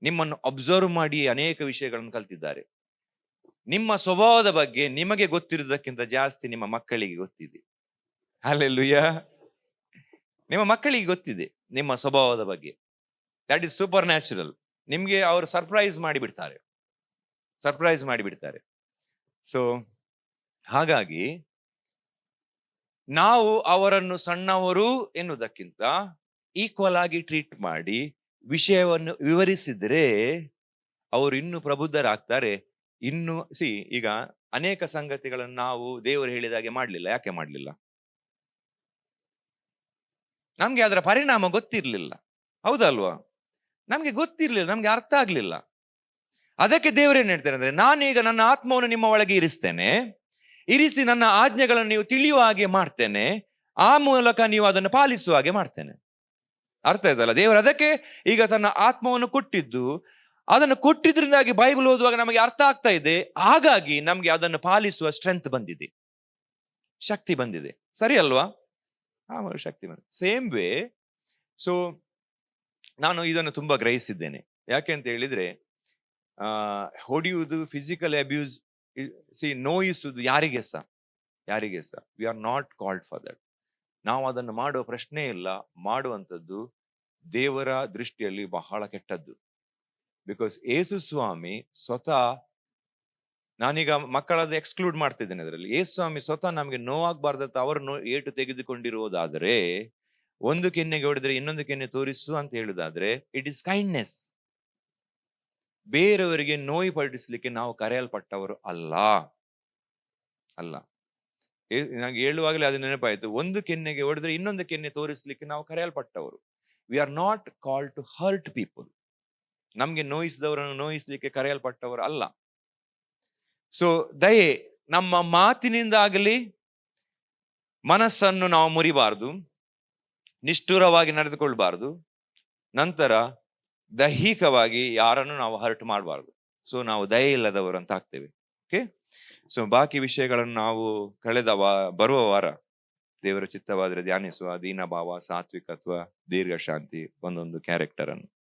ನಿಮ್ಮನ್ನು ಅಬ್ಸರ್ವ್ ಮಾಡಿ ಅನೇಕ ವಿಷಯಗಳನ್ನು ಕಲ್ತಿದ್ದಾರೆ. ನಿಮ್ಮ ಸ್ವಭಾವದ ಬಗ್ಗೆ ನಿಮಗೆ ಗೊತ್ತಿರುವುದಕ್ಕಿಂತ ಜಾಸ್ತಿ ನಿಮ್ಮ ಮಕ್ಕಳಿಗೆ ಗೊತ್ತಿದೆ. ಹಲ್ಲೆಲೂಯಾ. ನಿಮ್ಮ ಮಕ್ಕಳಿಗೆ ಗೊತ್ತಿದೆ ನಿಮ್ಮ ಸ್ವಭಾವದ ಬಗ್ಗೆ. That is super natural. ನಿಮ್ಗೆ ಅವರು ಸರ್ಪ್ರೈಸ್ ಮಾಡಿಬಿಡ್ತಾರೆ. ಸೊ ಹಾಗಾಗಿ ನಾವು ಅವರನ್ನು ಸಣ್ಣವರು ಎನ್ನುವುದಕ್ಕಿಂತ ಈಕ್ವಲ್ ಆಗಿ ಟ್ರೀಟ್ ಮಾಡಿ ವಿಷಯವನ್ನು ವಿವರಿಸಿದ್ರೆ ಅವರು ಇನ್ನೂ ಪ್ರಬುದ್ಧರಾಗ್ತಾರೆ. ಇನ್ನು ಈಗ ಅನೇಕ ಸಂಗತಿಗಳನ್ನು ನಾವು ದೇವರು ಹೇಳಿದಾಗೆ ಮಾಡ್ಲಿಲ್ಲ. ಯಾಕೆ ಮಾಡ್ಲಿಲ್ಲ? ನಮ್ಗೆ ಅದರ ಪರಿಣಾಮ ಗೊತ್ತಿರ್ಲಿಲ್ಲ, ಹೌದಲ್ವಾ? ನಮ್ಗೆ ಗೊತ್ತಿರ್ಲಿಲ್ಲ, ನಮ್ಗೆ ಅರ್ಥ ಆಗ್ಲಿಲ್ಲ. ಅದಕ್ಕೆ ದೇವರೇನ್ ಹೇಳ್ತಾರೆ ಅಂದ್ರೆ, ನಾನೀಗ ನನ್ನ ಆತ್ಮವನ್ನು ನಿಮ್ಮ ಒಳಗೆ ಇರಿಸಿ ನನ್ನ ಆಜ್ಞೆಗಳನ್ನು ನೀವು ತಿಳಿಯುವ ಹಾಗೆ ಮಾಡ್ತೇನೆ, ಆ ಮೂಲಕ ನೀವು ಅದನ್ನು ಪಾಲಿಸುವ ಹಾಗೆ ಮಾಡ್ತೇನೆ. ಅರ್ಥ ಆಯ್ತಲ್ಲ? ದೇವರು ಅದಕ್ಕೆ ಈಗ ತನ್ನ ಆತ್ಮವನ್ನು ಕೊಟ್ಟಿದ್ದು, ಅದನ್ನು ಕೊಟ್ಟಿದ್ರಿಂದಾಗಿ ಬೈಬಲ್ ಓದುವಾಗ ನಮಗೆ ಅರ್ಥ ಆಗ್ತಾ ಇದೆ. ಹಾಗಾಗಿ ನಮ್ಗೆ ಅದನ್ನು ಪಾಲಿಸುವ ಸ್ಟ್ರೆಂತ್ ಬಂದಿದೆ, ಶಕ್ತಿ ಬಂದಿದೆ. ಸರಿ ಅಲ್ವಾ? ಶಕ್ತಿ ಬಂದಿದೆ. Same way. ಸೊ ನಾನು ಇದನ್ನು ತುಂಬಾ ಗ್ರಹಿಸಿದ್ದೇನೆ. ಯಾಕೆ ಅಂತ ಹೇಳಿದ್ರೆ, ಹೊಡೆಯುವುದು, ಫಿಸಿಕಲ್ ಅಬ್ಯೂಸ್, ನೋಯಿಸುವುದು ಯಾರಿಗೆ ಸಹ V are not called for that. ನಾವು ಅದನ್ನು ಮಾಡುವ ಪ್ರಶ್ನೆ ಇಲ್ಲ. ಮಾಡುವಂಥದ್ದು ದೇವರ ದೃಷ್ಟಿಯಲ್ಲಿ ಬಹಳ ಕೆಟ್ಟದ್ದು. ಬಿಕಾಸ್ ಯೇಸು ಸ್ವಾಮಿ ಸ್ವತಃ, ನಾನೀಗ ಮಕ್ಕಳದ್ದು ಎಕ್ಸ್ಕ್ಲೂಡ್ ಮಾಡ್ತಿದ್ದೇನೆ ಅದರಲ್ಲಿ, ಯೇಸು ಸ್ವಾಮಿ ಸ್ವತಃ ನಮಗೆ ನೋವಾಗಬಾರ್ದಂತ ಅವರು ಏಟು ತೆಗೆದುಕೊಂಡಿರುವುದಾದರೆ, ಒಂದು ಕೆನ್ನೆಗೆ ಹೊಡೆದ್ರೆ ಇನ್ನೊಂದು ಕೆನ್ನೆ ತೋರಿಸು ಅಂತ ಹೇಳುದಾದ್ರೆ, ಇಟ್ ಇಸ್ ಕೈಂಡ್ನೆಸ್. ಬೇರೆಯವರಿಗೆ ನೋವು ಪಡಿಸಲಿಕ್ಕೆ ನಾವು ಕರೆಯಲ್ಪಟ್ಟವರು ಅಲ್ಲ. ನನಗೆ ಹೇಳುವಾಗಲೇ ಅದು ನೆನಪಾಯಿತು. ಒಂದು ಕೆನ್ನೆಗೆ ಹೊಡೆದ್ರೆ ಇನ್ನೊಂದು ಕೆನ್ನೆ ತೋರಿಸಲಿಕ್ಕೆ ನಾವು ಕರೆಯಲ್ಪಟ್ಟವರು. We are not called to hurt people. ನಮ್ಗೆ ನೋಯಿಸಿದವರನ್ನು ನೋಯಿಸಲಿಕ್ಕೆ ಕರೆಯಲ್ಪಟ್ಟವರು ಅಲ್ಲ. ಸೊ ದಯೆ, ನಮ್ಮ ಮಾತಿನಿಂದ ಆಗಲಿ ಮನಸ್ಸನ್ನು ನಾವು ಮುರಿಬಾರ್ದು, ನಿಷ್ಠುರವಾಗಿ ನಡೆದುಕೊಳ್ಬಾರ್ದು, ನಂತರ ದೈಹಿಕವಾಗಿ ಯಾರನ್ನು ನಾವು ಹರ್ಟ್ ಮಾಡಬಾರ್ದು. ಸೊ ನಾವು ದಯೆ ಇಲ್ಲದವರು ಅಂತ ಆಗ್ತೇವೆ. ಓಕೆ, ಸೊ ಬಾಕಿ ವಿಷಯಗಳನ್ನು ನಾವು ಬರುವ ವಾರ ದೇವರ ಚಿತ್ತವಾದರೆ ಧ್ಯಾನಿಸುವ ದೀನಭಾವ, ಸಾತ್ವಿಕತ್ವ, ದೀರ್ಘ ಶಾಂತಿ, ಒಂದೊಂದು ಕ್ಯಾರೆಕ್ಟರ್ ಅನ್ನು.